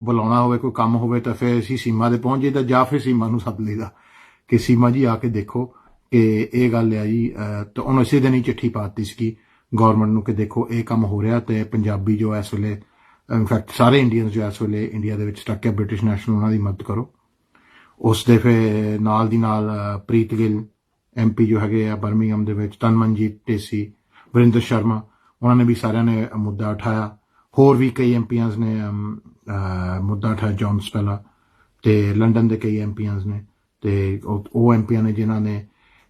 बुलाना होवे कोई काम होवे तो फिर असीं सीमा दे पहुंच जाईदा जां फिर सीमा नूं सद लईदा कि सीमा जी आके देखो कि ये गल है जी। तो उन्होंने इसे दिन ही चिट्ठी पाती सी गौरमेंट नूं कि देखो ये काम हो रहा तो पंजाबी जो इस वेले इनफैक्ट सारे इंडियंस जो इस वेले इंडिया दे विच स्टक है ब्रिटिश नैशनल उन्हां दी मदद करो। उस दे फिर नाल दी नाल प्रीत गिल MP जो है बर्मिंघम दे विच, तनमनजीत ढेसी, वरिंदर शर्मा उन्होंने भी सारिਆਂ ने मुद्दा उठाया। होर भी कई MPs ने मुद्दा उठाया, जॉन स्पेला ते लंडन के कई MPs ने ते वो MP ने जिन्हों ने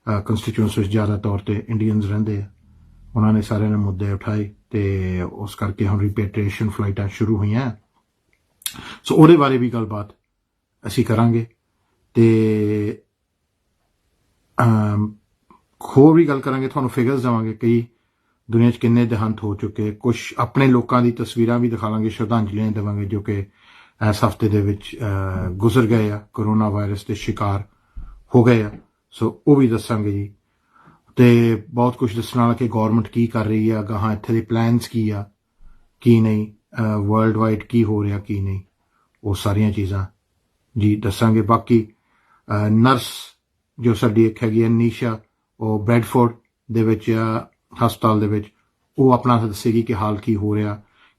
कंस्टिट्यूएंसी ज़्यादा तौर पर इंडियंस रहिंदे आ उन्होंने सारे ने मुद्दे उठाए ते उस करके हुण रिपेट्रिएशन फ्लाइटां शुरू हुई हैं। सो उहदे बारे भी गलबात असीं करांगे ते होर भी गल करांगे, तुहानूं फिगर्स देवांगे कई दुनिया 'च किन्ने देहांत हो चुके, कुछ अपने लोगों की तस्वीरां भी दिखावांगे, श्रद्धांजलियां देवांगे जो कि इस हफ्ते दे विच गुजर गए आ, कोरोना वायरस के शिकार हो गए आ। सो वो भी दसांगे जी ते बहुत कुछ दसण वाला कि गौरमेंट की कर रही है, गाहां इत्थे दे प्लैनस की नहीं, वर्ल्ड वाइड की हो रहा की नहीं, वो सारियां चीज़ां जी दसांगे। बाकी नर्स जो साडी एक हैगी नीशा वो ब्रैडफोर्ड दे विच हस्पताल दे विच वो अपना दसेगी कि हाल की हो रहा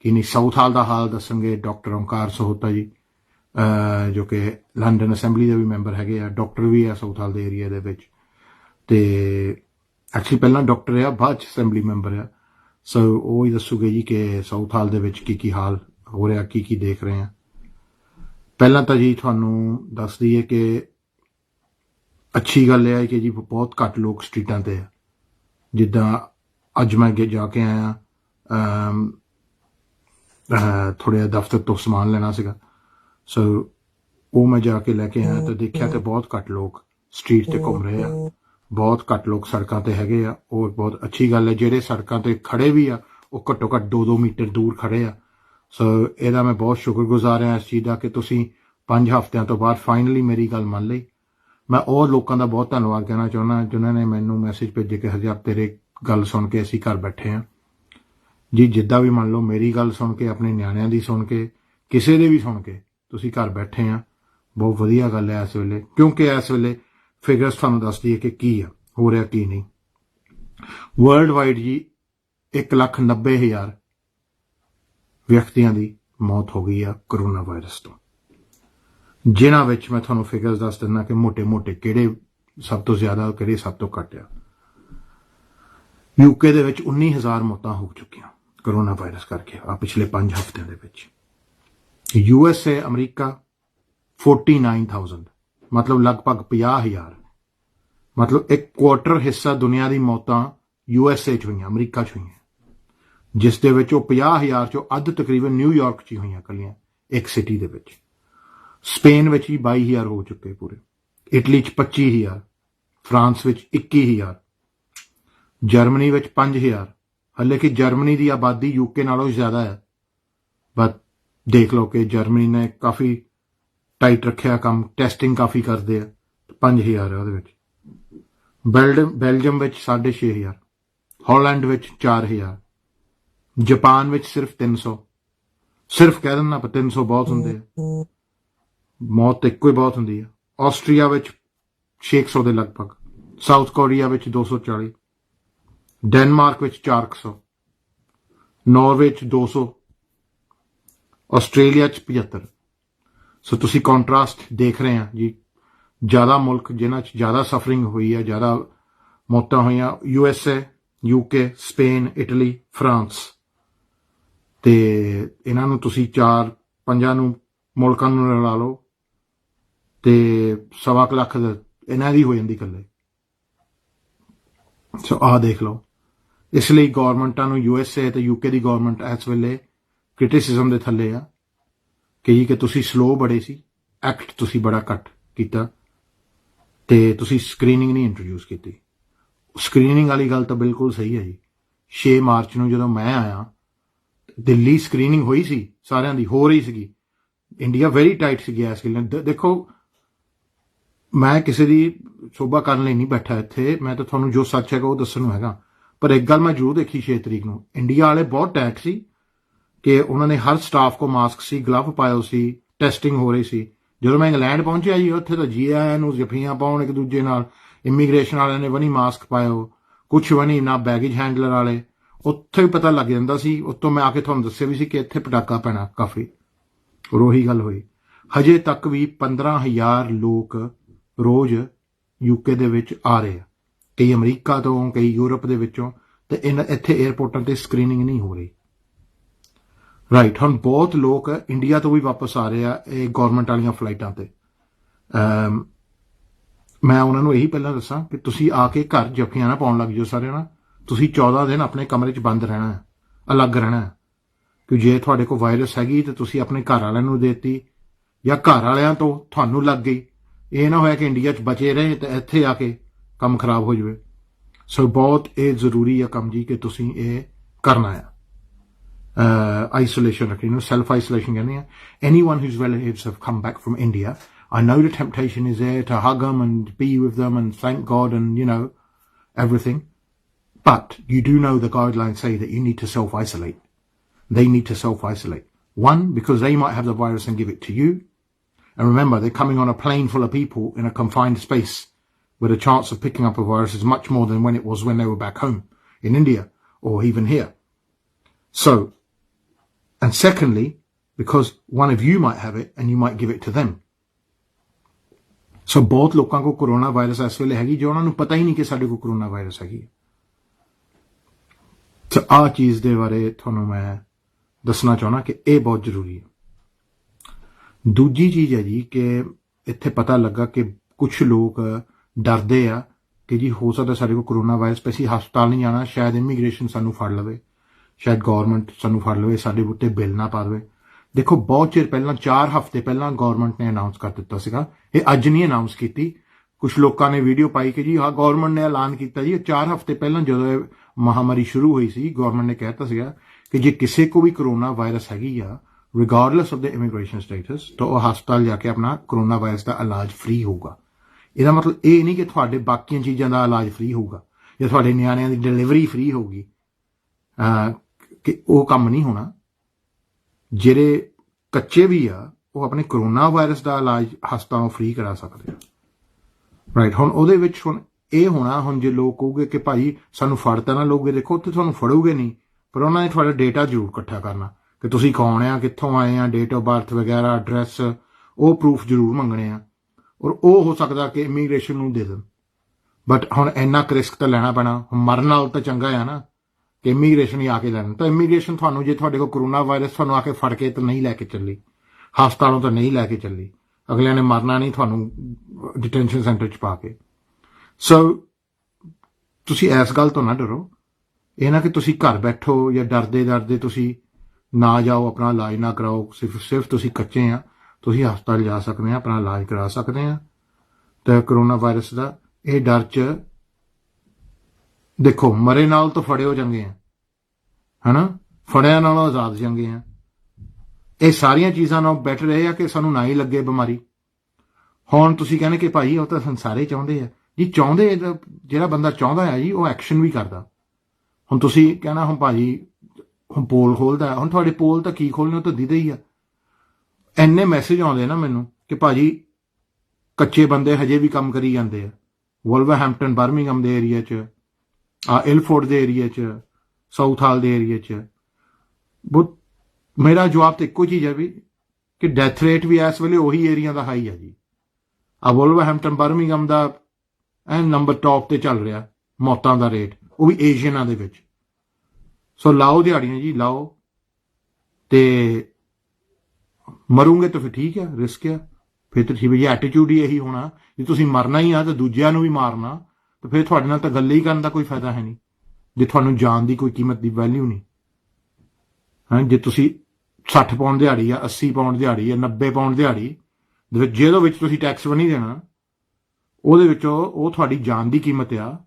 कि नहीं। साउथ हाल का हाल दसणगे डॉक्टर ओंकार सहोता जी जो कि लंडन असैंबली के भी मैंबर है, डॉक्टर भी है साउथ हाल के एरिया दे विच ते एक्चुअली पहला डॉक्टर है बाद असैंबली मैंबर है। सो वो ही दसूगे जी कि साउथ हाल दे विच की हाल हो रहा की देख रहे हैं। पहला तो जी थानू दस दईए कि अच्छी गल है कि जी बहुत घट लोग स्ट्रीटां ते है, जिद्दां अज मैं जाके आया थोड़े दफ्तर तो समान लेना सीगा। सो वो मैं जाके लैके आया तो देखा तो बहुत घट लोग स्ट्रीट ते घूम रहे हैं, बहुत घट लोग सड़कों ते हैगे आ। और बहुत अच्छी गल है, जेडे सड़कों ते खड़े भी आ वो घट्टो घट 2-2 मीटर दूर खड़े आ। सो ਇਹਦਾ मैं बहुत शुक्रगुजार हाँ इस चीज़ का कि तुसीं 5 हफ्तियां तो बाद फाइनली मेरी गल मान ली। मैं और लोगों का बहुत धन्यवाद कहना चाहना जिन्होंने मैनू मैसेज भेजे कि हज़ार तेरे गल सुन के असीं घर बैठे हैं जी। जिद्दां भी मान लो मेरी गल सुन के, अपने न्याणिਆਂ दी सुन के, किसी दे भी सुन के तुसीं घर बैठे हैं, बहुत वधिया गल है इस वेले। क्योंकि इस वेले फिगर्स तुहानूं दस दईए कि की हो रहा की नहीं। वर्ल्ड वाइड जी 1,90,000 व्यक्तियों की मौत हो गई है कोरोना वायरस तो, जिन्हां विच मैं तुहानूं फिगर्स दस दिना कि मोटे मोटे किहड़े सब तो ज्यादा किहड़े सब तो घट आ। UK दे विच 19,000 मौतां हो चुकियां कोरोना वायरस करके आ पिछले 5 हफ्तिਆਂ दे विच। USA अमरीका 49,000 मतलब लगभग 50,000, मतलब 1/4 हिस्सा दुनिया की मौतां USA च हुई, अमरीका च हुई, जिस दे विच 50,000 चों अध तकरीबन न्यूयॉर्क च हुई कलियां एक सिटी दे विच। स्पेन विच ही 22,000 हो चुके पूरे, इटली च 25,000, फ्रांस विच 21,000, जर्मनी विच 5,000। हले कि जर्मनी की आबादी UK नालों ज्यादा है, बट देख लो कि जर्मनी ने काफ़ी टाइट रखा काम, टेस्टिंग काफ़ी करते हैं, 5,000 है उहदे विच। बेल्जियम विच 6,500, हॉलैंड विच 4,000, जापान विच सिर्फ 300, सिर्फ कह दिंदा पर 300 बहुत होंदे आ, मौत इक्को ही बहुत होंदी है। आस्ट्रेलिया विच 600 के लगभग, साउथ कोरिया विच 240, डेनमार्क विच 400, नॉर्वे च 200, आस्ट्रेलिया च 75। सो तुसी कॉन्ट्रास्ट देख रहे हैं जी। ज़्यादा मुल्क जिन्हां च ज़्यादा सफरिंग हुई है, ज़्यादा मौतां हुई, USA, UK, Spain, Italy, France ते इन्हां नूं तुसी 4-5 मुल्कां नूं रला लो ते 1.25 लाख इन्हां दी हो जांदी कल्ले। सो आ देख लो, इसलिए गौरमेंटां नूं USA ते UK दी गौरमेंट इस वेले क्रिटिसिज्म दे थल्ले आ कि तुसी स्लो बड़े सी, एक्ट तुसी बड़ा घट कीता ते तुसी स्क्रीनिंग नहीं इंट्रोड्यूस की। स्क्रीनिंग वाली गल तो बिल्कुल सही है जी। 6 मार्च नूं जदों मैं आया दिल्ली स्क्रीनिंग हुई सी, सारिਆਂ दी हो रही सी, इंडिया वेरी टाइट सी इस गल। देखो मैं किसी की शोभा करने नहीं बैठा इत्थे, मैं तो तुहानूं जो सच है वो दस्सण नूं हैगा। पर एक गल मैं जरूर देखी 6 तरीक नूं इंडिया वाले बहुत टाइट सी कि उन्होंने हर स्टाफ को मास्क सी, ग्लव पाए सी, ਟੈਸਟਿੰਗ ਹੋ ਰਹੀ ਸੀ। ਜਦੋਂ ਮੈਂ ਇੰਗਲੈਂਡ ਪਹੁੰਚਿਆ ਜੀ, ਉੱਥੇ ਤਾਂ ਜੀ ਆਇਆਂ ਨੂੰ ਜੱਫੀਆਂ ਪਾਉਣ ਇੱਕ ਦੂਜੇ ਨਾਲ, ਇਮੀਗ੍ਰੇਸ਼ਨ ਵਾਲਿਆਂ ਨੇ ਵੀ ਨਹੀਂ ਮਾਸਕ ਪਾਇਓ, ਕੁਛ ਵੀ ਨਹੀਂ, ਨਾ ਬੈਗੇਜ ਹੈਂਡਲਰ ਵਾਲੇ। ਉੱਥੇ ਵੀ ਪਤਾ ਲੱਗ ਜਾਂਦਾ ਸੀ। ਉੱਤੋਂ ਮੈਂ ਆ ਕੇ ਤੁਹਾਨੂੰ ਦੱਸਿਆ ਵੀ ਸੀ ਕਿ ਇੱਥੇ ਪਟਾਕਾ ਪੈਣਾ ਕਾਫੀ, ਔਰ ਉਹੀ ਗੱਲ ਹੋਈ। ਹਜੇ ਤੱਕ ਵੀ 15,000 ਲੋਕ ਰੋਜ਼ ਯੂਕੇ ਦੇ ਵਿੱਚ ਆ ਰਹੇ ਆ, ਕਈ ਅਮਰੀਕਾ ਤੋਂ, ਕਈ ਯੂਰਪ ਦੇ ਵਿੱਚੋਂ, ਤੇ ਇੱਥੇ ਏਅਰਪੋਰਟਾਂ ਤੇ ਸਕਰੀਨਿੰਗ ਨਹੀਂ ਹੋ ਰਹੀ। ਰਾਈਟ, ਹੁਣ ਬਹੁਤ ਲੋਕ ਇੰਡੀਆ ਤੋਂ ਵੀ ਵਾਪਸ ਆ ਰਹੇ ਆ ਇਹ ਗੌਰਮੈਂਟ ਵਾਲੀਆਂ ਫਲਾਈਟਾਂ ਤੇ। ਮੈਂ ਉਹਨਾਂ ਨੂੰ ਇਹੀ ਪਹਿਲਾਂ ਦੱਸਾਂ ਕਿ ਤੁਸੀਂ ਆ ਕੇ ਘਰ ਜੱਫੀਆਂ ਨਾ ਪਾਉਣ ਲੱਗ ਜਾਓ ਸਾਰਿਆਂ ਨਾਲ। ਤੁਸੀਂ 14 ਦਿਨ ਆਪਣੇ ਕਮਰੇ 'ਚ ਬੰਦ ਰਹਿਣਾ, ਅਲੱਗ ਰਹਿਣਾ, ਕਿ ਜੇ ਤੁਹਾਡੇ ਕੋਲ ਵਾਇਰਸ ਹੈਗੀ ਤੇ ਤੁਸੀਂ ਆਪਣੇ ਘਰ ਵਾਲਿਆਂ ਨੂੰ ਦੇਤੀ, ਜਾਂ ਘਰ ਵਾਲਿਆਂ ਤੋਂ ਤੁਹਾਨੂੰ ਲੱਗ ਗਈ। ਇਹ ਨਾ ਹੋਇਆ ਕਿ ਇੰਡੀਆ 'ਚ ਬਚੇ ਰਹੇ ਤੇ ਇੱਥੇ ਆ ਕੇ ਕੰਮ ਖਰਾਬ ਹੋ ਜਾਵੇ। ਸੋ ਬਹੁਤ ਇਹ ਜ਼ਰੂਰੀ ਆ ਕੰਮ ਜੀ ਕਿ ਤੁਸੀਂ ਇਹ ਕਰਨਾ ਆ। ਆਈਸੋਲੇਸ਼ਨ ਰੱਖਣੀ ਨੂੰ ਸੈਲਫ ਆਈਸੋਲੇਸ਼ਨ ਕਹਿੰਦੇ ਆ। Anyone whose relatives have come back from India, I know the temptation is there to hug them and be with them and thank God and, you know, everything. But you do know the guidelines say that you need to self-isolate. They need to self-isolate. One, because they might have the virus and give it to you. And remember, they're coming on a plane full of people in a confined space where the chance of picking up a virus is much more than when it was when they were back home in India or even here. So, and secondly, because one of you might have it and you might give it to them. So, ਬਹੁਤ ਲੋਕਾਂ ਕੋ corona virus ਇਸ ਵੇਲੇ ਹੈਗੀ ਜੋ ਉਹਨਾਂ ਨੂੰ ਪਤਾ ਹੀ ਨਹੀਂ ਕਿ ਸਾਡੇ ਕੋ ਕੋਰੋਨਾ ਵਾਇਰਸ ਹੈਗੀ। ਤੇ ਆਹ ਚੀਜ਼ ਦੇ ਬਾਰੇ ਤੁਹਾਨੂੰ ਮੈਂ ਦੱਸਣਾ ਚਾਹੁੰਦਾ ਕਿ ਇਹ ਬਹੁਤ ਜ਼ਰੂਰੀ ਹੈ। ਦੂਜੀ ਚੀਜ਼ ਹੈ ਜੀ ਕਿ ਇੱਥੇ ਪਤਾ ਲੱਗਾ ਕਿ ਕੁਝ ਲੋਕ ਡਰਦੇ ਆ ਕਿ ਜੀ ਹੋ ਸਕਦਾ ਸਾਡੇ ਕੋਲ ਕੋਰੋਨਾ ਵਾਇਰਸ ਪਈ, ਅਸੀਂ ਹਸਪਤਾਲ ਨਹੀਂ ਜਾਣਾ, ਸ਼ਾਇਦ ਇਮੀਗ੍ਰੇਸ਼ਨ ਸਾਨੂੰ ਫੜ ਲਵੇ, ਸ਼ਾਇਦ ਗੌਰਮੈਂਟ ਸਾਨੂੰ ਫੜ ਲਵੇ, ਸਾਡੇ ਉੱਤੇ ਬਿੱਲ ਨਾ ਪਾ ਦੇਵੇ। ਦੇਖੋ, ਬਹੁਤ ਚਿਰ ਪਹਿਲਾਂ, 4 ਹਫ਼ਤੇ ਪਹਿਲਾਂ ਗੌਰਮੈਂਟ ਨੇ ਅਨਾਉਂਸ ਕਰ ਦਿੱਤਾ ਸੀਗਾ। ਇਹ ਅੱਜ ਨਹੀਂ ਅਨਾਉਂਸ ਕੀਤੀ। ਕੁਝ ਲੋਕਾਂ ਨੇ ਵੀਡੀਓ ਪਾਈ ਕਿ ਜੀ ਹਾਂ ਗੌਰਮੈਂਟ ਨੇ ਐਲਾਨ ਕੀਤਾ ਜੀ। 4 ਹਫ਼ਤੇ ਪਹਿਲਾਂ ਜਦੋਂ ਇਹ ਮਹਾਮਾਰੀ ਸ਼ੁਰੂ ਹੋਈ ਸੀ, ਗੌਰਮੈਂਟ ਨੇ ਕਹਿ ਦਿੱਤਾ ਸੀਗਾ ਕਿ ਜੇ ਕਿਸੇ ਕੋ ਵੀ ਕੋਰੋਨਾ ਵਾਇਰਸ ਹੈਗੀ ਆ, regardless of the immigration status, ਤਾਂ ਉਹ ਹਸਪਤਾਲ ਜਾ ਕੇ ਆਪਣਾ ਕੋਰੋਨਾ ਵਾਇਰਸ ਦਾ ਇਲਾਜ ਫ੍ਰੀ ਹੋਊਗਾ। ਇਹਦਾ ਮਤਲਬ ਇਹ ਨਹੀਂ ਕਿ ਤੁਹਾਡੇ ਬਾਕੀਆਂ ਚੀਜ਼ਾਂ ਦਾ ਇਲਾਜ ਫ੍ਰੀ ਹੋਊਗਾ ਜਾਂ ਤੁਹਾਡੇ ਨਿਆਣਿਆਂ ਦੀ ਡਿਲੀਵਰੀ ਫ੍ਰੀ ਹੋਊਗੀ, ਕਿ ਉਹ ਕੰਮ ਨਹੀਂ ਹੋਣਾ। ਜਿਹੜੇ ਕੱਚੇ ਵੀ ਆ ਉਹ ਆਪਣੇ ਕੋਰੋਨਾ ਵਾਇਰਸ ਦਾ ਇਲਾਜ ਹਸਪਤਾਲੋਂ ਫ੍ਰੀ ਕਰਾ ਸਕਦੇ ਆ। ਰਾਈਟ, ਹੁਣ ਉਹਦੇ ਵਿੱਚ ਹੁਣ ਇਹ ਹੋਣਾ, ਹੁਣ ਜੇ ਲੋਕ ਕਹੋਗੇ ਕਿ ਭਾਈ ਸਾਨੂੰ ਫੜ ਤਾਂ ਨਾ ਲਓਗੇ, ਦੇਖੋ ਉੱਥੇ ਤੁਹਾਨੂੰ ਫੜੋਗੇ ਨਹੀਂ, ਪਰ ਉਹਨਾਂ ਨੇ ਤੁਹਾਡਾ ਡੇਟਾ ਜ਼ਰੂਰ ਇਕੱਠਾ ਕਰਨਾ ਕਿ ਤੁਸੀਂ ਕੌਣ ਆ, ਕਿੱਥੋਂ ਆਏ ਆ, ਡੇਟ ਆਫ ਬਰਥ ਵਗੈਰਾ, ਐਡਰੈਸ, ਉਹ ਪ੍ਰੂਫ ਜ਼ਰੂਰ ਮੰਗਣੇ ਆ, ਔਰ ਉਹ ਹੋ ਸਕਦਾ ਕਿ ਇਮੀਗ੍ਰੇਸ਼ਨ ਨੂੰ ਦੇ ਦੇਣ। ਬਟ ਹੁਣ ਇੰਨਾ ਰਿਸਕ ਤਾਂ ਲੈਣਾ ਪੈਣਾ, ਮਰਨ ਨਾਲ ਤਾਂ ਚੰਗਾ ਆ ਨਾ ਕਿ ਇਮੀਗ੍ਰੇਸ਼ਨ ਹੀ ਆ ਕੇ ਲੈਣ। ਤਾਂ ਇਮੀਗ੍ਰੇਸ਼ਨ ਤੁਹਾਨੂੰ, ਜੇ ਤੁਹਾਡੇ ਕੋਲ ਕੋਰੋਨਾ ਵਾਇਰਸ ਤੁਹਾਨੂੰ ਆ ਕੇ ਫੜ ਕੇ ਤਾਂ ਨਹੀਂ ਲੈ ਕੇ ਚੱਲੀ, ਹਸਪਤਾਲੋਂ ਤਾਂ ਨਹੀਂ ਲੈ ਕੇ ਚੱਲੀ, ਅਗਲਿਆਂ ਨੇ ਮਰਨਾ ਨਹੀਂ ਤੁਹਾਨੂੰ ਡਿਟੈਂਸ਼ਨ ਸੈਂਟਰ 'ਚ ਪਾ ਕੇ। ਸੋ ਤੁਸੀਂ ਇਸ ਗੱਲ ਤੋਂ ਨਾ ਡਰੋ। ਇਹ ਨਾ ਕਿ ਤੁਸੀਂ ਘਰ ਬੈਠੋ ਜਾਂ ਡਰਦੇ ਤੁਸੀਂ ਨਾ ਜਾਓ, ਆਪਣਾ ਇਲਾਜ ਨਾ ਕਰਾਓ। ਸਿਰਫ ਤੁਸੀਂ ਕੱਚੇ ਆ, ਤੁਸੀਂ ਹਸਪਤਾਲ ਜਾ ਸਕਦੇ ਆ, ਆਪਣਾ ਇਲਾਜ ਕਰਾ ਸਕਦੇ ਆ। ਤੇ ਕੋਰੋਨਾ ਵਾਇਰਸ ਦਾ ਇਹ ਡਰ 'ਚ ਦੇਖੋ, ਮਰੇ ਨਾਲ ਤਾਂ ਫੜਿਓ ਚੰਗੇ ਆ, ਹਨਾ, ਫੜਿਆਂ ਨਾਲੋਂ ਆਜ਼ਾਦ ਚੰਗੇ ਆ। ਇਹ ਸਾਰੀਆਂ ਚੀਜ਼ਾਂ ਨਾਲ ਬੈਟਰ ਇਹ ਆ ਕਿ ਸਾਨੂੰ ਨਾ ਹੀ ਲੱਗੇ ਬਿਮਾਰੀ। ਹੁਣ ਤੁਸੀਂ ਕਹਿੰਦੇ ਕਿ ਭਾਈ ਉਹ ਤਾਂ ਸੰਸਾਰੇ ਚਾਹੁੰਦੇ ਆ ਜੀ, ਚਾਹੁੰਦੇ, ਜਿਹੜਾ ਬੰਦਾ ਚਾਹੁੰਦਾ ਆ ਜੀ ਉਹ ਐਕਸ਼ਨ ਵੀ ਕਰਦਾ। ਹੁਣ ਤੁਸੀਂ ਕਹਿਣਾ ਹੁਣ ਭਾਜੀ ਹੁਣ ਪੋਲ ਖੋਲਦਾ, ਹੁਣ ਤੁਹਾਡੇ ਪੋਲ ਤਾਂ ਕੀ ਖੋਲਣੇ, ਉਹ ਤਾਂ ਦਿਖਦੇ ਹੀ ਆ। ਇੰਨੇ ਮੈਸੇਜ ਆਉਂਦੇ ਨਾ ਮੈਨੂੰ ਕਿ ਭਾਜੀ ਕੱਚੇ ਬੰਦੇ ਹਜੇ ਵੀ ਕੰਮ ਕਰੀ ਜਾਂਦੇ ਆ, ਵੋਲਵਰਹੈਂਪਟਨ, ਬਰਮਿੰਘਮ ਦੇ ਏਰੀਆ 'ਚ, ਇਲਫੋਰਡ ਦੇ ਏਰੀਆ 'ਚ, ਸਾਊਥ ਹਾਲ ਦੇ ਏਰੀਆ 'ਚ। ਮੇਰਾ ਜਵਾਬ ਤਾਂ ਇੱਕੋ ਚੀਜ਼ ਹੈ ਵੀ ਕਿ ਡੈਥ ਰੇਟ ਵੀ ਇਸ ਵੇਲੇ ਉਹੀ ਏਰੀਆ ਦਾ ਹਾਈ ਹੈ ਜੀ। ਵੋਲਵਰਹੈਂਪਟਨ, ਬਰਮਿੰਘਮ ਦਾ ਨੰਬਰ ਟੌਪ ਤੇ ਚੱਲ ਰਿਹਾ ਮੌਤਾਂ ਦਾ ਰੇਟ, ਉਹ ਵੀ ਏਸ਼ੀਅਨਾਂ ਦੇ ਵਿੱਚ। ਸੋ ਲਾਓ ਦਿਹਾੜੀਆਂ ਜੀ, ਲਾਓ, ਤੇ ਮਰੂਗੇ ਤਾਂ ਫਿਰ ਠੀਕ ਹੈ, ਰਿਸਕ ਆ, ਫਿਰ ਤਾਂ ਠੀਕ ਹੈ ਜੀ। ਐਟੀਟਿਊਡ ਹੀ ਇਹੀ ਹੋਣਾ, ਜੇ ਤੁਸੀਂ ਮਰਨਾ ਹੀ ਆ ਤਾਂ ਦੂਜਿਆਂ ਨੂੰ ਵੀ ਮਾਰਨਾ, ਤਾਂ ਫਿਰ ਤੁਹਾਡੇ ਨਾਲ ਤਾਂ ਗੱਲ ਹੀ ਕਰਨ ਦਾ ਕੋਈ ਫਾਇਦਾ ਹੈ ਨਹੀਂ, ਜੇ ਤੁਹਾਨੂੰ ਜਾਨ ਦੀ ਕੋਈ ਕੀਮਤ ਦੀ ਵੈਲਿਊ ਨਹੀਂ। ਹਾਂ, ਜੇ ਤੁਸੀਂ 60 ਪਾਉਂਡ ਦਿਹਾੜੀ ਆ, 80 ਪਾਉਂਡ ਦਿਹਾੜੀ ਆ, 90 ਪਾਉਂਡ ਦਿਹਾੜੀ ਦੇ ਵਿੱਚ, ਜਿਹਦੇ ਵਿੱਚ ਤੁਸੀਂ ਟੈਕਸ ਵੀ ਨਹੀਂ ਦੇਣਾ, ਉਹਦੇ ਵਿੱਚੋਂ ਉਹ ਤੁਹਾਡੀ ਜਾਨ ਦੀ ਕੀਮਤ ਆ।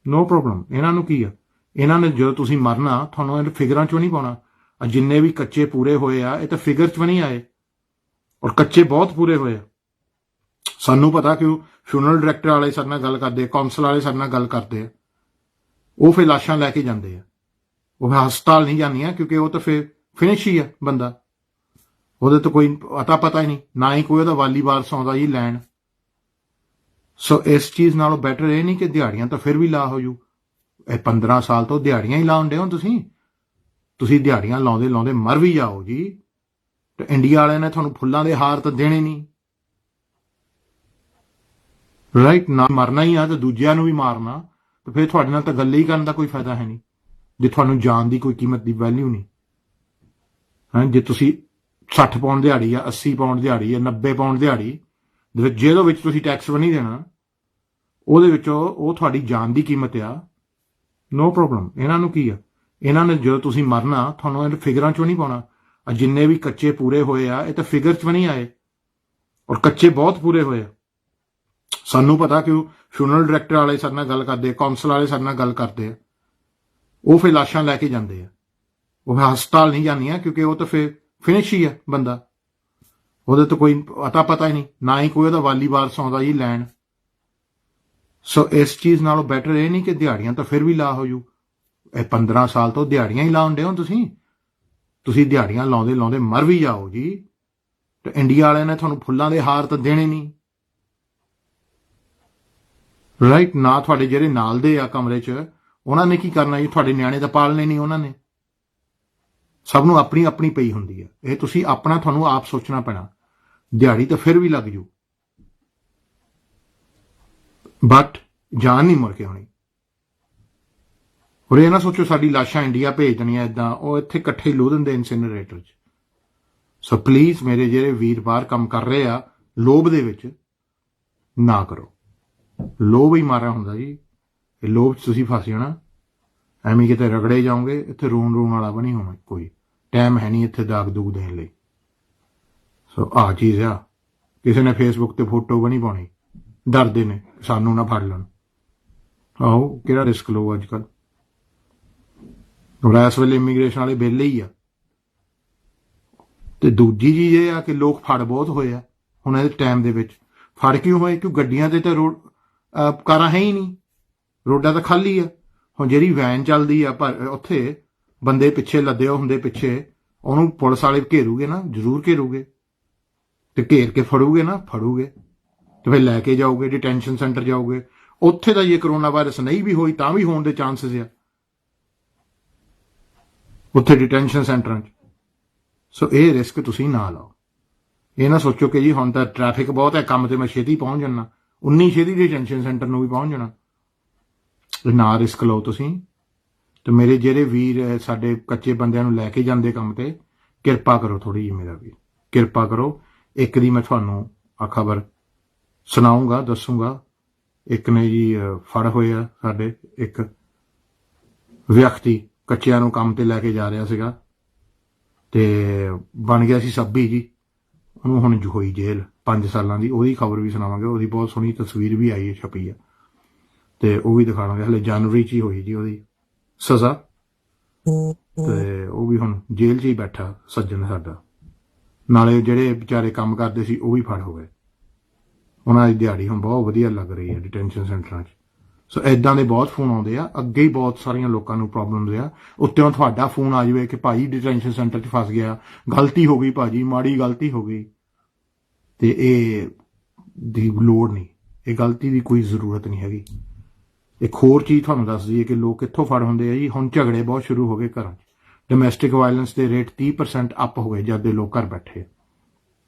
No problem. ਇਹਨਾਂ ਨੂੰ ਕੀ ਆ, ਇਹਨਾਂ ਨੇ ਜਦੋਂ ਤੁਸੀਂ ਮਰਨਾ ਤੁਹਾਨੂੰ ਇਹ ਫਿਗਰਾਂ 'ਚੋਂ ਨਹੀਂ ਪਾਉਣਾ। ਜਿੰਨੇ ਵੀ ਕੱਚੇ ਪੂਰੇ ਹੋਏ ਆ ਇਹ ਤਾਂ ਫਿਗਰ 'ਚ ਵੀ ਨਹੀਂ ਆਏ, ਔਰ ਕੱਚੇ ਬਹੁਤ ਪੂਰੇ ਹੋਏ ਆ। ਸਾਨੂੰ ਪਤਾ ਕਿ ਫਿਊਨਰਲ ਡਾਇਰੈਕਟਰ ਵਾਲੇ ਸਾਡੇ ਨਾਲ ਗੱਲ ਕਰਦੇ ਆ, ਕੌਂਸਲ ਵਾਲੇ ਸਾਡੇ ਨਾਲ ਗੱਲ ਕਰਦੇ ਆ, ਉਹ ਫਿਰ ਲਾਸ਼ਾਂ ਲੈ ਕੇ ਜਾਂਦੇ ਆ, ਉਹ ਹਸਪਤਾਲ ਨਹੀਂ ਜਾਂਦੀਆਂ, ਕਿਉਂਕਿ ਉਹ ਤਾਂ ਫਿਰ ਫਿਨਿਸ਼ ਹੀ ਆ ਬੰਦਾ। ਉਹਦੇ ਤੋਂ ਕੋਈ ਅਤਾ ਪਤਾ ਹੀ ਨਹੀਂ, ਨਾ ਹੀ ਕੋਈ ਉਹਦਾ ਵਾਲੀ ਵਾਰਸ ਆਉਂਦਾ ਜੀ ਲੈਣ। ਸੋ ਇਸ ਚੀਜ਼ ਨਾਲੋਂ ਬੈਟਰ ਇਹ ਨਹੀਂ ਕਿ ਦਿਹਾੜੀਆਂ ਤਾਂ ਫਿਰ ਵੀ ਲਾ ਹੋ ਜੂ। ਇਹ 15 ਸਾਲ ਤੋਂ ਦਿਹਾੜੀਆਂ ਹੀ ਲਾਉਣ ਡੇ ਹੋ ਤੁਸੀਂ ਦਿਹਾੜੀਆਂ ਲਾਉਂਦੇ ਲਾਉਂਦੇ ਮਰ ਵੀ ਜਾਓ ਜੀ, ਤੇ ਇੰਡੀਆ ਵਾਲਿਆਂ ਨੇ ਤੁਹਾਨੂੰ ਫੁੱਲਾਂ ਦੇ ਹਾਰ ਤਾਂ ਦੇਣੇ ਨਹੀਂ, ਰਾਈਟ? ਨਾ ਮਰਨਾ ਹੀ ਆ ਤੇ ਦੂਜਿਆਂ ਨੂੰ ਵੀ ਮਾਰਨਾ, ਤੇ ਫਿਰ ਤੁਹਾਡੇ ਨਾਲ ਤਾਂ ਗੱਲ ਹੀ ਕਰਨ ਦਾ ਕੋਈ ਫਾਇਦਾ ਹੈ ਨਹੀਂ ਜੇ ਤੁਹਾਨੂੰ ਜਾਨ ਦੀ ਕੋਈ ਕੀਮਤ ਦੀ ਵੈਲਿਊ ਨਹੀਂ। ਹਾਂ, ਜੇ ਤੁਸੀਂ 60 ਪਾਉਂਡ ਦਿਹਾੜੀ ਆ, 80 ਪਾਉਂਡ ਦਿਹਾੜੀ ਆ, 90 ਪਾਉਂਡ ਦਿਹਾੜੀ ਦੇ ਵਿੱਚ ਜਿਹਦੇ ਵਿੱਚ ਤੁਸੀਂ ਟੈਕਸ ਵੀ ਨਹੀਂ ਦੇਣਾ, ਉਹਦੇ ਵਿੱਚੋਂ ਉਹ ਤੁਹਾਡੀ ਜਾਨ ਦੀ ਕੀਮਤ ਆ। No problem. ਇਹਨਾਂ ਨੂੰ ਕੀ ਆ, ਇਹਨਾਂ ਨੇ ਜਦੋਂ ਤੁਸੀਂ ਮਰਨਾ ਤੁਹਾਨੂੰ ਇਹ ਫਿਗਰਾਂ 'ਚੋਂ ਨਹੀਂ ਪਾਉਣਾ। ਜਿੰਨੇ ਵੀ ਕੱਚੇ ਪੂਰੇ ਹੋਏ ਆ ਇਹ ਤਾਂ ਫਿਗਰ 'ਚ ਵੀ ਨਹੀਂ ਆਏ, ਔਰ ਕੱਚੇ ਬਹੁਤ ਪੂਰੇ ਹੋਏ ਆ। ਸਾਨੂੰ ਪਤਾ ਕਿ ਫਿਊਨਰਲ ਡਾਇਰੈਕਟਰ ਵਾਲੇ ਸਾਡੇ ਨਾਲ ਗੱਲ ਕਰਦੇ ਆ, ਕੌਂਸਲ ਵਾਲੇ ਸਾਡੇ ਨਾਲ ਗੱਲ ਕਰਦੇ ਆ, ਉਹ ਫਿਰ ਲਾਸ਼ਾਂ ਲੈ ਕੇ ਜਾਂਦੇ ਆ। ਉਹ ਹਸਪਤਾਲ ਨਹੀਂ ਜਾਂਦੀਆਂ ਕਿਉਂਕਿ ਉਹ ਤਾਂ ਫਿਰ ਫਿਨਿਸ਼ ਹੀ ਆ ਬੰਦਾ, ਉਹਦੇ ਤੋਂ ਕੋਈ ਅਤਾ ਪਤਾ ਹੀ ਨਹੀਂ, ਨਾ ਹੀ ਕੋਈ ਉਹਦਾ ਵਾਲੀ ਵਾਰਸ ਆਉਂਦਾ ਜੀ ਲੈਣ। ਸੋ ਇਸ ਚੀਜ਼ ਨਾਲੋਂ ਬੈਟਰ ਇਹ ਨਹੀਂ ਕਿ ਦਿਹਾੜੀਆਂ ਤਾਂ ਫਿਰ ਵੀ ਲਾ ਹੋ ਜੂ। ਇਹ 15 ਸਾਲ ਤੋਂ ਦਿਹਾੜੀਆਂ ਹੀ ਲਾਉਣ ਡੇ ਹੋ ਤੁਸੀਂ ਦਿਹਾੜੀਆਂ ਲਾਉਂਦੇ ਲਾਉਂਦੇ ਮਰ ਵੀ ਜਾਓ ਜੀ, ਤੇ ਇੰਡੀਆ ਵਾਲਿਆਂ ਨੇ ਤੁਹਾਨੂੰ ਫੁੱਲਾਂ ਦੇ ਹਾਰ ਤਾਂ ਦੇਣੇ ਨਹੀਂ, ਰਾਈਟ? ਨਾ ਤੁਹਾਡੇ ਜਿਹੜੇ ਨਾਲ ਦੇ ਆ ਕਮਰੇ 'ਚ ਉਹਨਾਂ ਨੇ ਕੀ ਕਰਨਾ ਜੀ, ਤੁਹਾਡੇ ਨਿਆਣੇ ਤਾਂ ਪਾਲਣੇ ਨਹੀਂ ਉਹਨਾਂ ਨੇ। ਸਭ ਨੂੰ ਆਪਣੀ ਆਪਣੀ ਪਈ ਹੁੰਦੀ ਹੈ, ਇਹ ਤੁਸੀਂ ਆਪਣਾ ਤੁਹਾਨੂੰ ਆਪ ਸੋਚਣਾ ਪੈਣਾ। ਦਿਹਾੜੀ ਤਾਂ ਫਿਰ ਵੀ ਲੱਗ ਜੂ, ਬਟ ਜਾਨ ਨਹੀਂ ਮੁੜ ਕੇ ਆਉਣੀ। ਹੋਰ ਇਹ ਨਾ ਸੋਚੋ ਸਾਡੀ ਲਾਸ਼ਾਂ ਇੰਡੀਆ ਭੇਜ ਦੇਣੀਆਂ ਏਦਾਂ, ਉਹ ਇੱਥੇ ਇਕੱਠੇ ਲੋ ਦਿੰਦੇ ਇਨਸਿਨਰੇਟਰ 'ਚ। ਸੋ ਪਲੀਜ਼ ਮੇਰੇ ਜਿਹੜੇ ਵੀਰ ਬਾਹਰ ਕੰਮ ਕਰ ਰਹੇ ਆ ਲੋਭ ਦੇ ਵਿੱਚ ਨਾ ਕਰੋ। ਲੋਭ ਹੀ ਮਾਰਿਆ ਹੁੰਦਾ ਜੀ, ਇਹ ਲੋਭ 'ਚ ਤੁਸੀਂ ਫਸ ਜਾਣਾ, ਐਵੇਂ ਕਿਤੇ ਰਗੜੇ ਜਾਓਗੇ। ਇੱਥੇ ਰੋਣ ਵਾਲਾ ਵੀ ਨਹੀਂ ਹੋਣਾ, ਕੋਈ ਟਾਈਮ ਹੈ ਨਹੀਂ ਇੱਥੇ ਦਾਗ ਦੂਗ ਦੇਣ ਲਈ। ਸੋ ਆਹ ਚੀਜ਼ ਆ, ਕਿਸੇ ਨੇ ਫੇਸਬੁੱਕ ਤੇ ਫੋਟੋ ਵੀ ਨਹੀਂ ਪਾਉਣੀ, ਡਰਦੇ ਨੇ ਸਾਨੂੰ ਨਾ ਫੜ ਲੈਣ। ਆਹੋ, ਕਿਹੜਾ ਰਿਸਕ ਲਓ ਅੱਜ ਕੱਲ੍ਹ? ਇਸ ਵੇਲੇ ਇਮੀਗ੍ਰੇਸ਼ਨ ਵਾਲੇ ਵਿਹਲੇ ਹੀ ਆ। ਤੇ ਦੂਜੀ ਚੀਜ਼ ਇਹ ਆ ਕਿ ਲੋਕ ਫੜ ਬਹੁਤ ਹੋਏ ਆ ਹੁਣ ਇਹਦੇ ਟਾਈਮ ਦੇ ਵਿੱਚ। ਫੜ ਕਿਉਂ ਹੋਏ? ਕਿਉਂ ਗੱਡੀਆਂ ਤੇ ਤਾਂ ਰੋਡ ਕਾਰਾਂ ਹੈ ਹੀ ਨਹੀਂ, ਰੋਡਾਂ ਤਾਂ ਖਾਲੀ ਆ। ਹੁਣ ਜਿਹੜੀ ਵੈਨ ਚੱਲਦੀ ਆ ਪਰ ਉੱਥੇ ਬੰਦੇ ਪਿੱਛੇ ਲੱਦੇ ਹੁੰਦੇ ਪਿੱਛੇ, ਉਹਨੂੰ ਪੁਲਿਸ ਵਾਲੇ ਘੇਰੂਗੇ ਨਾ, ਜ਼ਰੂਰ ਘੇਰੂਗੇ, ਤੇ ਘੇਰ ਕੇ ਫੜੂਗੇ ਤੇ ਫਿਰ ਲੈ ਕੇ ਜਾਓਗੇ ਡਿਟੈਂਸ਼ਨ ਸੈਂਟਰ ਜਾਓਗੇ। ਉੱਥੇ ਤਾਂ ਜੇ ਕਰੋਨਾ ਵਾਇਰਸ ਨਹੀਂ ਵੀ ਹੋਈ ਤਾਂ ਵੀ ਹੋਣ ਦੇ ਚਾਂਸਸ ਆ ਉੱਥੇ ਡਿਟੈਂਸ਼ਨ ਸੈਂਟਰਾਂ 'ਚ। ਸੋ ਇਹ ਰਿਸਕ ਤੁਸੀਂ ਨਾ ਲਓ। ਇਹ ਨਾ ਸੋਚੋ ਕਿ ਜੀ ਹੁਣ ਤਾਂ ਟ੍ਰੈਫਿਕ ਬਹੁਤ ਹੈ, ਕੰਮ ਤੇ ਮੈਂ ਛੇਤੀ ਪਹੁੰਚ ਜਾਣਾ, ਉਨੀ ਛੇਤੀ ਡਿਟੈਂਸ਼ਨ ਸੈਂਟਰ ਨੂੰ ਵੀ ਪਹੁੰਚ ਜਾਣਾ। ਨਾ ਰਿਸਕ ਲਓ ਤੁਸੀਂ। ਤੇ ਮੇਰੇ ਜਿਹੜੇ ਵੀਰ ਸਾਡੇ ਕੱਚੇ ਬੰਦਿਆਂ ਨੂੰ ਲੈ ਕੇ ਜਾਂਦੇ ਕੰਮ ਤੇ, ਕਿਰਪਾ ਕਰੋ ਥੋੜੀ ਜਿਹੀ, ਮੇਰਾ ਵੀਰ ਕਿਰਪਾ ਕਰੋ। ਇੱਕ ਦੀ ਮੈਂ ਤੁਹਾਨੂੰ ਆ ਖਬਰ ਸੁਣਾਊਂਗਾ, ਦੱਸੂਗਾ। ਇੱਕ ਨੇ ਜੀ ਫੜ ਹੋਏ ਆ ਸਾਡੇ, ਇੱਕ ਵਿਅਕਤੀ ਕੱਚਿਆਂ ਨੂੰ ਕੰਮ ਤੇ ਲੈ ਕੇ ਜਾ ਰਿਹਾ ਸੀਗਾ ਤੇ ਬਣ ਗਿਆ ਸੀ ਸੱਭੀ ਜੀ, ਉਹਨੂੰ ਹੁਣ ਹੋਈ ਜੇਲ੍ਹ 5 ਸਾਲਾਂ ਦੀ। ਉਹਦੀ ਖਬਰ ਵੀ ਸੁਣਾਵਾਂਗੇ, ਉਹਦੀ ਬਹੁਤ ਸੋਹਣੀ ਤਸਵੀਰ ਵੀ ਆਈ ਹੈ, ਛਪੀ ਆ, ਤੇ ਉਹ ਵੀ ਦਿਖਾਵਾਂਗੇ। ਹਲੇ ਜਨਵਰੀ 'ਚ ਹੀ ਹੋਈ ਜੀ ਉਹਦੀ ਸਜ਼ਾ, ਤੇ ਉਹ ਵੀ ਹੁਣ ਜੇਲ੍ਹ 'ਚ ਹੀ ਬੈਠਾ ਸੱਜਣ ਸਾਡਾ। ਨਾਲੇ ਜਿਹੜੇ ਵਿਚਾਰੇ ਕੰਮ ਕਰਦੇ ਸੀ ਉਹ ਵੀ ਫੜ ਹੋ ਗਏ, ਉਹਨਾਂ ਦੀ ਦਿਹਾੜੀ ਹੁਣ ਬਹੁਤ ਵਧੀਆ ਲੱਗ ਰਹੀ ਹੈ ਡਿਟੈਂਸ਼ਨ ਸੈਂਟਰਾਂ 'ਚ। ਸੋ ਇੱਦਾਂ ਦੇ ਬਹੁਤ ਫੋਨ ਆਉਂਦੇ ਆ, ਅੱਗੇ ਹੀ ਬਹੁਤ ਸਾਰੀਆਂ ਲੋਕਾਂ ਨੂੰ ਪ੍ਰੋਬਲਮਸ ਆ। ਉੱਤੋਂ ਤੁਹਾਡਾ ਫੋਨ ਆ ਜਾਵੇ ਕਿ ਭਾਈ ਡਿਟੈਂਸ਼ਨ ਸੈਂਟਰ 'ਚ ਫਸ ਗਿਆ, ਗਲਤੀ ਹੋ ਗਈ ਭਾਜੀ, ਮਾੜੀ ਗਲਤੀ ਹੋ ਗਈ, ਤੇ ਇਹ ਦੀ ਲੋੜ ਨਹੀਂ, ਇਹ ਗਲਤੀ ਦੀ ਕੋਈ ਜ਼ਰੂਰਤ ਨਹੀਂ ਹੈਗੀ। ਇੱਕ ਹੋਰ ਚੀਜ਼ ਤੁਹਾਨੂੰ ਦੱਸ ਦਈਏ ਕਿ ਲੋਕ ਕਿੱਥੋਂ ਫੜ ਹੁੰਦੇ ਆ ਜੀ। ਹੁਣ ਝਗੜੇ ਬਹੁਤ ਸ਼ੁਰੂ ਹੋ ਗਏ ਘਰਾਂ 'ਚ, ਡੋਮੈਸਟਿਕ ਵਾਇਲੈਂਸ ਦੇ ਰੇਟ 30% ਅਪ ਹੋ ਗਏ ਜਦ ਦੇ ਲੋਕ ਘਰ ਬੈਠੇ।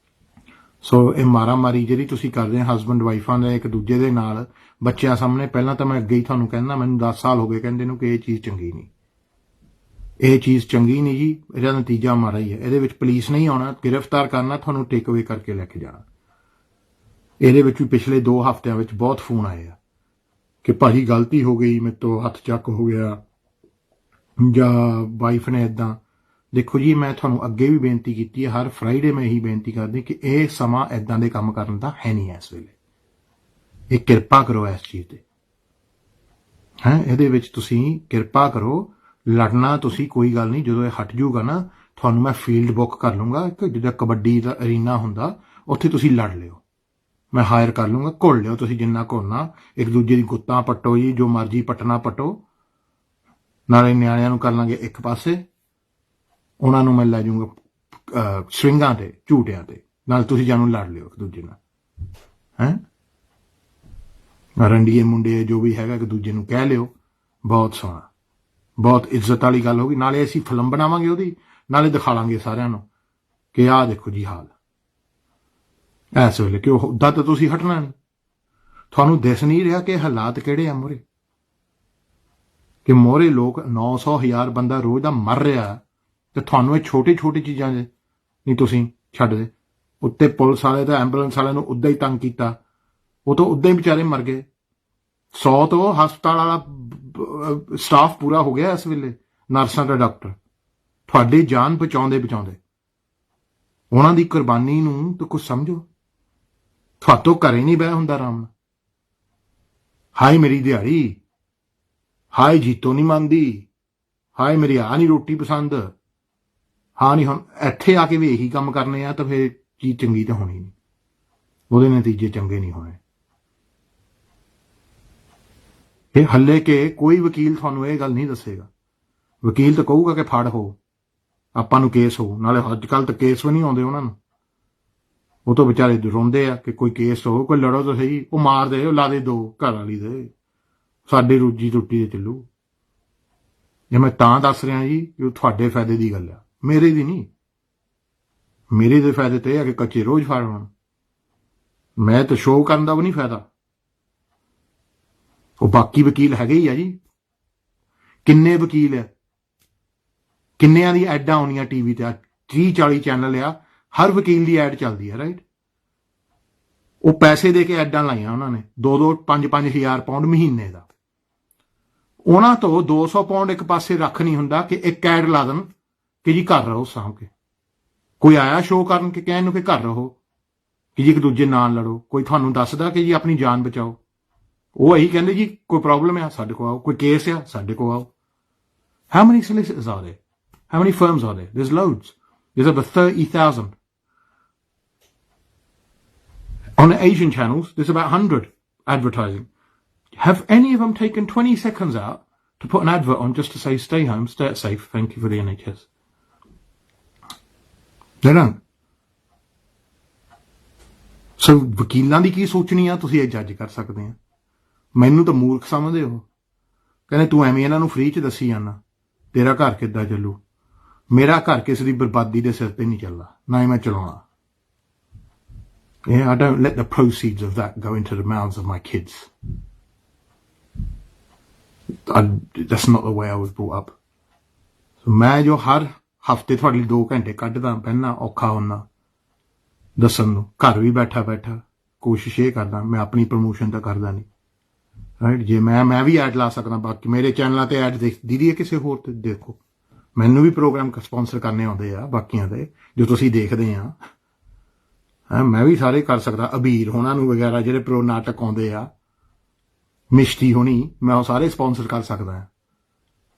ਸੋ ਇਹ ਮਾਰਾਮਾਰੀ ਜਿਹੜੀ ਤੁਸੀਂ ਕਰਦੇ ਆ ਹਸਬੈਂਡ ਵਾਈਫਾਂ ਦੇ ਇੱਕ ਦੂਜੇ ਦੇ ਨਾਲ ਬੱਚਿਆਂ ਸਾਹਮਣੇ, ਪਹਿਲਾਂ ਤਾਂ ਮੈਂ ਅੱਗੇ ਹੀ ਤੁਹਾਨੂੰ ਕਹਿੰਦਾ, ਮੈਨੂੰ 10 ਸਾਲ ਹੋ ਗਏ ਕਹਿੰਦੇ ਨੂੰ ਕਿ ਇਹ ਚੀਜ਼ ਚੰਗੀ ਨਹੀਂ, ਇਹ ਚੀਜ਼ ਚੰਗੀ ਨਹੀਂ ਜੀ। ਇਹਦਾ ਨਤੀਜਾ ਮਾੜਾ ਹੀ ਹੈ। ਇਹਦੇ ਵਿੱਚ ਪੁਲਿਸ ਨਹੀਂ ਆਉਣਾ, ਗ੍ਰਿਫਤਾਰ ਕਰਨਾ, ਤੁਹਾਨੂੰ ਟੇਕ ਅਵੇ ਕਰਕੇ ਲੈ ਕੇ ਜਾਣਾ। ਇਹਦੇ ਵਿੱਚ ਵੀ ਪਿਛਲੇ 2 ਹਫ਼ਤਿਆਂ ਵਿੱਚ ਬਹੁਤ ਫੋਨ ਆਏ ਆ ਕਿ ਭਾਜੀ ਗਲਤੀ ਹੋ ਗਈ, ਮੇਰੇ ਤੋਂ ਹੱਥ ਚੱਕ ਹੋ ਗਿਆ, ਜਾਂ ਵਾਈਫ ਨੇ ਇੱਦਾਂ। ਦੇਖੋ ਜੀ, ਮੈਂ ਤੁਹਾਨੂੰ ਅੱਗੇ ਵੀ ਬੇਨਤੀ ਕੀਤੀ ਹੈ, ਹਰ ਫਰਾਈਡੇ ਮੈਂ ਇਹੀ ਬੇਨਤੀ ਕਰਦੀ ਕਿ ਇਹ ਸਮਾਂ ਇੱਦਾਂ ਦੇ ਕੰਮ ਕਰਨ ਦਾ ਹੈ ਨਹੀਂ ਇਸ ਵੇਲੇ। ਇਹ ਕਿਰਪਾ ਕਰੋ ਇਸ ਚੀਜ਼ ਤੇ, ਇਹਦੇ ਵਿੱਚ ਤੁਸੀਂ ਕਿਰਪਾ ਕਰੋ। ਲੜਨਾ ਤੁਸੀਂ ਕੋਈ ਗੱਲ ਨਹੀਂ, ਜਦੋਂ ਇਹ ਹਟ ਜਾਊਗਾ ਨਾ ਤੁਹਾਨੂੰ ਮੈਂ ਫੀਲਡ ਬੁੱਕ ਕਰ ਲੂੰਗਾ, ਇੱਕ ਜਿੱਦਾਂ ਕਬੱਡੀ ਦਾ ਅਰੀਨਾ ਹੁੰਦਾ ਉੱਥੇ ਤੁਸੀਂ ਲੜ ਲਿਓ, ਮੈਂ ਹਾਇਰ ਕਰ ਲੂੰਗਾ। ਘੁਲ ਲਿਓ ਤੁਸੀਂ ਜਿੰਨਾ ਘੁਲਣਾ, ਇੱਕ ਦੂਜੇ ਦੀ ਗੁੱਤਾਂ ਪੱਟੋ ਜੀ, ਜੋ ਮਰਜ਼ੀ ਪੱਟਣਾ ਪੱਟੋ। ਨਾਲੇ ਨਿਆਣਿਆਂ ਨੂੰ ਕਰ ਲਾਂਗੇ ਇੱਕ ਪਾਸੇ, ਉਹਨਾਂ ਨੂੰ ਮੈਂ ਲੈ ਜਾਊਂਗਾ ਸਵਿੰਗਾਂ ਤੇ ਝੂਟਿਆਂ ਤੇ ਨਾਲ ਤੁਸੀਂ ਜਾਨੂੰ ਲੜ ਲਿਓ ਇੱਕ ਦੂਜੇ ਨਾਲ ਹੈਂ ਰੰਡੀਏ ਮੁੰਡੇ ਜੋ ਵੀ ਹੈਗਾ ਇੱਕ ਦੂਜੇ ਨੂੰ ਕਹਿ ਲਿਓ ਬਹੁਤ ਸੋਹਣਾ ਬਹੁਤ ਇੱਜ਼ਤ ਵਾਲੀ ਗੱਲ ਹੋਗੀ ਨਾਲੇ ਅਸੀਂ ਫਿਲਮ ਬਣਾਵਾਂਗੇ ਉਹਦੀ ਨਾਲੇ ਦਿਖਾ ਲਾਂਗੇ ਸਾਰਿਆਂ ਨੂੰ ਕਿ ਆਹ ਦੇਖੋ ਜੀ ਹਾਲ ਇਸ ਵੇਲੇ ਕਿ ਉਹਦਾ ਤਾਂ ਤੁਸੀਂ ਹਟਣਾ ਨਹੀਂ ਤੁਹਾਨੂੰ ਦਿਸ ਨਹੀਂ ਰਿਹਾ ਕਿ ਹਾਲਾਤ ਕਿਹੜੇ ਆ ਮੋਰੇ ਕਿ ਮੋਰੇ ਲੋਕ 900,000 ਬੰਦਾ ਰੋਜ਼ ਦਾ ਮਰ ਰਿਹਾ ਤੇ ਤੁਹਾਨੂੰ ਇਹ ਛੋਟੀ ਛੋਟੀ ਚੀਜ਼ਾਂ ਦੇ ਨਹੀਂ ਤੁਸੀਂ ਛੱਡਦੇ ਉੱਤੇ ਪੁਲਿਸ ਵਾਲੇ ਤਾਂ ਐਂਬੂਲੈਂਸ ਵਾਲਿਆਂ ਨੂੰ ਉੱਦਾਂ ਹੀ ਤੰਗ ਕੀਤਾ ਉਹ ਤਾਂ ਉੱਦਾਂ ਹੀ ਵਿਚਾਰੇ ਮਰ ਗਏ 100 ਤੋਂ ਹਸਪਤਾਲ ਵਾਲਾ ਸਟਾਫ ਪੂਰਾ ਹੋ ਗਿਆ ਇਸ ਵੇਲੇ ਨਰਸਾਂ ਤੇ ਡਾਕਟਰ ਤੁਹਾਡੀ ਜਾਨ ਬਚਾਉਂਦੇ ਉਹਨਾਂ ਦੀ ਕੁਰਬਾਨੀ ਨੂੰ ਤਾਂ ਕੁਝ ਸਮਝੋ ਤੁਹਾਤੋਂ ਘਰੇ ਨਹੀਂ ਬਹਿ ਹੁੰਦਾ ਆਰਾਮ ਨਾਲ ਹਾਏ ਮੇਰੀ ਦਿਹਾੜੀ ਹਾਏ ਜੀਤੋ ਨਹੀਂ ਮੰਨਦੀ ਹਾਏ ਮੇਰੀ ਆਹ ਨਹੀਂ ਰੋਟੀ ਪਸੰਦ ਹਾਂ ਨਹੀਂ ਹੁਣ ਇੱਥੇ ਆ ਕੇ ਵੀ ਇਹੀ ਕੰਮ ਕਰਨੇ ਆ ਤਾਂ ਫਿਰ ਚੀਜ਼ ਚੰਗੀ ਤਾਂ ਹੋਣੀ ਨਹੀਂ ਉਹਦੇ ਨਤੀਜੇ ਚੰਗੇ ਨਹੀਂ ਹੋਣੇ ਇਹ ਹੱਲੇ ਕਿ ਕੋਈ ਵਕੀਲ ਤੁਹਾਨੂੰ ਇਹ ਗੱਲ ਨਹੀਂ ਦੱਸੇਗਾ ਵਕੀਲ ਤਾਂ ਕਹੂਗਾ ਕਿ ਫੜ ਹੋ ਆਪਾਂ ਨੂੰ ਕੇਸ ਹੋ ਨਾਲੇ ਅੱਜ ਕੱਲ੍ਹ ਤਾਂ ਕੇਸ ਵੀ ਨਹੀਂ ਆਉਂਦੇ ਉਹਨਾਂ ਨੂੰ ਉਹ ਤਾਂ ਵਿਚਾਰੇ ਰੋਂਦੇ ਆ ਕਿ ਕੋਈ ਕੇਸ ਹੋ ਕੋਈ ਲੜੋ ਤਾਂ ਸਹੀ ਉਹ ਮਾਰ ਦੇ ਉਹ ਲਾ ਦੇ ਦੋ ਘਰ ਵਾਲੀ ਦੇ ਸਾਡੀ ਰੋਜੀ ਰੋਟੀ ਤੇ ਚੱਲੂ ਜੇ ਮੈਂ ਤਾਂ ਦੱਸ ਰਿਹਾ ਜੀ ਕਿ ਉਹ ਤੁਹਾਡੇ ਫਾਇਦੇ ਦੀ ਗੱਲ ਆ ਮੇਰੇ ਦੀ ਨਹੀਂ ਮੇਰੇ ਦੇ ਫਾਇਦੇ ਤੇ ਇਹ ਆ ਕਿ ਕੱਚੇ ਰੋਜ਼ ਫੜ ਹੋਣ ਮੈਂ ਤਾਂ ਸ਼ੋਅ ਕਰਨ ਦਾ ਵੀ ਨਹੀਂ ਫਾਇਦਾ ਉਹ ਬਾਕੀ ਵਕੀਲ ਹੈਗੇ ਹੀ ਆ ਜੀ ਕਿੰਨੇ ਵਕੀਲ ਆ ਕਿੰਨਿਆਂ ਦੀ ਐਡਾਂ ਆਉਣੀਆਂ ਟੀਵੀ ਤੇ 30-40 ਚੈਨਲ ਆ ਹਰ ਵਕੀਲ ਦੀ ਐਡ ਚੱਲਦੀ ਹੈ ਰਾਈਟ ਉਹ ਪੈਸੇ ਦੇ ਕੇ ਐਡਾਂ ਲਾਈਆਂ ਉਹਨਾਂ ਨੇ 2-2 5-5 ਹਜ਼ਾਰ ਪਾਉਂਡ ਮਹੀਨੇ ਦਾ ਉਹਨਾਂ ਤੋਂ 200 ਪਾਉਂਡ ਇੱਕ ਪਾਸੇ ਰੱਖ ਨਹੀਂ ਹੁੰਦਾ ਕਿ ਇੱਕ ਐਡ ਲਾ ਦੇਣ ਕਿ ਜੀ ਘਰ ਰਹੋ ਸਾਂਭ ਕੇ ਕੋਈ ਆਇਆ ਸ਼ੋਅ ਕਰਨ ਕਿ ਕਹਿਣ ਨੂੰ ਕਿ ਘਰ ਰਹੋ ਕਿ ਜੀ ਇੱਕ ਦੂਜੇ ਨਾਲ ਲੜੋ ਕੋਈ ਤੁਹਾਨੂੰ ਦੱਸਦਾ ਕਿ ਜੀ ਆਪਣੀ ਜਾਨ ਬਚਾਓ ਉਹ ਇਹੀ ਕਹਿੰਦੇ ਜੀ ਕੋਈ ਪ੍ਰੋਬਲਮ ਆ ਸਾਡੇ ਕੋਲ ਆਓ ਕੋਈ ਕੇਸ ਆ ਸਾਡੇ ਕੋਲ ਆਓ how many solicitors are there how many firms are there there's loads there's over 30,000 on the Asian channels there's about 100 advertising have any of them taken 20 seconds out to put an advert on just to say stay home stay safe thank you for the NHS they don't so ਵਕੀਲਾਂ ਦੀ ਕੀ ਸੋਚਣੀ ਆ ਤੁਸੀਂ ਇਹ ਜੱਜ ਕਰ ਸਕਦੇ ਆ ਮੈਨੂੰ ਤਾਂ ਮੂਰਖ ਸਮਝਦੇ ਹੋ ਕਹਿੰਦੇ ਤੂੰ ਐਵੇਂ ਇਹਨਾਂ ਨੂੰ ਫ੍ਰੀ ਚ ਦੱਸੀ ਜਾਂਦਾ ਤੇਰਾ ਘਰ ਕਿੱਦਾਂ ਚੱਲੂ ਮੇਰਾ ਘਰ ਕਿਸੇ ਦੀ ਬਰਬਾਦੀ ਦੇ ਸਿਰ ਤੇ ਨਹੀਂ ਚੱਲਦਾ ਨਾ ਹੀ ਮੈਂ ਚਲਾਉਣਾ I don't let the proceeds of that go into the mouths of my kids that's not the way I was brought up so ਮੈਂ ਜੋ ਹਰ ਹਫਤੇ ਤੁਹਾਡੇ ਲਈ 2 ਘੰਟੇ ਕੱਢਦਾ ਪਹਿਲਾਂ ਔਖਾ ਹੁੰਦਾ ਦੱਸਣ ਨੂੰ ਘਰ ਵੀ ਬੈਠਾ ਕੋਸ਼ਿਸ਼ ਇਹ ਕਰਦਾ ਮੈਂ ਆਪਣੀ ਪ੍ਰਮੋਸ਼ਨ ਤਾਂ ਕਰਦਾ ਨਹੀਂ ਰਾਈਟ ਜੇ ਮੈਂ ਵੀ ਐਡ ਲਾ ਸਕਦਾ ਬਾਕੀ ਮੇਰੇ ਚੈਨਲਾਂ ਤੇ ਐਡ ਦੀਦੀ ਹੈ ਕਿਸੇ ਹੋਰ ਤੇ ਦੇਖੋ ਮੈਨੂੰ ਵੀ ਪ੍ਰੋਗਰਾਮ ਸਪਾਂਸਰ ਕਰਨੇ ਆਉਂਦੇ ਆ ਬਾਕੀਆਂ ਦੇ ਜੋ ਤੁਸੀਂ ਦੇਖਦੇ ਆ ਮੈਂ ਵੀ ਸਾਰੇ ਕਰ ਸਕਦਾ ਅਬੀਰ ਹੋਣਾ ਨੂੰ ਵਗੈਰਾ ਜਿਹੜੇ ਪ੍ਰੋ ਨਾਟਕ ਆਉਂਦੇ ਆ ਮਿਸ਼ਤੀ ਹੋਣੀ ਮੈਂ ਉਹ ਸਾਰੇ ਸਪਾਂਸਰ ਕਰ ਸਕਦਾ ਹਾਂ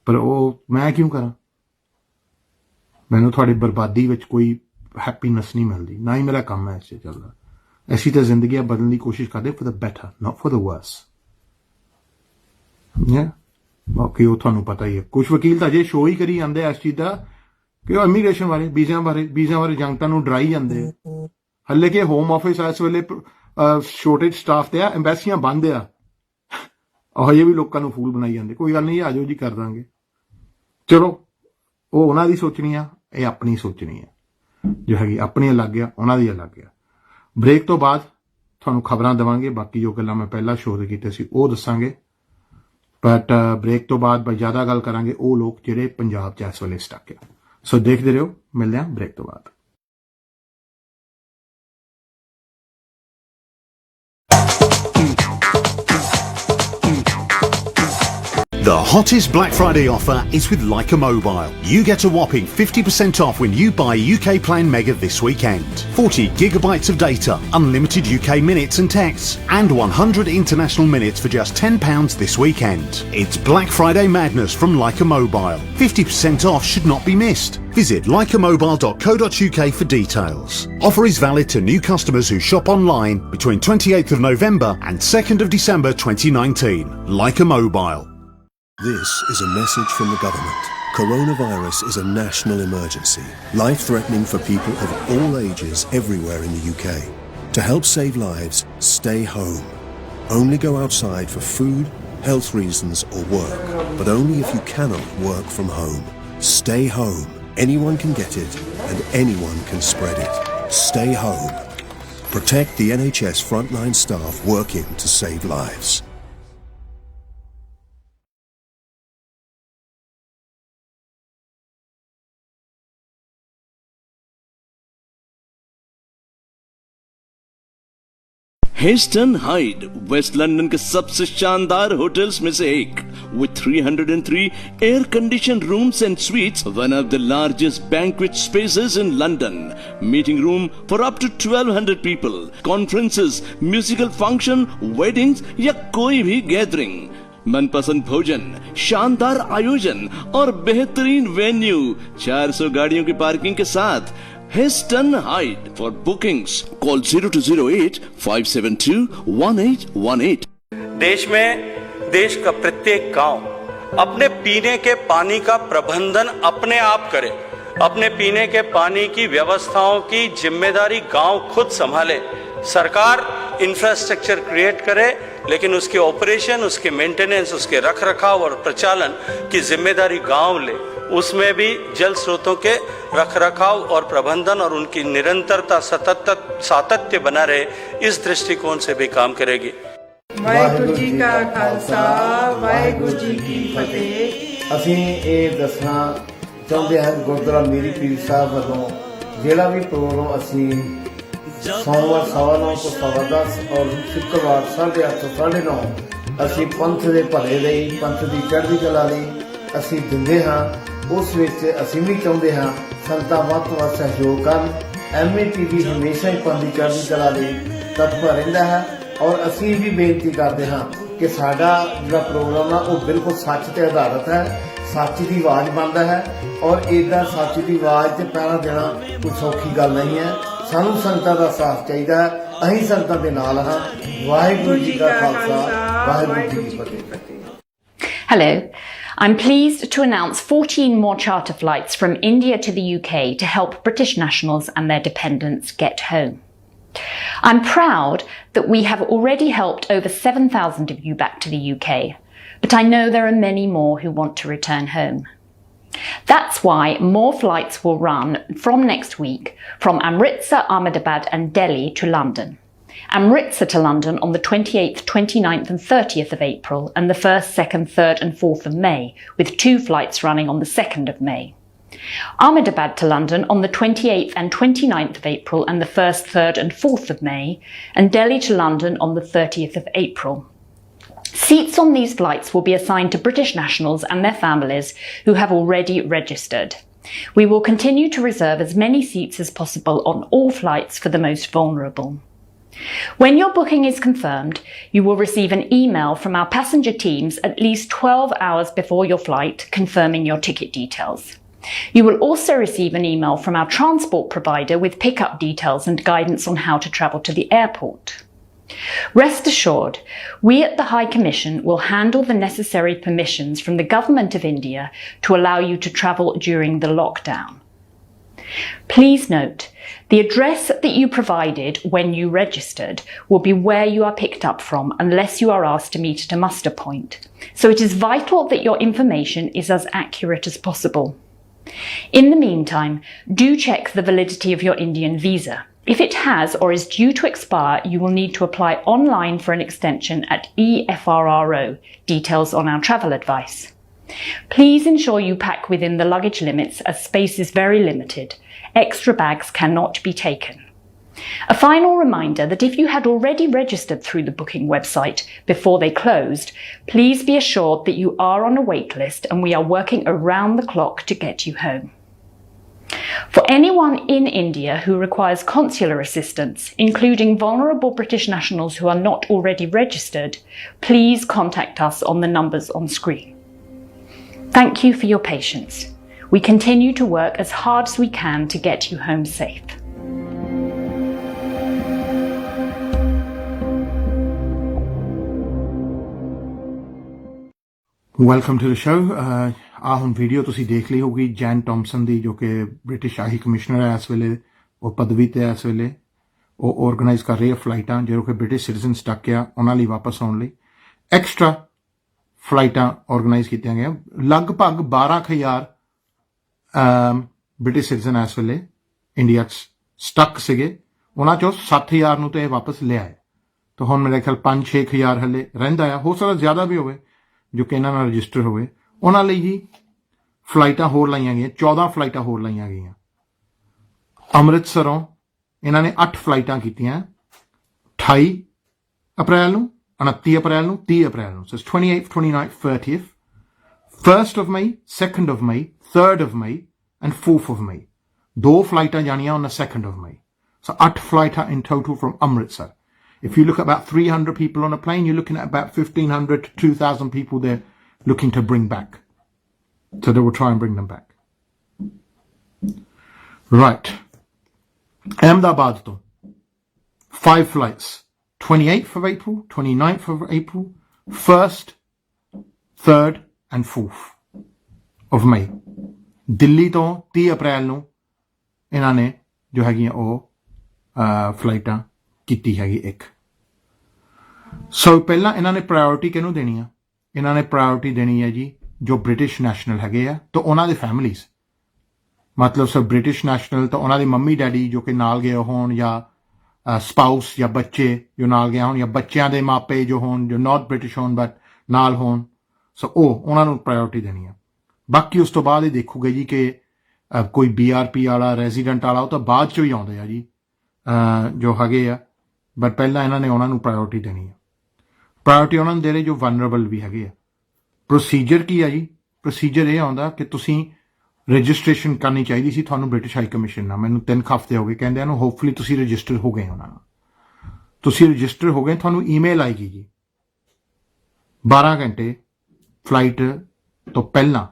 ਪਰ ਉਹ ਮੈਂ ਕਿਉਂ ਕਰਾਂ ਮੈਨੂੰ ਤੁਹਾਡੀ ਬਰਬਾਦੀ ਵਿੱਚ ਕੋਈ ਹੈਪੀਨੈਸ ਨਹੀਂ ਮਿਲਦੀ ਨਾ ਹੀ ਮੇਰਾ ਕੰਮ ਹੈ ਐਸੇ ਚੱਲਦਾ ਅਸੀਂ ਤਾਂ ਜ਼ਿੰਦਗੀਆਂ ਬਦਲਣ ਦੀ ਕੋਸ਼ਿਸ਼ ਕਰਦੇ for the better not for the worse ਬਾਕੀ ਉਹ ਤੁਹਾਨੂੰ ਪਤਾ ਹੀ ਹੈ ਕੁਝ ਵਕੀਲ ਤਾਂ ਜੇ ਸ਼ੋਅ ਹੀ ਕਰੀ ਜਾਂਦੇ ਇਸ ਚੀਜ਼ ਦਾ ਕਿ ਉਹ ਇਮੀਗ੍ਰੇਸ਼ਨ ਬਾਰੇ ਵੀਜ਼ਿਆਂ ਬਾਰੇ ਜਨਤਾ ਨੂੰ ਡਰਾਈ ਜਾਂਦੇ ਹੱਲੇ ਕਿ ਹੋਮ ਆਫਿਸ ਇਸ ਵੇਲੇ ਸ਼ੋਰਟੇਜ ਸਟਾਫ ਤੇ ਆ ਐਮਬੈਸੀਆਂ ਬੰਦ ਆ ਉਹ ਹਜੇ ਵੀ ਲੋਕਾਂ ਨੂੰ ਫੂਲ ਬਣਾਈ ਜਾਂਦੇ ਕੋਈ ਗੱਲ ਨਹੀਂ ਆ ਜਾਓ ਜੀ ਕਰ ਦਾਂਗੇ ਚਲੋ ਉਹ ਉਹਨਾਂ ਦੀ ਸੋਚਣੀ ਆ ਇਹ ਆਪਣੀ ਸੋਚਣੀ ਆ ਜੋ ਹੈਗੀ ਆਪਣੀ ਅਲੱਗ ਆ ਉਹਨਾਂ ਦੀ ਅਲੱਗ ਆ ਬ੍ਰੇਕ ਤੋਂ ਬਾਅਦ ਤੁਹਾਨੂੰ ਖਬਰਾਂ ਦੇਵਾਂਗੇ ਬਾਕੀ ਜੋ ਗੱਲਾਂ ਮੈਂ ਪਹਿਲਾਂ ਸ਼ੋਅ ਤੇ ਕੀਤੇ ਸੀ ਉਹ ਦੱਸਾਂਗੇ ਬਟ ਬ੍ਰੇਕ ਤੋਂ ਬਾਅਦ ਜ਼ਿਆਦਾ ਗੱਲ ਕਰਾਂਗੇ ਉਹ ਲੋਕ ਜਿਹੜੇ ਪੰਜਾਬ 'ਚ ਇਸ ਵੇਲੇ ਸਟਕ ਆ ਸੋ ਦੇਖਦੇ ਰਹੋ ਮਿਲਦੇ ਹਾਂ ਬ੍ਰੇਕ ਤੋਂ ਬਾਅਦ The hottest Black Friday offer is with Leica Mobile. You get a whopping 50% off when you buy UK Plan Mega this weekend. 40 gigabytes of data, unlimited UK minutes and texts, and 100 international minutes for just £10 this weekend. It's Black Friday madness from Leica Mobile. 50% off should not be missed. Visit leicamobile.co.uk for details. Offer is valid to new customers who shop online between 28th of November and 2nd of December 2019. Leica Mobile. This is a message from the government. Coronavirus is a national emergency, life-threatening for people of all ages everywhere in the UK. To help save lives, stay home. Only go outside for food, health reasons or work, but only if you cannot work from home. Stay home. Anyone can get it and anyone can spread it. Stay home. Protect the NHS frontline staff working to save lives. Heston Hyde West London के सबसे शानदार hotels में से एक with 303 air conditioned rooms and suites, one of the largest banquet spaces in London, meeting room for up to 1200 people, conferences, musical function, weddings या कोई भी gathering, मनपसंद भोजन, शानदार आयोजन और बेहतरीन वेन्यू, 400 गाड़ियों की पार्किंग के साथ Heston Hyde. For bookings, call 0208 572 1818. देश में देश का प्रत्येक गांव अपने पीने के पानी का प्रबंधन अपने आप करे। अपने पीने के पानी की व्यवस्थाओं की जिम्मेदारी गांव खुद संभाले। सरकार इंफ्रास्ट्रक्चर क्रिएट करे, लेकिन उसके ऑपरेशन, उसके मेंटेनेंस, उसके रखरखाव और प्रचालन की जिम्मेदारी गांव ले। उसमें भी जल स्रोतों के रखरखाव और प्रबंधन और उनकी निरंतरता, सातत्य बना रहे, इस दृष्टिकोण से भी काम करेगी। वाहिगुरु जी का खालसा, वाहिगुरु जी की फतेह। ਅਸੀਂ ਇਹ ਦੱਸਣਾ ਚਾਹੁੰਦੇ ਹਾਂ ਗੁਰਦੁਆਰਾ ਮੀਰੀ ਪੀਰ ਸਾਹਿਬ ਵੱਲੋਂ ਜਿਹੜਾ ਵੀ ਪ੍ਰੋਗਰਾਮ ਅਸੀਂ ਸੋਮਵਾਰ 9:15 ਤੋਂ 10:15 ਔਰ ਸ਼ੁੱਕਰਵਾਰ 8:30 ਤੋਂ 9:30 ਅਸੀਂ ਪੰਥ ਦੇ ਭਲੇ ਲਈ, ਪੰਥ ਦੀ ਚੜ੍ਹਦੀ ਕਲਾ ਲਈ ਅਸੀਂ ਦਿੰਦੇ ਹਾਂ। ਉਸ ਵਿੱਚ ਅਸੀਂ ਵੀ ਚਾਹੁੰਦੇ ਹਾਂ ਸੰਗਤਾਂ ਵੱਧ ਤੋਂ ਵੱਧ ਸਹਿਯੋਗ ਕਰਨ। MATV ਹਮੇਸ਼ਾ ਹੀ ਪੰਥ ਦੀ ਚੜ੍ਹਦੀ ਕਲਾ ਲਈ ਤਤਪਰ ਰਹਿੰਦਾ ਹੈ ਔਰ ਅਸੀਂ ਵੀ ਬੇਨਤੀ ਕਰਦੇ ਹਾਂ ਕਿ ਸਾਡਾ ਜਿਹੜਾ ਪ੍ਰੋਗਰਾਮ ਆ ਉਹ ਬਿਲਕੁਲ ਸੱਚ ਤੇ ਆਧਾਰਿਤ ਹੈ, ਸੱਚ ਦੀ ਆਵਾਜ਼ ਬਣਦਾ ਹੈ ਔਰ ਇੱਦਾਂ ਸੱਚ ਦੀ ਆਵਾਜ਼ ਤੇ ਪਹਿਰਾ ਦੇਣਾ ਕੋਈ ਸੌਖੀ ਗੱਲ ਨਹੀਂ ਹੈ। ਸਾਨੂੰ ਸੰਗਤਾਂ ਦਾ ਸਾਥ ਚਾਹੀਦਾ ਹੈ, ਅਸੀਂ ਸੰਗਤਾਂ ਦੇ ਨਾਲ ਹਾਂ। ਵਾਹਿਗੁਰੂ ਜੀ ਦਾ ਖਾਲਸਾ, ਵਾਹਿਗੁਰੂ ਜੀ ਕੀ ਫਤਿਹ। Hello. I'm pleased to announce 14 more charter flights from India to the UK to help British nationals and their dependents get home. I'm proud that we have already helped over 7,000 of you back to the UK, but I know there are many more who want to return home. That's why more flights will run from next week from Amritsar, Ahmedabad and Delhi to London. Amritsar to London on the 28th, 29th and 30th of April and the 1st, 2nd, 3rd and 4th of May, with 2 flights running on the 2nd of May. Ahmedabad to London on the 28th and 29th of April and the 1st, 3rd and 4th of May, and Delhi to London on the 30th of April. Seats on these flights will be assigned to British nationals and their families who have already registered. We will continue to reserve as many seats as possible on all flights for the most vulnerable. When your booking is confirmed, you will receive an email from our passenger teams at least 12 hours before your flight confirming your ticket details. You will also receive an email from our transport provider with pickup details and guidance on how to travel to the airport. Rest assured, we at the High Commission will handle the necessary permissions from the Government of India to allow you to travel during the lockdown. Please note, the address that you provided when you registered will be where you are picked up from unless you are asked to meet at a muster point. So it is vital that your information is as accurate as possible. In the meantime, do check the validity of your Indian visa. If it has or is due to expire, you will need to apply online for an extension at EFRRO, details on our travel advice. Please ensure you pack within the luggage limits as space is very limited. Extra bags cannot be taken. A final reminder that if you had already registered through the booking website before they closed, please be assured that you are on a wait list and we are working around the clock to get you home. For anyone in India who requires consular assistance, including vulnerable British nationals who are not already registered, please contact us on the numbers on screen. Thank you for your patience. We continue to work as hard as we can to get you home safe. Welcome to the show. ਆ ਹੁਣ video ਤੁਸੀਂ ਦੇਖ ਲਈ ਹੋਊਗੀ ਜੈਨ ਟੌਮਸਨ ਦੀ, ਜੋ ਕਿ British high commissioner ਹੈ ਇਸ ਵੇਲੇ, ਉਹ ਪਦਵੀ ਤੇ ਇਸ ਵੇਲੇ। ਉਹ ਆਰਗੇਨਾਈਜ਼ ਕਰ ਰਹੀ ਹੈ ਫਲਾਈਟਾਂ ਜੋ ਕਿ ਬ੍ਰਿਟਿਸ਼ ਸਿਟੀਜ਼ਨ ਸਟਕ ਆ ਉਹਨਾਂ ਲਈ ਵਾਪਸ ਆਉਣ ਲਈ। ਐਕਸਟਰਾ ਫਲਾਈਟਾਂ ਆਰਗੇਨਾਈਜ਼ ਕੀਤੀਆਂ ਗਈਆਂ। ਲਗਭਗ 12,000 ਬ੍ਰਿਟਿਸ਼ ਸਿਟੀਜ਼ਨ ਇਸ ਵੇਲੇ ਇੰਡੀਆ 'ਚ ਸਟਕ ਸੀਗੇ, ਉਹਨਾਂ 'ਚੋਂ 7,000 ਨੂੰ ਤਾਂ ਇਹ ਵਾਪਸ ਲਿਆਏ। ਤਾਂ ਹੁਣ ਮੇਰੇ ਖਿਆਲ 5-6,000 ਹਲੇ ਰਹਿੰਦਾ ਆ, ਹੋ ਸਕਦਾ ਜ਼ਿਆਦਾ ਵੀ ਹੋਵੇ ਜੋ ਕਿ ਇਹਨਾਂ ਨਾਲ ਰਜਿਸਟਰ ਹੋਵੇ। ਉਹਨਾਂ ਲਈ ਜੀ ਫਲਾਈਟਾਂ ਹੋਰ ਲਾਈਆਂ ਗਈਆਂ, 14 ਫਲਾਈਟਾਂ ਹੋਰ ਲਾਈਆਂ ਗਈਆਂ। ਅੰਮ੍ਰਿਤਸਰੋਂ ਇਹਨਾਂ ਨੇ 8 ਫਲਾਈਟਾਂ ਕੀਤੀਆਂ 28 ਅਪ੍ਰੈਲ ਨੂੰ, 29 ਅਪ੍ਰੈਲ ਨੂੰ, 30 ਅਪ੍ਰੈਲ ਨੂੰ। ਸੋ 28th, 29th, 30th, 1st of May, 2nd of May, 3rd of May and 4th of May. 2 ਫਲਾਈਟਾਂ ਜਾਣੀਆਂ on the 2nd of May. So 8 flights in total from Amritsar. If you look at about 300 people on a plane, you're looking at about 1,500 to 2,000 people they're looking to bring back. So they will try and bring them back. Right. Ahmedabad to 5 flights. 28th of April, 29th of April, 1st, 3rd and 4th of May. Delhi to 30 ਅਪ੍ਰੈਲ ਨੂੰ ਇਹਨਾਂ ਨੇ ਜੋ ਹੈਗੀਆਂ ਉਹ ਫਲਾਈਟਾਂ ਕੀਤੀ ਹੈਗੀ ਇੱਕ। ਸੋ ਪਹਿਲਾਂ ਇਹਨਾਂ ਨੇ ਪ੍ਰਾਇੋਰਟੀ ਕਿਹਨੂੰ ਦੇਣੀ ਆ? ਇਹਨਾਂ ਨੇ ਪ੍ਰਾਇੋਰਟੀ ਦੇਣੀ ਹੈ ਜੀ ਜੋ ਬ੍ਰਿਟਿਸ਼ ਨੈਸ਼ਨਲ ਹੈਗੇ ਆ ਤੇ ਉਹਨਾਂ ਦੇ ਫੈਮਲੀਜ਼, ਮਤਲਬ ਸਭ ਬ੍ਰਿਟਿਸ਼ ਨੈਸ਼ਨਲ ਤਾਂ ਉਹਨਾਂ ਦੇ ਮੰਮੀ ਡੈਡੀ ਜੋ ਕਿ ਨਾਲ ਗਏ ਹੋਣ, ਜਾਂ ਸਪਾਊਸ ਜਾਂ ਬੱਚੇ ਜੋ ਨਾਲ ਗਏ ਹੋਣ, ਜਾਂ ਬੱਚਿਆਂ ਦੇ ਮਾਪੇ ਜੋ ਹੋਣ ਜੋ ਨਾਟ ਬ੍ਰਿਟਿਸ਼ ਹੋਣ ਬਟ ਨਾਲ ਹੋਣ। ਸੋ ਉਹਨਾਂ ਨੂੰ ਪ੍ਰਾਇੋਰਟੀ ਦੇਣੀ ਆ। ਬਾਕੀ ਉਸ ਤੋਂ ਬਾਅਦ ਇਹ ਦੇਖੂਗੇ ਜੀ ਕਿ ਕੋਈ BRP ਵਾਲਾ, ਰੈਜ਼ੀਡੈਂਟ ਵਾਲਾ, ਉਹ ਤਾਂ ਬਾਅਦ 'ਚੋਂ ਹੀ ਆਉਂਦੇ ਆ ਜੀ ਜੋ ਹੈਗੇ ਆ, ਬਟ ਪਹਿਲਾਂ ਇਹਨਾਂ ਨੇ ਉਹਨਾਂ ਨੂੰ ਪ੍ਰਾਇੋਰਟੀ ਦੇਣੀ ਆ। ਪ੍ਰਾਇੋਰਟੀ ਉਹਨਾਂ ਨੂੰ ਦੇ ਰਹੇ ਜੋ ਵਨਰੇਬਲ ਵੀ ਹੈਗੇ ਆ। ਪ੍ਰੋਸੀਜਰ ਕੀ ਆ ਜੀ? ਪ੍ਰੋਸੀਜਰ ਇਹ ਆਉਂਦਾ ਕਿ ਤੁਸੀਂ ਰਜਿਸਟ੍ਰੇਸ਼ਨ ਕਰਨੀ ਚਾਹੀਦੀ ਸੀ ਤੁਹਾਨੂੰ ਬ੍ਰਿਟਿਸ਼ ਹਾਈ ਕਮਿਸ਼ਨ ਨਾਲ। ਮੈਨੂੰ 3 ਹਫ਼ਤੇ ਹੋ ਗਏ ਕਹਿੰਦਿਆਂ ਨੂੰ, ਹੋਪਫੁਲੀ ਤੁਸੀਂ ਰਜਿਸਟਰ ਹੋ ਗਏ ਉਹਨਾਂ ਨਾਲ। ਤੁਸੀਂ ਰਜਿਸਟਰ ਹੋ ਗਏ, ਤੁਹਾਨੂੰ ਈਮੇਲ ਆਏਗੀ ਜੀ 12 ਘੰਟੇ ਫਲਾਈਟ ਤੋਂ ਪਹਿਲਾਂ,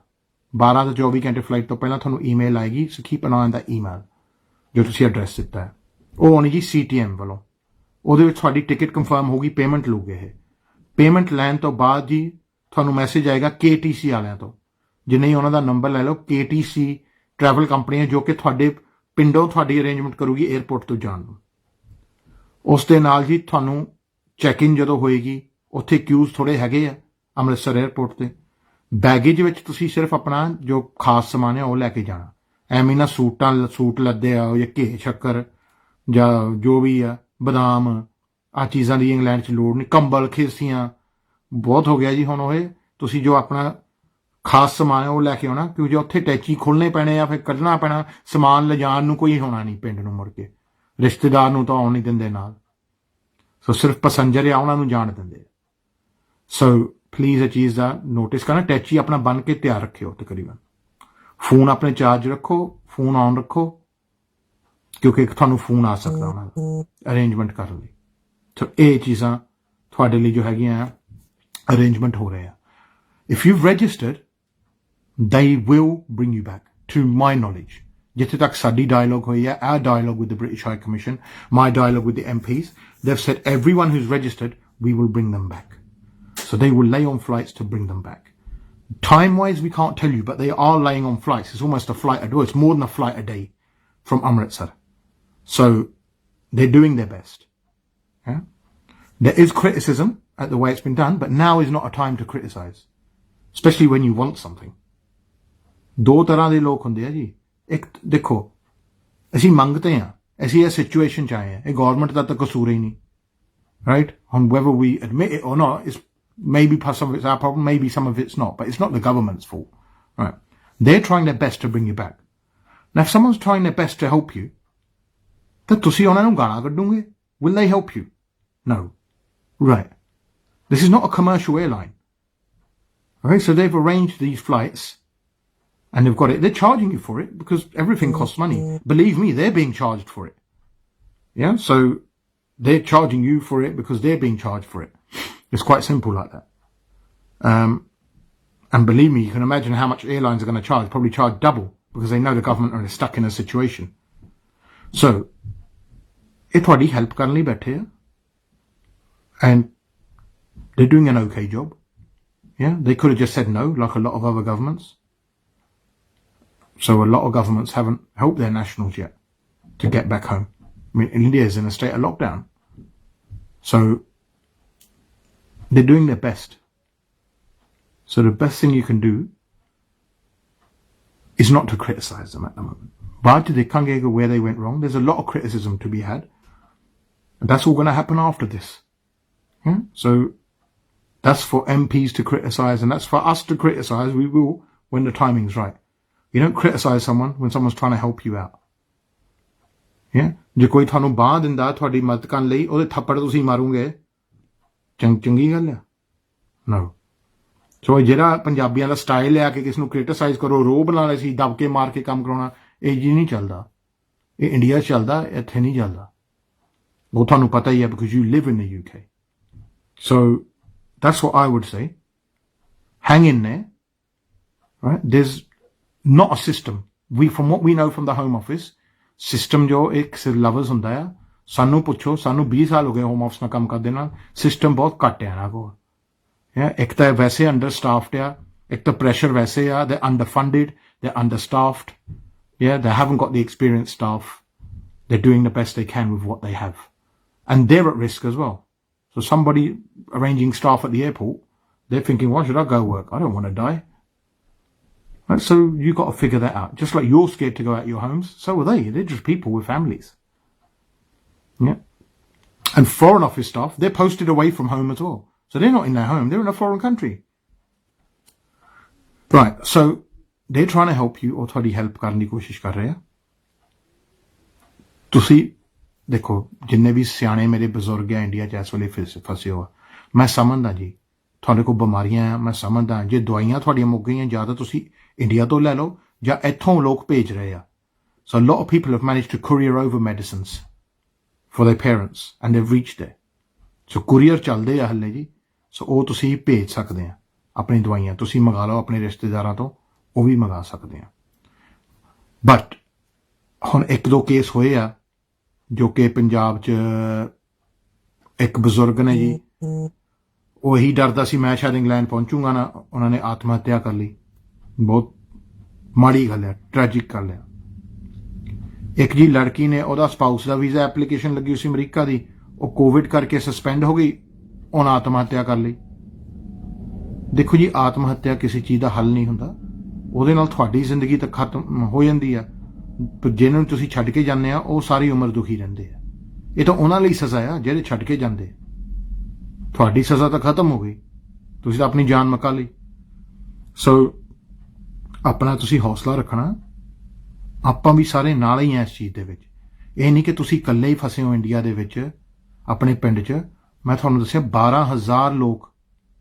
12 ਤੋਂ 24 ਘੰਟੇ ਫਲਾਈਟ ਤੋਂ ਪਹਿਲਾਂ ਤੁਹਾਨੂੰ ਈਮੇਲ ਆਏਗੀ। So keep an eye on the email ਜੋ ਤੁਸੀਂ ਐਡਰੈਸ ਦਿੱਤਾ ਹੈ। ਉਹ ਆਉਣੀ ਜੀ CTM ਵੱਲੋਂ। ਉਹਦੇ ਵਿੱਚ ਤੁਹਾਡੀ ਟਿਕਟ ਕੰਫਰਮ ਹੋਊਗੀ, ਪੇਮੈਂਟ ਲੂਗੇ ਇਹ। ਪੇਮੈਂਟ ਲੈਣ ਤੋਂ ਬਾਅਦ ਜੀ ਤੁਹਾਨੂੰ ਮੈਸੇਜ ਆਏਗਾ KTC ਵਾਲਿਆਂ ਤੋਂ, ਜੇ ਨਹੀਂ ਉਹਨਾਂ ਦਾ ਨੰਬਰ ਲੈ ਲਓ। KTC ਟਰੈਵਲ ਕੰਪਨੀ ਹੈ ਜੋ ਕਿ ਤੁਹਾਡੇ ਪਿੰਡੋਂ ਤੁਹਾਡੀ ਅਰੇਂਜਮੈਂਟ ਕਰੂਗੀ 에ਅਰਪੋਰਟ ਤੋਂ ਜਾਣ ਨੂੰ। ਉਸ ਦੇ ਨਾਲ ਜੀ ਤੁਹਾਨੂੰ ਚੈੱਕ ਇਨ ਜਦੋਂ ਹੋਏਗੀ, ਉੱਥੇ ਕਿਊਜ਼ ਥੋੜ੍ਹੇ ਹੈਗੇ ਆ ਅੰਮ੍ਰਿਤਸਰ 에ਅਰਪੋਰਟ 'ਤੇ। ਬੈਗੇਜ ਵਿੱਚ ਤੁਸੀਂ ਸਿਰਫ ਆਪਣਾ ਜੋ ਖਾਸ ਸਮਾਨ ਹੈ ਉਹ ਲੈ ਕੇ ਜਾਣਾ। ਐਵੇਂ ਨਾ ਸੂਟ ਲੱਦੇ ਆ ਜਾਂ ਘੇ ਸ਼ੱਕਰ ਜਾਂ ਜੋ ਵੀ ਆ, ਬਦਾਮ, ਆਹ ਚੀਜ਼ਾਂ ਦੀ ਇੰਗਲੈਂਡ 'ਚ ਲੋੜ ਨਹੀਂ। ਕੰਬਲ, ਖੇਸੀਆਂ ਬਹੁਤ ਹੋ ਗਿਆ ਜੀ ਹੁਣ। ਉਹ ਤੁਸੀਂ ਜੋ ਆਪਣਾ ਖਾਸ ਸਮਾਨ ਹੈ ਉਹ ਲੈ ਕੇ ਆਉਣਾ, ਕਿਉਂਕਿ ਉੱਥੇ ਟੈਚੀ ਖੋਲ੍ਹਣੇ ਪੈਣੇ ਆ, ਫਿਰ ਕੱਢਣਾ ਪੈਣਾ। ਸਮਾਨ ਲਿਜਾਣ ਨੂੰ ਕੋਈ ਹੋਣਾ ਨਹੀਂ ਪਿੰਡ ਨੂੰ ਮੁੜ ਕੇ, ਰਿਸ਼ਤੇਦਾਰ ਨੂੰ ਤਾਂ ਆਉਣ ਨਹੀਂ ਦਿੰਦੇ ਨਾਲ। ਸੋ ਸਿਰਫ ਪੈਸੰਜਰ ਆ ਉਹਨਾਂ ਨੂੰ ਜਾਣ ਦਿੰਦੇ। ਸੋ ਪਲੀਜ਼ ਇਹ ਚੀਜ਼ ਦਾ ਨੋਟਿਸ ਕਰਨਾ। ਟੈਚੀ ਆਪਣਾ ਬੰਨ ਕੇ ਤਿਆਰ ਰੱਖਿਓ ਤਕਰੀਬਨ। ਫੋਨ ਆਪਣੇ ਚਾਰਜ ਰੱਖੋ, ਫੋਨ ਆਨ ਰੱਖੋ, ਕਿਉਂਕਿ ਤੁਹਾਨੂੰ ਫੋਨ ਆ ਸਕਦਾ ਉਹਨਾਂ ਦਾ ਅਰੇਂਜਮੈਂਟ ਕਰਨ ਲਈ। ਸੋ ਇਹ ਚੀਜ਼ਾਂ ਤੁਹਾਡੇ ਲਈ ਜੋ ਹੈਗੀਆਂ ਅਰੇਂਜਮੈਂਟ ਹੋ ਰਹੇ ਆ। If you registered they will bring you back, to my knowledge. ਜਿੱਥੇ ਤੱਕ ਸਾਡੀ ਡਾਇਲੋਗ ਹੋਈ ਹੈ, our dialogue with the British High Commission, my dialogue with the MPs, they've said everyone who's registered, we will bring them back. So they will lay on flights to bring them back. Time-wise, we can't tell you, but they are laying on flights. It's almost a flight a day. It's more than a flight a day from Amritsar. So they're doing their best. Yeah? There is criticism at the way it's been done, but now is not a time to criticize, especially when you want something. 2 ਤਰ੍ਹਾਂ ਦੇ ਲੋਕ ਹੁੰਦੇ ਆ ਜੀ। ਇੱਕ ਦੇਖੋ, ਅਸੀਂ ਮੰਗਤੇ ਹਾਂ, ਅਸੀਂ ਇਹ ਸਿਚੁਏਸ਼ਨ 'ਚ ਆਏ ਹਾਂ, ਇਹ ਗੌਰਮੈਂਟ ਦਾ ਤਾਂ ਕਸੂਰ ਹੀ ਨਹੀਂ, ਰਾਈਟ? ਹੁਣ whether we admit it or not, it's maybe some of it's our problem, maybe some of it's not, but it's not the government's fault, right? They're trying their best to bring you back. Now, if someone's trying their best to help you, ਤਾਂ ਤੁਸੀਂ ਉਹਨਾਂ ਨੂੰ ਗਾਲਾਂ ਕੱਢੋਗੇ? Will they help you? No. Right. This is not a commercial airline. Okay, so they've arranged these flights and they've got it. They're charging you for it because everything costs money. Believe me, they're being charged for it. Yeah, so they're charging you for it because they're being charged for it. It's quite simple like that. And believe me, you can imagine how much airlines are going to charge. Probably charge double because they know the government are stuck in a situation. So, ਇਹ ਤੁਹਾਡੀ help ਕਰਨ ਲਈ ਬੈਠੇ ਆ, and they're doing an okay job. Yeah, they could have just said no, like a lot of other governments. So a lot of governments haven't helped their nationals yet to get back home. I mean, India is in a state of lockdown. So they're doing their best. So the best thing you can do is not to criticize them at the moment. But they can't get where they went wrong. There's a lot of criticism to be had. And that's all going to happen after this. So that's for MPs to criticize, and that's for us to criticize. We will when the timing's right. You don't criticize someone when someone's trying to help you out. ਜੇ ਕੋਈ ਤੁਹਾਨੂੰ ਬਾਂਹ ਦਿੰਦਾ ਤੁਹਾਡੀ ਮਦਦ ਕਰਨ ਲਈ ਉਹਦੇ ਥੱਪੜ ਤੁਸੀਂ ਮਾਰੋਗੇ ਚੰਗੀ ਗੱਲ ਆ ਨਾ ਸੋ ਜਿਹੜਾ ਪੰਜਾਬੀਆਂ ਦਾ ਸਟਾਈਲ ਆ ਕਿ ਕਿਸ ਨੂੰ ਕ੍ਰਿਟਿਸਾਈਜ਼ ਕਰੋ ਰੋਬ ਨਾਲ ਅਸੀਂ ਦਬ ਕੇ ਮਾਰ ਕੇ ਕੰਮ ਕਰਾਉਣਾ ਇਹ ਜੀ ਨਹੀਂ ਚੱਲਦਾ ਇਹ ਇੰਡੀਆ 'ਚ ਚੱਲਦਾ ਇੱਥੇ ਨਹੀਂ ਚੱਲਦਾ ਉਹ ਤੁਹਾਨੂੰ ਪਤਾ ਹੀ ਹੈ because you Liv in the UK so that's what I would say hang in there right there's not a system from what we know from the Home Office system ਜੋ ਇੱਕ ਲਫ਼ਜ਼ ਹੁੰਦਾ ਆ ਸਾਨੂੰ ਪੁੱਛੋ ਸਾਨੂੰ 20 ਸਾਲ ਹੋ ਗਏ ਹੋਮ ਆਫਿਸ ਨਾਲ ਕੰਮ ਕਰਦੇ ਨਾਲ ਸਿਸਟਮ ਬਹੁਤ ਘੱਟ ਆ ਇਹਨਾਂ ਕੋਲ ਇੱਕ ਤਾਂ ਵੈਸੇ ਅੰਡਰ ਸਟਾਫਡ ਆ ਇੱਕ ਤਾਂ ਪ੍ਰੈਸ਼ਰ ਵੈਸੇ ਆ ਦੇ ਅੰਡਰ ਫੰਡਡ ਦੇ under staffed they haven't got the experienced staff they're doing the best they can with what they have and they're at risk as well so somebody arranging staff at the airport they're thinking why should I go work I don't want to die. Right, so you've got to figure that out. Just like you're scared to go out your homes, so are they. They're just people with families. Yeah. And Foreign Office staff, they're posted away from home as well. So they're not in their home, they're in a foreign country. Right, so they're trying to help you, or ਤੁਹਾਡੀ help ਕਰਨ ਦੀ ਕੋਸ਼ਿਸ਼ ਕਰ ਰਹੇ ਆ ਤੁਸੀਂ ਦੇਖੋ ਜਿੰਨੇ ਵੀ ਸਿਆਣੇ ਮੇਰੇ ਬਜ਼ੁਰਗ ਆ ਇੰਡੀਆ 'ਚ ਇਸ ਵੇਲੇ ਫਸੇ ਹੋ ਮੈਂ ਸਮਝਦਾ ਜੀ ਤੁਹਾਡੇ ਕੋਲ ਬਿਮਾਰੀਆਂ ਆ ਮੈਂ ਸਮਝਦਾ ਜੇ ਦਵਾਈਆਂ ਤੁਹਾਡੀਆਂ ਮੁੱਕ ਗਈਆਂ ਜਾਂ ਤਾਂ ਤੁਸੀਂ ਇੰਡੀਆ ਤੋਂ ਲੈ ਲਓ ਜਾਂ ਇੱਥੋਂ ਲੋਕ ਭੇਜ ਰਹੇ ਆ ਸੋ a lot of people have managed to courier over medicines for their parents and they've reached there so courier ਚੱਲਦੇ ਆ ਹਲੇ ਜੀ ਸੋ ਉਹ ਤੁਸੀਂ ਭੇਜ ਸਕਦੇ ਆ ਆਪਣੀ ਦਵਾਈਆਂ ਤੁਸੀਂ ਮੰਗਾ ਲਓ ਆਪਣੇ ਰਿਸ਼ਤੇਦਾਰਾਂ ਤੋਂ ਉਹ ਵੀ ਮੰਗਾ ਸਕਦੇ ਆ ਬਟ ਹੁਣ ਇੱਕ ਦੋ ਕੇਸ ਹੋਏ ਆ ਜੋ ਕਿ ਪੰਜਾਬ 'ਚ ਇੱਕ ਬਜ਼ੁਰਗ ਨੇ ਜੀ ਉਹ ਇਹੀ ਡਰਦਾ ਸੀ ਮੈਂ ਸ਼ਾਇਦ ਇੰਗਲੈਂਡ ਪਹੁੰਚੂਗਾ ਨਾ ਉਹਨਾਂ ਨੇ ਆਤਮ ਹੱਤਿਆ ਕਰ ਲਈ ਬਹੁਤ ਮਾੜੀ ਗੱਲ ਹੈ ਟ੍ਰੈਜਿਕ ਗੱਲ ਹੈ ਇੱਕ ਜੀ ਲੜਕੀ ਨੇ ਉਹਦਾ ਸਪਾਊਸ ਦਾ ਵੀਜ਼ਾ ਐਪਲੀਕੇਸ਼ਨ ਲੱਗੀ ਸੀ ਅਮਰੀਕਾ ਦੀ ਉਹ ਕੋਵਿਡ ਕਰਕੇ ਸਸਪੈਂਡ ਹੋ ਗਈ ਉਹਨਾਂ ਆਤਮ ਹੱਤਿਆ ਕਰ ਲਈ ਦੇਖੋ ਜੀ ਆਤਮ ਹੱਤਿਆ ਕਿਸੇ ਚੀਜ਼ ਦਾ ਹੱਲ ਨਹੀਂ ਹੁੰਦਾ ਉਹਦੇ ਨਾਲ ਤੁਹਾਡੀ ਜ਼ਿੰਦਗੀ ਤਾਂ ਖਤਮ ਹੋ ਜਾਂਦੀ ਆ ਪਰ ਜਿਹਨਾਂ ਨੂੰ ਤੁਸੀਂ ਛੱਡ ਕੇ ਜਾਂਦੇ ਆ ਉਹ ਸਾਰੀ ਉਮਰ ਦੁਖੀ ਰਹਿੰਦੇ ਆ ਇਹ ਤਾਂ ਉਹਨਾਂ ਲਈ ਸਜ਼ਾ ਆ ਜਿਹੜੇ ਛੱਡ ਕੇ ਜਾਂਦੇ ਤੁਹਾਡੀ ਸਜ਼ਾ ਤਾਂ ਖਤਮ ਹੋ ਗਈ ਤੁਸੀਂ ਤਾਂ ਆਪਣੀ ਜਾਨ ਮੁਕਾ ਲਈ ਸੋ ਆਪਣਾ ਤੁਸੀਂ ਹੌਸਲਾ ਰੱਖਣਾ ਆਪਾਂ ਵੀ ਸਾਰੇ ਨਾਲ ਹੀ ਆ ਇਸ ਚੀਜ਼ ਦੇ ਵਿੱਚ ਇਹ ਨਹੀਂ ਕਿ ਤੁਸੀਂ ਇਕੱਲੇ ਹੀ ਫਸੇ ਹੋ ਇੰਡੀਆ ਦੇ ਵਿੱਚ ਆਪਣੇ ਪਿੰਡ 'ਚ ਮੈਂ ਤੁਹਾਨੂੰ ਦੱਸਿਆ 12,000 ਲੋਕ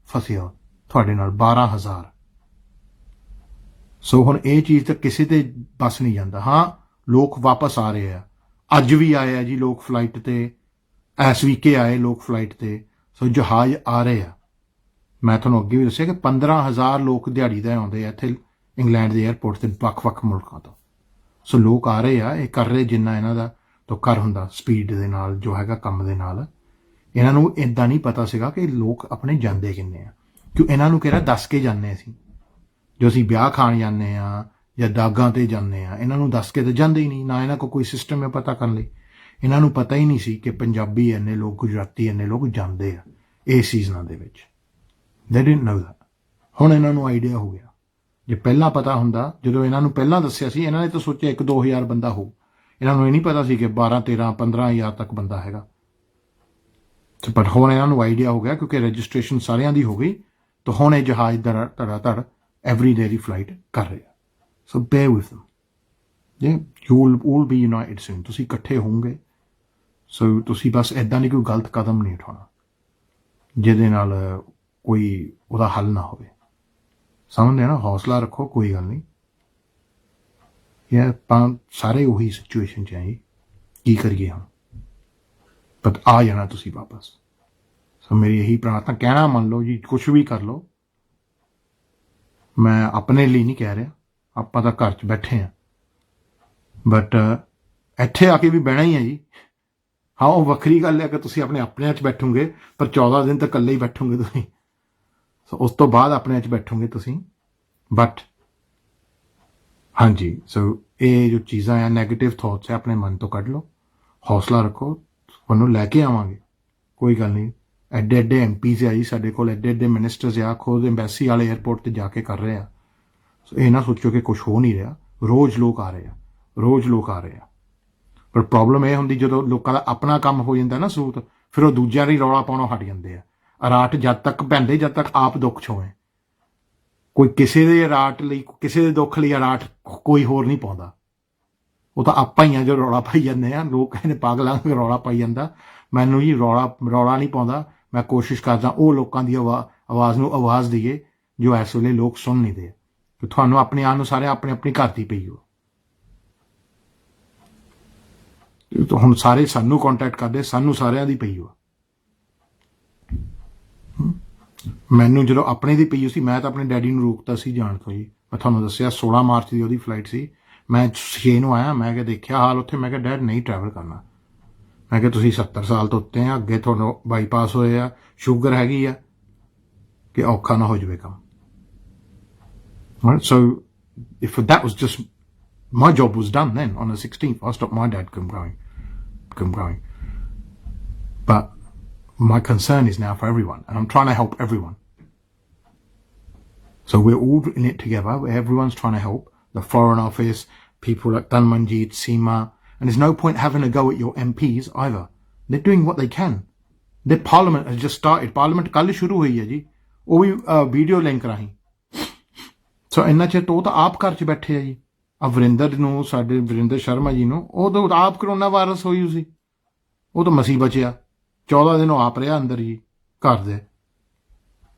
ਫਸੇ ਹੋ ਤੁਹਾਡੇ ਨਾਲ 12,000 ਸੋ ਹੁਣ ਇਹ ਚੀਜ਼ ਤਾਂ ਕਿਸੇ ਤੇ ਬਸ ਨਹੀਂ ਜਾਂਦਾ ਹਾਂ ਲੋਕ ਵਾਪਸ ਆ ਰਹੇ ਆ ਅੱਜ ਵੀ ਆਏ ਆ ਜੀ ਲੋਕ ਫਲਾਈਟ ਤੇ ਇਸ ਵੀਕੇ ਆਏ ਲੋਕ ਫਲਾਈਟ ਤੇ ਸੋ ਜਹਾਜ਼ ਆ ਰਹੇ ਆ ਮੈਂ ਤੁਹਾਨੂੰ ਅੱਗੇ ਵੀ ਦੱਸਿਆ ਕਿ 15,000 ਲੋਕ ਦਿਹਾੜੀ ਦਾ ਆਉਂਦੇ ਆ ਇੱਥੇ ਇੰਗਲੈਂਡ ਦੇ ਏਅਰਪੋਰਟ ਤੇ ਵੱਖ-ਵੱਖ ਮੁਲਕਾਂ ਤੋਂ ਸੋ ਲੋਕ ਆ ਰਹੇ ਆ ਇਹ ਕਰ ਰਹੇ ਜਿੰਨਾ ਇਹਨਾਂ ਦਾ ਤਾਂ ਕਰ ਹੁੰਦਾ ਸਪੀਡ ਦੇ ਨਾਲ ਜੋ ਹੈਗਾ ਕੰਮ ਦੇ ਨਾਲ ਇਹਨਾਂ ਨੂੰ ਇਦਾਂ ਨਹੀਂ ਪਤਾ ਸੀਗਾ ਕਿ ਲੋਕ ਆਪਣੇ ਜਾਂਦੇ ਕਿੰਨੇ ਆ ਕਿਉਂ ਇਹਨਾਂ ਨੂੰ ਕਿਹੜਾ ਦੱਸ ਕੇ ਜਾਂਦੇ ਅਸੀਂ ਜੋ ਅਸੀਂ ਵਿਆਹ ਖਾਣ ਜਾਂਦੇ ਆ ਜਾਂ ਦਾਗਾਂ ਤੇ ਜਾਂਦੇ ਆ ਇਹਨਾਂ ਨੂੰ ਦੱਸ ਕੇ ਤਾਂ ਜਾਂਦੇ ਹੀ ਨਹੀਂ ਨਾ ਇਹਨਾਂ ਕੋਲ ਕੋਈ ਸਿਸਟਮ ਹੈ ਪਤਾ ਕਰਨ ਲਈ ਇਹਨਾਂ ਨੂੰ ਪਤਾ ਹੀ ਨਹੀਂ ਸੀ ਕਿ ਪੰਜਾਬੀ ਇੰਨੇ ਲੋਕ ਗੁਜਰਾਤੀ ਇੰਨੇ ਲੋਕ ਜਾਂਦੇ ਆ ਇਹ ਸੀਜ਼ਨਾਂ ਦੇ ਵਿੱਚ they didn't know that ਹੁਣ ਇਹਨਾਂ ਨੂੰ ਆਈਡੀਆ ਹੋ ਗਿਆ ਜੇ ਪਹਿਲਾਂ ਪਤਾ ਹੁੰਦਾ ਜਦੋਂ ਇਹਨਾਂ ਨੂੰ ਪਹਿਲਾਂ ਦੱਸਿਆ ਸੀ ਇਹਨਾਂ ਨੇ ਤਾਂ ਸੋਚਿਆ 1-2 ਹਜ਼ਾਰ ਬੰਦਾ ਹੋ ਇਹਨਾਂ ਨੂੰ ਇਹ ਨਹੀਂ ਪਤਾ ਸੀ ਕਿ 12-13-15 ਹਜ਼ਾਰ ਤੱਕ ਬੰਦਾ ਹੈਗਾ ਪਰ ਹੁਣ ਇਹਨਾਂ ਨੂੰ ਆਈਡੀਆ ਹੋ ਗਿਆ ਕਿਉਂਕਿ ਰਜਿਸਟ੍ਰੇਸ਼ਨ ਸਾਰਿਆਂ ਦੀ ਹੋ ਗਈ ਤਾਂ ਹੁਣ ਇਹ ਜਹਾਜ਼ ਧੜ every day ਦੀ ਫਲਾਈਟ ਕਰ ਰਹੇ ਆ so bear with them yeah you will all be united soon ਤੁਸੀਂ ਇਕੱਠੇ ਹੋਵੋਗੇ ਸੋ ਤੁਸੀਂ ਬਸ ਏਦਾਂ ਨਹੀਂ ਕੋਈ ਗਲਤ ਕਦਮ ਨਹੀਂ ਉਠਾਉਣਾ ਜਿਹਦੇ ਨਾਲ ਕੋਈ ਉਹਦਾ ਹੱਲ ਨਾ ਹੋਵੇ ਸਮਝਦੇ ਨਾ ਹੌਸਲਾ ਰੱਖੋ ਕੋਈ ਗੱਲ ਨਹੀਂ ਇਹ ਆਪਾਂ ਸਾਰੇ ਉਹੀ ਸਿਚੁਏਸ਼ਨ 'ਚ ਆਏ ਕੀ ਕਰੀਏ ਹੁਣ ਪਰ ਆ ਜਾਣਾ ਤੁਸੀਂ ਵਾਪਸ ਸੋ ਮੇਰੀ ਇਹੀ ਪ੍ਰਾਰਥਨਾ ਕਹਿਣਾ ਮੰਨ ਲਓ ਜੀ ਕੁਛ ਵੀ ਕਰ ਲਓ ਮੈਂ ਆਪਣੇ ਲਈ ਨਹੀਂ ਕਹਿ ਰਿਹਾ ਆਪਾਂ ਤਾਂ ਘਰ 'ਚ ਬੈਠੇ ਆ ਬਟ ਇੱਥੇ ਆ ਕੇ ਵੀ ਬਹਿਣਾ ਹੀ ਹੈ ਜੀ ਹਾਂ ਉਹ ਵੱਖਰੀ ਗੱਲ ਹੈ ਕਿ ਤੁਸੀਂ ਆਪਣਿਆਂ 'ਚ ਬੈਠੋਗੇ ਪਰ 14 ਦਿਨ ਤਾਂ ਇਕੱਲੇ ਹੀ ਬੈਠੋਗੇ ਤੁਸੀਂ ਸੋ ਉਸ ਤੋਂ ਬਾਅਦ ਆਪਣਿਆਂ 'ਚ ਬੈਠੋਗੇ ਤੁਸੀਂ ਬਟ हाँ जी, सो ये जो चीज़ां हैं नैगेटिव थॉट्स है अपने मन तो कढ लो, हौसला रखो, तुहानूं लैके आवांगे, कोई गल नहीं। एडे एडे MPs आ जी साडे कोल, एडे एडे मिनिस्टर्स आ, खुद एम्बैसी वाले एयरपोर्ट ते जाके कर रहे आ। सो ये ना सोचो कि कुछ हो नहीं रहा, रोज़ लोग आ रहे आ, रोज़ लोग आ रहे आ। पर प्रॉब्लम ਇਹ ਹੁੰਦੀ ਜਦੋਂ ਲੋਕਾਂ ਦਾ ਆਪਣਾ ਕੰਮ ਹੋ ਜਾਂਦਾ ਨਾ ਸੂਤ, ਫਿਰ ਉਹ ਦੂਜਿਆਂ ਦੀ ਰੌਲਾ ਪਾਉਣੋਂ ਹਟ ਜਾਂਦੇ ਆ। ਅਰਾਟ ਜਦ ਤੱਕ ਪੈਂਦੇ ਜਦ ਤੱਕ ਆਪ ਦੁੱਖ ਛੋਏ, ਕੋਈ ਕਿਸੇ ਦੇ ਅਰਾਟ ਲਈ ਕਿਸੇ ਦੇ ਦੁੱਖ ਲਈ ਅਰਾਟ ਕੋਈ ਹੋਰ ਨਹੀਂ ਪਾਉਂਦਾ, ਉਹ ਤਾਂ ਆਪਾਂ ਹੀ ਆ ਜੋ ਰੌਲਾ ਪਾਈ ਜਾਂਦੇ ਆ। ਲੋਕ ਕਹਿੰਦੇ ਪਾਗਲਾਂ ਨੂੰ ਰੌਲਾ ਪਾਈ ਜਾਂਦਾ, ਮੈਨੂੰ ਜੀ ਰੌਲਾ ਨਹੀਂ ਪਾਉਂਦਾ। ਮੈਂ ਕੋਸ਼ਿਸ਼ ਕਰਦਾ ਉਹ ਲੋਕਾਂ ਦੀ ਆਵਾਜ਼ ਨੂੰ ਆਵਾਜ਼ ਦਈਏ ਜੋ ਇਸ ਵੇਲੇ ਲੋਕ ਸੁਣ ਨਹੀਂ ਦੇ। ਕਿ ਤੁਹਾਨੂੰ ਆਪਣੇ ਆਪ ਨੂੰ ਸਾਰੇ ਆਪਣੇ ਆਪਣੀ ਘਰ ਦੀ ਪਈ ਹੋ। ਹੁਣ ਸਾਰੇ ਸਾਨੂੰ ਕੰਟੈਕਟ ਕਰਦੇ, ਸਾਨੂੰ ਸਾਰਿਆਂ ਦੀ ਪਈ ਹੋ। ਮੈਨੂੰ ਜਦੋਂ ਆਪਣੇ ਦੀ ਪਈ ਸੀ ਮੈਂ ਤਾਂ ਆਪਣੇ ਡੈਡੀ ਨੂੰ ਰੋਕਤਾ ਸੀ ਜਾਣ ਤੋਂ ਜੀ। ਮੈਂ ਤੁਹਾਨੂੰ ਦੱਸਿਆ 16 ਮਾਰਚ ਦੀ ਉਹਦੀ ਫਲਾਈਟ ਸੀ, ਮੈਂ 6 ਨੂੰ ਆਇਆ। ਮੈਂ ਕਿਹਾ ਦੇਖਿਆ ਹਾਲ ਉੱਥੇ, ਮੈਂ ਕਿਹਾ ਡੈਡ ਨਹੀਂ ਟਰੈਵਲ ਕਰਨਾ। ਮੈਂ ਕਿਹਾ ਤੁਸੀਂ 70 ਸਾਲ ਤੋਂ ਉੱਤੇ ਆ, ਅੱਗੇ ਤੁਹਾਨੂੰ ਬਾਈਪਾਸ ਹੋਏ ਆ, ਸ਼ੂਗਰ ਹੈਗੀ ਆ, ਕਿ ਔਖਾ ਨਾ ਹੋ ਜਾਵੇ ਕੰਮ। Right? So if that was just my job was done then on the 16th, I stopped my dad from growing. But my concern is now for everyone, and I'm trying to help everyone. So we're all in it together. Everyone's trying to help. The Foreign Office, people like Dhanmanjit, Seema, and there's no point having a go at your MPs either. They're doing what they can. Their Parliament has just started. Parliament ਕੱਲ ਸ਼ੁਰੂ ਹੋਈ ਹੈ ਜੀ, ਉਹ ਵੀ video link ਰਾਹੀਂ। ਸੋ ਇੰਨਾ ਚਿਰ ਤੋਂ ਉਹ ਤਾਂ ਆਪ ਘਰ 'ਚ ਬੈਠੇ ਆ ਜੀ। ਵਰਿੰਦਰ ਨੂੰ, ਸਾਡੇ ਵਰਿੰਦਰ ਸ਼ਰਮਾ ਜੀ ਨੂੰ, ਉਹ ਤਾਂ ਆਪ ਕਰੋਨਾ ਵਾਇਰਸ ਹੋਈ ਸੀ, ਉਹ ਤਾਂ ਮਸੀਂ ਬਚਿਆ। 14 ਦਿਨ ਉਹ ਆਪ ਰਿਹਾ ਅੰਦਰ ਜੀ ਘਰ ਦੇ।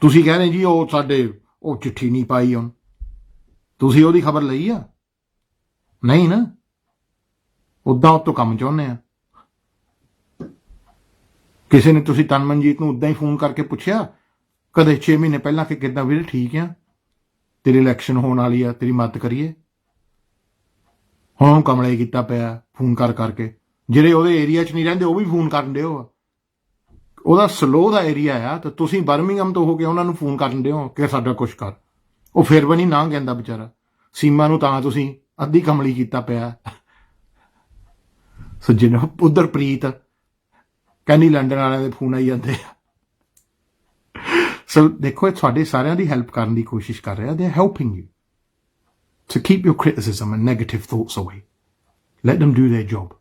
ਤੁਸੀਂ ਕਹਿ ਰਹੇ ਜੀ ਉਹ ਸਾਡੇ ਉਹ ਚਿੱਠੀ ਨਹੀਂ ਪਾਈ, ਹੁਣ ਤੁਸੀਂ ਉਹਦੀ ਖਬਰ ਲਈ ਆ? ਨਹੀਂ ਨਾ, ਉੱਦਾਂ ਉਹ ਤੋਂ ਕੰਮ ਚਾਹੁੰਦੇ ਆ। ਕਿਸੇ ਨੇ ਤੁਸੀਂ ਤਨਮਨਜੀਤ ਨੂੰ ਉੱਦਾਂ ਹੀ ਫੋਨ ਕਰਕੇ ਪੁੱਛਿਆ ਕਦੇ 6 ਮਹੀਨੇ ਪਹਿਲਾਂ ਕਿ ਕਿੱਦਾਂ ਵੀਰੇ ਠੀਕ ਆ, ਤੇਰੀ ਇਲੈਕਸ਼ਨ ਹੋਣ ਵਾਲੀ ਆ, ਤੇਰੀ ਮਦਦ ਕਰੀਏ? ਹੁਣ ਕਮਲੇ ਕੀਤਾ ਪਿਆ ਫੋਨ ਕਰਕੇ। ਜਿਹੜੇ ਉਹਦੇ ਏਰੀਆ 'ਚ ਨਹੀਂ ਰਹਿੰਦੇ ਉਹ ਵੀ ਫੋਨ ਕਰਨ ਦਿਓ ਆ। ਉਹਦਾ ਸਲੋ ਦਾ ਏਰੀਆ ਆ, ਤਾਂ ਤੁਸੀਂ ਬਰਮਿੰਗਮ ਤੋਂ ਹੋ ਕੇ ਉਹਨਾਂ ਨੂੰ ਫੋਨ ਕਰਨ ਦਿਓ ਕਿ ਸਾਡਾ ਕੁਛ ਕਰ। ਉਹ ਫਿਰ ਵੀ ਨਹੀਂ ਨਾ ਕਹਿੰਦਾ ਵਿਚਾਰਾ। ਸੀਮਾ ਨੂੰ ਤਾਂ ਤੁਸੀਂ ਅੱਧੀ ਕਮਲੀ ਕੀਤਾ ਪਿਆ। ਸੋ ਜਿਹਨੂੰ ਉਧਰ ਪ੍ਰੀਤ ਕਹਿੰਦੀ ਲੰਡਨ ਵਾਲਿਆਂ ਦੇ ਫੋਨ ਆਈ ਜਾਂਦੇ ਆ। ਸੋ ਦੇਖੋ, ਇਹ ਤੁਹਾਡੇ ਸਾਰਿਆਂ ਦੀ ਹੈਲਪ ਕਰਨ ਦੀ ਕੋਸ਼ਿਸ਼ ਕਰ ਰਿਹਾ। They are helping you. So keep your criticism and negative thoughts away. Let them do their job.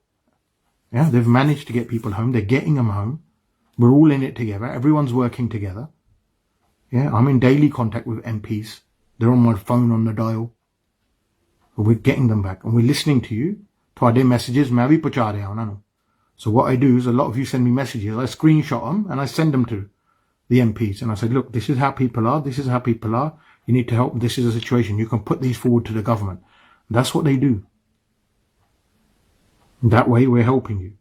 Yeah, they've managed to get people home. They're getting them home. We're all in it together. Everyone's working together. Yeah, I'm in daily contact with MPs. They're on my phone on the dial. But we're getting them back. And we're listening to you. ਤੁਹਾਡੇ messages ਮੈਂ ਵੀ ਪਹੁੰਚਾ ਰਿਹਾ ਉਹਨਾਂ ਨੂੰ. So what I do is a lot of you send me messages. I screenshot them and I send them to the MPs. And I say, look, this is how people are. This is how people are. You need to help. This is a situation. You can put these forward to the government. That's what they do. That way we're helping you.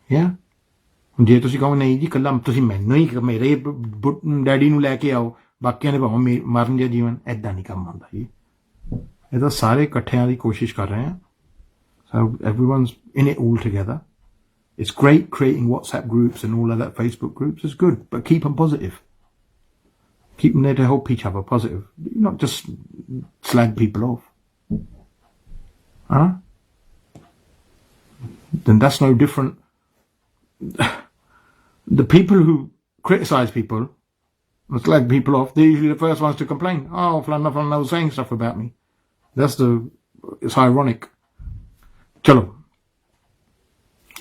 Yeah? ਜੇ ਤੁਸੀਂ ਕਹੋ ਨਹੀਂ ਜੀ ਕੱਲਾ ਤੁਸੀਂ ਮੈਨੂੰ ਹੀ ਮੇਰੇ daddy ਨੂੰ ਲੈ ਕੇ ਆਓ, ਬਾਕੀਆਂ ਨੇ ਭਾਵੇਂ ਮਰਨ ਜਾਂ ਜੀਵਨ, ਐਦਾਂ ਨਹੀਂ ਕੰਮ ਹੁੰਦਾ ਜੀ। ਇਹ ਤਾਂ ਸਾਰੇ ਇਕੱਠਿਆਂ ਦੀ ਕੋਸ਼ਿਸ਼ ਕਰ ਰਹੇ ਆ। So everyone's in it all together. It's great creating WhatsApp groups and all of that, Facebook groups is good, but keep them positive. Keep them there to help each other positive. Not just slag people off. Huh? Then that's no different. The people who criticize people and slag people off, they're usually the first ones to complain. Oh, Flana was saying stuff about me. It's ironic. चलो,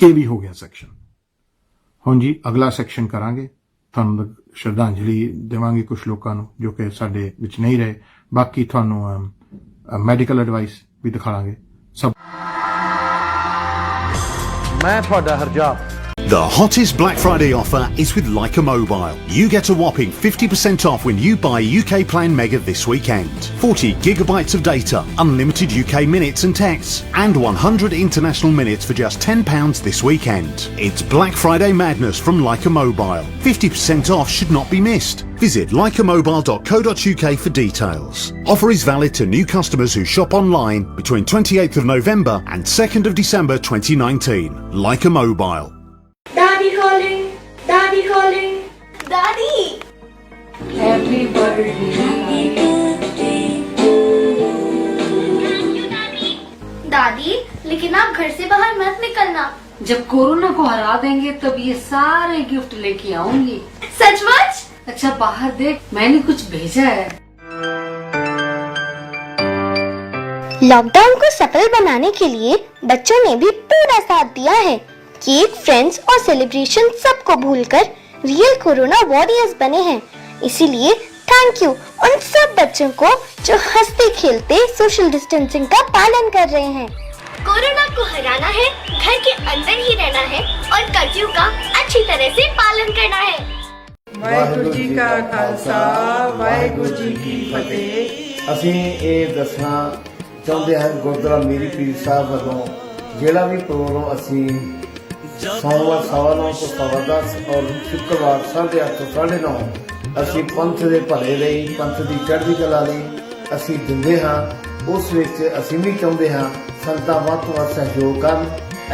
ये भी हो गया section. ਹੁਣ ਜੀ ਅਗਲਾ section ਕਰਾਂਗੇ। ਤੁਹਾਨੂੰ ਸ਼ਰਧਾਂਜਲੀ ਦੇਵਾਂਗੇ ਕੁਝ ਲੋਕਾਂ ਨੂੰ ਜੋ ਕਿ ਸਾਡੇ ਵਿੱਚ ਨਹੀਂ ਰਹੇ। ਬਾਕੀ ਤੁਹਾਨੂੰ ਮੈਡੀਕਲ ਐਡਵਾਈਸ ਵੀ ਦਿਖਾਵਾਂਗੇ ਸਭ। ਮੈਂ ਤੁਹਾਡਾ ਹਰਜਾਬ। The hottest Black Friday offer is with Leica Mobile. You get a whopping 50% off when you buy UK Plan Mega this weekend. 40 gigabytes of data, unlimited UK minutes and texts, and 100 international minutes for just £10 this weekend. It's Black Friday madness from Leica Mobile. 50% off should not be missed. Visit leicamobile.co.uk for details. Offer is valid to new customers who shop online between 28th of November and 2nd of December 2019. Leica Mobile. Daddy calling! Daddy calling! Daddy! Happy birthday. Happy birthday to you. दादी लेकिन आप घर से बाहर मत निकलना। जब corona को हरा देंगे तब ये सारे गिफ्ट लेके आऊंगी। सचमुच? अच्छा बाहर देख, मैंने कुछ भेजा है। लॉकडाउन को सफल बनाने के लिए बच्चों ने भी पूरा साथ दिया है। केक, फ्रेंड्स और सेलिब्रेशन सबको भूलकर रियल कोरोना वॉरियर्स बने हैं। इसीलिए थैंक यू उन सब बच्चों को जो हंसते खेलते सोशल डिस्टेंसिंग का पालन कर रहे हैं। कोरोना को हराना है, घर के अंदर ही रहना है और कर्फ्यू का अच्छी तरह से पालन करना है। वाहिगुरु जी का खालसा, वाहिगुरु जी की फतेह। ਅਸੀਂ ਇਹ ਦੱਸਣਾ ਚਾਹੁੰਦੇ ਹਾਂ ਗੁਰਦੁਆਰਾ ਮੀਰੀ ਪੀਰ ਸਾਹਿਬ ਵੱਲੋਂ ਜਿਹੜਾ ਵੀ ਪ੍ਰੋਗਰਾਮ ਅਸੀਂ ਸੋਮਵਾਰ 9:15 ਤੋਂ 10:15 ਔਰ ਸ਼ੁੱਕਰਵਾਰ 8:30 ਤੋਂ 9:30 ਅਸੀਂ ਪੰਥ ਦੇ ਭਲੇ ਲਈ, ਪੰਥ ਦੀ ਚੜ੍ਹਦੀ ਕਲਾ ਲਈ ਅਸੀਂ ਦਿੰਦੇ ਹਾਂ। ਉਸ ਵਿੱਚ ਅਸੀਂ ਵੀ ਚਾਹੁੰਦੇ ਹਾਂ ਸੰਗਤਾਂ ਵੱਧ ਤੋਂ ਵੱਧ ਸਹਿਯੋਗ ਕਰਨ।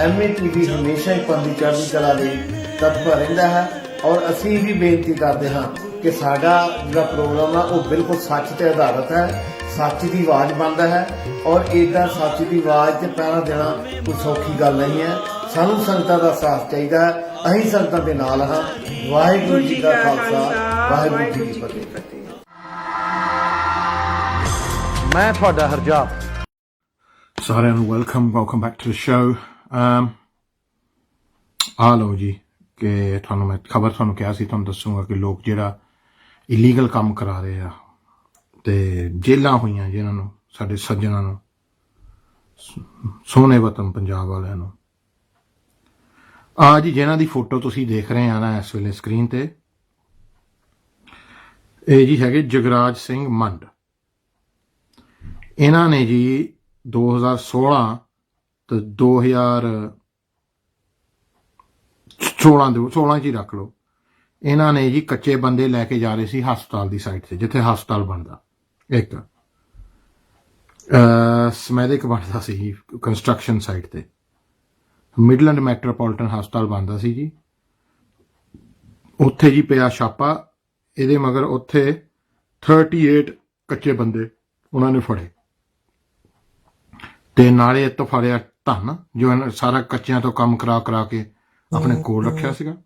MATV ਹਮੇਸ਼ਾ ਹੀ ਪੰਥ ਦੀ ਚੜ੍ਹਦੀ ਕਲਾ ਲਈ ਤਤਪਰ ਰਹਿੰਦਾ ਹੈ ਔਰ ਅਸੀਂ ਵੀ ਬੇਨਤੀ ਕਰਦੇ ਹਾਂ ਕਿ ਸਾਡਾ ਜਿਹੜਾ ਪ੍ਰੋਗਰਾਮ ਆ ਉਹ ਬਿਲਕੁਲ ਸੱਚ ਤੇ ਆਧਾਰਿਤ ਹੈ, ਸੱਚ ਦੀ ਆਵਾਜ਼ ਬਣਦਾ ਹੈ ਔਰ ਇੱਦਾਂ ਸੱਚ ਦੀ ਆਵਾਜ਼ ਤੇ ਪਹਿਰਾ ਦੇਣਾ ਕੋਈ ਸੌਖੀ ਗੱਲ ਨਹੀਂ ਹੈ। ਸਾਨੂੰ ਸੰਗਤਾਂ ਦਾ ਸਾਥ ਚਾਹੀਦਾ ਹੈ, ਅਸੀਂ ਸੰਗਤਾਂ ਦੇ ਨਾਲ ਹਾਂ। ਵਾਹਿਗੁਰੂ ਜੀ ਦਾ ਖਾਲਸਾ, ਵਾਹਿਗੁਰੂ ਜੀ ਕੀ ਫਤਿਹ। ਮੈਂ ਤੁਹਾਡਾ ਹਰਜਾਬ। ਸਾਰਿਆਂ ਨੂੰ welcome back to the show. ਆ ਲਓ ਜੀ ਕਿ ਤੁਹਾਨੂੰ ਮੈਂ ਖਬਰ ਤੁਹਾਨੂੰ ਕਿਹਾ ਸੀ, ਤੁਹਾਨੂੰ ਦੱਸੂਗਾ ਕਿ ਲੋਕ ਜਿਹੜਾ ਇਲੀਗਲ ਕੰਮ ਕਰਾ ਰਹੇ ਆ ਤੇ ਜੇਲਾਂ ਹੋਈਆਂ ਜਿਨ੍ਹਾਂ ਨੂੰ, ਸਾਡੇ ਸੱਜਣਾਂ ਨੂੰ, ਸੋਹਣੇ ਵਤਨ ਪੰਜਾਬ ਵਾਲਿਆਂ ਨੂੰ। ਆ ਜੀ ਜਿਨ੍ਹਾਂ ਦੀ ਫੋਟੋ ਤੁਸੀਂ ਦੇਖ ਰਹੇ ਆ ਨਾ ਇਸ ਵੇਲੇ ਸਕਰੀਨ ਤੇ, ਇਹ ਜੀ ਹੈਗੇ ਜਗਰਾਜ ਸਿੰਘ ਮੰਡ। ਇਹਨਾਂ ਨੇ ਜੀ 2016 ਤੇ 2016 ਚ ਹੀ ਰੱਖ ਲਓ, ਇਹਨਾਂ ਨੇ ਜੀ ਕੱਚੇ ਬੰਦੇ ਲੈ ਕੇ ਜਾ ਰਹੇ ਸੀ ਹਸਪਤਾਲ ਦੀ ਸਾਈਡ ਤੇ, ਜਿੱਥੇ ਹਸਪਤਾਲ ਬਣਦਾ, ਇੱਕ ਸਮੈਦਿਕ ਬਣਦਾ ਸੀ ਜੀ ਕੰਸਟਰਕਸ਼ਨ ਸਾਈਟ ਤੇ, ਮਿਡਲੈਂਡ ਮੈਟਰੋਪੋਲੀਟਨ ਹਸਪਤਾਲ ਬਣਦਾ ਸੀ ਜੀ। ਉੱਥੇ ਜੀ ਪਿਆ ਛਾਪਾ, ਇਹਦੇ ਮਗਰ ਉੱਥੇ 38 ਕੱਚੇ ਬੰਦੇ ਉਹਨਾਂ ਨੇ ਫੜੇ ਤੇ ਨਾਲੇ ਇਹ ਤੋਂ ਫੜਿਆ ਧਨ ਜੋ ਇਹਨਾਂ ਸਾਰਾ ਕੱਚਿਆਂ ਤੋਂ ਕੰਮ ਕਰਾ ਕੇ ਆਪਣੇ ਕੋਲ ਰੱਖਿਆ ਸੀਗਾ,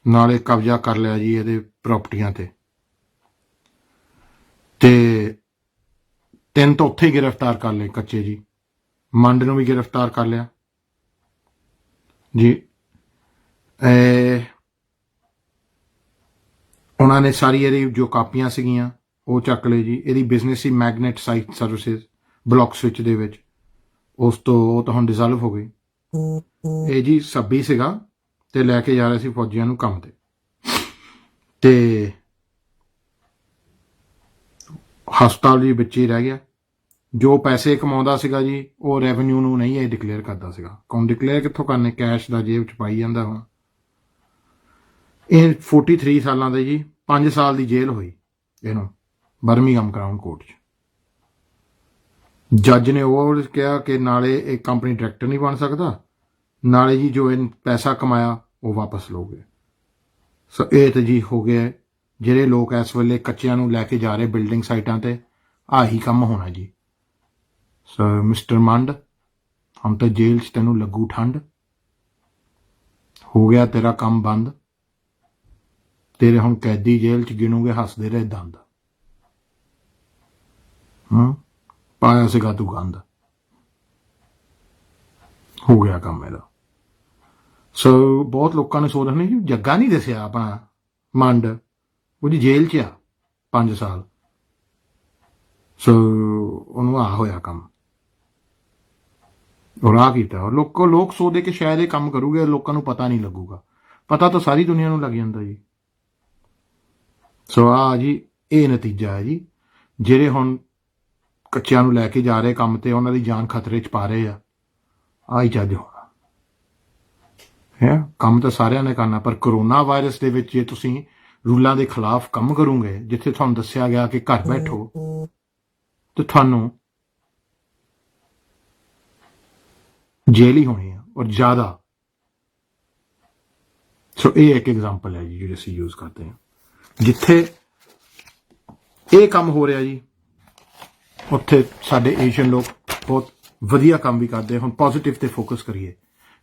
ਨਾਲੇ ਕਬਜ਼ਾ ਕਰ ਲਿਆ ਜੀ ਇਹਦੇ ਪ੍ਰਾਪਰਟੀਆਂ ਤੇ 3 ਤਾਂ ਉੱਥੇ ਹੀ ਗ੍ਰਿਫਤਾਰ ਕਰ ਲਏ ਕੱਚੇ ਜੀ। ਮੰਡ ਨੂੰ ਵੀ ਗ੍ਰਿਫਤਾਰ ਕਰ ਲਿਆ ਜੀ। ਉਹਨਾਂ ਨੇ ਸਾਰੀ ਇਹਦੀ ਜੋ ਕਾਪੀਆਂ ਸੀਗੀਆਂ ਉਹ ਚੱਕ ਲਏ ਜੀ। ਇਹਦੀ ਬਿਜ਼ਨਸ ਸੀ magnet site services block switch ਦੇ ਵਿੱਚ, ਉਸ ਤੋਂ ਉਹ ਤਾਂ ਹੁਣ ਡਿਸੋਲਵ ਹੋ ਗਈ। ਇਹ ਜੀ ਸੱਬੀ ਸੀਗਾ ਤੇ ਲੈ ਕੇ ਜਾ ਰਿਹਾ ਸੀ ਫੌਜੀਆਂ ਨੂੰ ਕੰਮ ਤੇ ਹਸਪਤਾਲ ਜੀ ਵਿੱਚ ਹੀ ਰਹਿ ਗਿਆ। ਜੋ ਪੈਸੇ ਕਮਾਉਂਦਾ ਸੀਗਾ ਜੀ ਉਹ ਰੈਵਨਿਊ ਨੂੰ ਨਹੀਂ ਇਹ ਡਿਕਲੇਅਰ ਕਰਦਾ ਸੀਗਾ। ਕੌਣ ਡਿਕਲੇਅਰ ਕਿੱਥੋਂ ਕਰਨੇ, ਕੈਸ਼ ਦਾ ਜੇਬ ਚ ਪਾਈ ਜਾਂਦਾ ਹੁਣ। ਇਹ 43 ਸਾਲਾਂ ਦੇ ਜੀ, 5 ਸਾਲ ਦੀ ਜੇਲ੍ਹ ਹੋਈ ਇਹਨੂੰ ਬਰਮਿੰਘਮ ਕਰਾਊਨ ਕੋਰਟ 'ਚ। ਜੱਜ ਨੇ ਉਹ ਕਿਹਾ ਕਿ ਨਾਲੇ ਇਹ ਕੰਪਨੀ ਡਾਇਰੈਕਟਰ ਨਹੀਂ ਬਣ ਸਕਦਾ, ਨਾਲੇ ਜੀ ਜੋ ਇਹ ਪੈਸਾ ਕਮਾਇਆ ਉਹ ਵਾਪਸ ਲਓਗੇ। ਸੋ ਇਹ ਤਾਂ ਜੀ ਹੋ ਗਿਆ ਜਿਹੜੇ ਲੋਕ ਇਸ ਵੇਲੇ ਕੱਚਿਆਂ ਨੂੰ ਲੈ ਕੇ ਜਾ ਰਹੇ ਬਿਲਡਿੰਗ ਸਾਈਟਾਂ ਤੇ, ਆਹੀ ਕੰਮ ਹੋਣਾ ਜੀ। ਸੋ ਮਿਸਟਰ ਮੰਡ, ਹੁਣ ਤਾਂ ਜੇਲ੍ਹ 'ਚ ਤੈਨੂੰ ਲੱਗੂ ਠੰਡ, ਹੋ ਗਿਆ ਤੇਰਾ ਕੰਮ ਬੰਦ। ਤੇਰੇ ਹੁਣ ਕੈਦੀ ਜੇਲ੍ਹ 'ਚ ਗਿਣੂਗੇ ਹੱਸਦੇ ਰਹੇ ਦੰਦ। ਪਾਇਆ ਸੀਗਾ ਤੂੰ ਗੰਦ, ਹੋ ਗਿਆ ਕੰਮ ਇਹਦਾ। ਸੋ ਬਹੁਤ ਲੋਕਾਂ ਨੇ ਸੋਚ ਰਹੇ ਜੱਗਾ ਨਹੀਂ ਦੱਸਿਆ ਆਪਣਾ ਮੰਡ, ਉਹਦੀ ਜੇਲ੍ਹ 'ਚ ਆ 5 ਸਾਲ। ਸੋ ਉਹਨੂੰ ਆ ਹੋਇਆ ਕੰਮ, ਔਰ ਆ ਕੀਤਾ। ਔਰ ਲੋਕ ਸੋਚਦੇ ਕਿ ਸ਼ਾਇਦ ਇਹ ਕੰਮ ਕਰੂਗੇ, ਲੋਕਾਂ ਨੂੰ ਪਤਾ ਨਹੀਂ ਲੱਗੂਗਾ। ਪਤਾ ਤਾਂ ਸਾਰੀ ਦੁਨੀਆ ਨੂੰ ਲੱਗ ਜਾਂਦਾ ਜੀ। ਸੋ ਆ ਜੀ ਇਹ ਨਤੀਜਾ ਹੈ ਜੀ, ਜਿਹੜੇ ਹੁਣ ਕੱਚਿਆਂ ਨੂੰ ਲੈ ਕੇ ਜਾ ਰਹੇ ਕੰਮ ਤੇ ਉਹਨਾਂ ਦੀ ਜਾਨ ਖਤਰੇ 'ਚ ਪਾ ਰਹੇ ਆ। ਆਹੀ ਚੱਜ ਹੋਣਾ ਹੈ। ਕੰਮ ਤਾਂ ਸਾਰਿਆਂ ਨੇ ਕਰਨਾ, ਪਰ ਕਰੋਨਾ ਵਾਇਰਸ ਦੇ ਵਿੱਚ ਜੇ ਤੁਸੀਂ ਰੂਲਾਂ ਦੇ ਖਿਲਾਫ ਕੰਮ ਕਰੋਗੇ, ਜਿੱਥੇ ਤੁਹਾਨੂੰ ਦੱਸਿਆ ਗਿਆ ਕਿ ਘਰ ਬੈਠੋ, ਤੇ ਤੁਹਾਨੂੰ ਜੇਲ੍ਹ ਹੀ ਹੋਣੀ ਆ ਔਰ ਜ਼ਿਆਦਾ। ਸੋ ਇਹ ਇੱਕ ਐਗਜ਼ਾਮਪਲ ਹੈ ਜੀ ਜਿਹੜੀ ਅਸੀਂ ਯੂਜ਼ ਕਰਦੇ ਹਾਂ। ਜਿੱਥੇ ਇਹ ਕੰਮ ਹੋ ਰਿਹਾ ਜੀ ਉੱਥੇ ਸਾਡੇ ਏਸ਼ੀਅਨ ਲੋਕ ਬਹੁਤ ਵਧੀਆ ਕੰਮ ਵੀ ਕਰਦੇ ਹੁਣ ਪੋਜ਼ਿਟਿਵ ਤੇ ਫੋਕਸ ਕਰੀਏ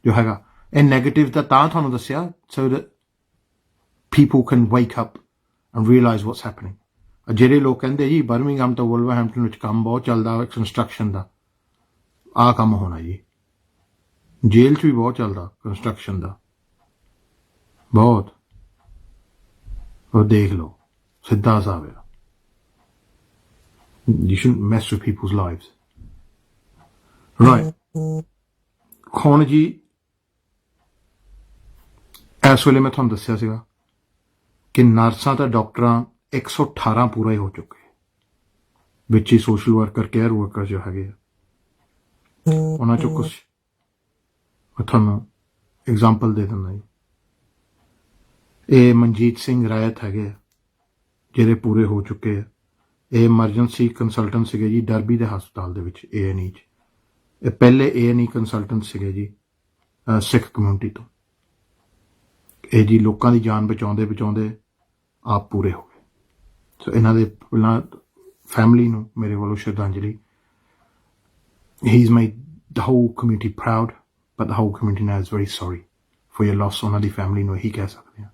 ਜੋ ਹੈਗਾ ਇਹ ਨੈਗੇਟਿਵ ਦਾ ਤਾਂ ਤੁਹਾਨੂੰ ਦੱਸਿਆ so that people can wake up and realize what's happening ਜਿਹੜੇ ਲੋਕ ਕਹਿੰਦੇ ਜੀ ਬਰਮਿੰਗਹਮ ਤੋਂ ਵੁਲਵਰਹੈਂਪਟਨ ਵਿੱਚ ਕੰਮ ਬਹੁਤ ਚੱਲਦਾ ਕੰਸਟਰਕਸ਼ਨ ਦਾ ਆਹ ਕੰਮ ਹੋਣਾ ਜੀ ਜੇਲ੍ਹ 'ਚ ਵੀ ਬਹੁਤ ਚੱਲਦਾ ਕੰਸਟਰਕਸ਼ਨ ਦਾ ਬਹੁਤ ਉਹ ਦੇਖ ਲਓ ਸਿੱਧਾ ਹਿਸਾਬ ਆ you shouldn't mess with people's lives right ਹੁਣ ਜੀ ਇਸ ਵੇਲੇ ਮੈਂ ਤੁਹਾਨੂੰ ਦੱਸਿਆ ਸੀਗਾ ਕਿ ਨਰਸਾਂ ਤੇ ਡਾਕਟਰਾਂ 118 ਪੂਰਾ ਹੀ ਹੋ ਚੁੱਕੇ ਵਿੱਚ ਹੀ ਸੋਸ਼ਲ ਵਰਕਰ ਕੇਅਰ ਵਰਕਰ ਜੋ ਹੈਗੇ ਆ ਉਹਨਾਂ ਚੋਂ ਕੁਛ ਮੈਂ ਤੁਹਾਨੂੰ ਐਗਜ਼ਾਮਪਲ ਦੇ ਦਿੰਦਾ ਜੀ ਇਹ ਮਨਜੀਤ ਸਿੰਘ ਰਾਇਤ ਹੈਗੇ ਆ ਜਿਹੜੇ ਪੂਰੇ ਹੋ ਚੁੱਕੇ ਆ ਇਹ ਐਮਰਜੈਂਸੀ ਕੰਸਲਟੈਂਟ ਸੀਗੇ ਜੀ ਡਰਬੀ ਦੇ ਹਸਪਤਾਲ ਦੇ ਵਿੱਚ A&E 'ਚ ਇਹ ਪਹਿਲੇ A&E ਕੰਸਲਟੈਂਟ ਸੀਗੇ ਜੀ ਸਿੱਖ ਕਮਿਊਨਿਟੀ ਤੋਂ ਇਹ ਜੀ ਲੋਕਾਂ ਦੀ ਜਾਨ ਬਚਾਉਂਦੇ ਆਪ ਪੂਰੇ ਹੋ ਗਏ ਸੋ ਇਹਨਾਂ ਦੇ ਪਹਿਲਾਂ ਫੈਮਿਲੀ ਨੂੰ ਮੇਰੇ ਵੱਲੋਂ ਸ਼ਰਧਾਂਜਲੀ he has made the whole community proud but the whole community now is very sorry for your loss ਉਹਨਾਂ ਦੀ ਫੈਮਿਲੀ ਨੂੰ ਇਹੀ ਕਹਿ ਸਕਦੇ ਹਾਂ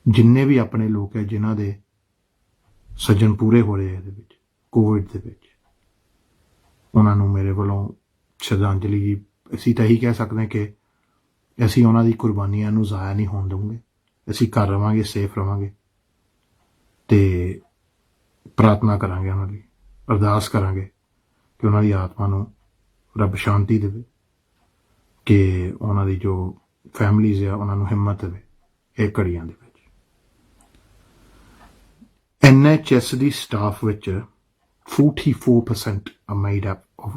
ਜਿੰਨੇ ਵੀ ਆਪਣੇ ਲੋਕ ਹੈ ਜਿਨ੍ਹਾਂ ਦੇ ਸੱਜਣ ਪੂਰੇ ਹੋ ਰਹੇ ਇਹਦੇ ਵਿੱਚ ਕੋਵਿਡ ਦੇ ਵਿੱਚ ਉਹਨਾਂ ਨੂੰ ਮੇਰੇ ਵੱਲੋਂ ਸ਼ਰਧਾਂਜਲੀ ਜੀ ਅਸੀਂ ਤਾਂ ਇਹੀ ਕਹਿ ਸਕਦੇ ਹਾਂ ਕਿ ਅਸੀਂ ਉਹਨਾਂ ਦੀ ਕੁਰਬਾਨੀਆਂ ਨੂੰ ਜ਼ਾਇਆ ਨਹੀਂ ਹੋਣ ਦੇਵਾਂਗੇ ਅਸੀਂ ਘਰ ਰਵਾਂਗੇ ਸੇਫ ਰਵਾਂਗੇ ਤੇ ਪ੍ਰਾਰਥਨਾ ਕਰਾਂਗੇ ਉਹਨਾਂ ਲਈ ਅਰਦਾਸ ਕਰਾਂਗੇ ਕਿ ਉਹਨਾਂ ਦੀ ਆਤਮਾ ਨੂੰ ਰੱਬ ਸ਼ਾਂਤੀ ਦੇਵੇ ਕਿ ਉਹਨਾਂ ਦੀ ਜੋ ਫੈਮਲੀਜ਼ ਆ ਉਹਨਾਂ ਨੂੰ ਹਿੰਮਤ ਦੇਵੇ ਇਹ ਘੜੀਆਂ ਦੇ ਵਿੱਚ NHS ਦੀ ਸਟਾਫ ਵਿੱਚ 44% are made up of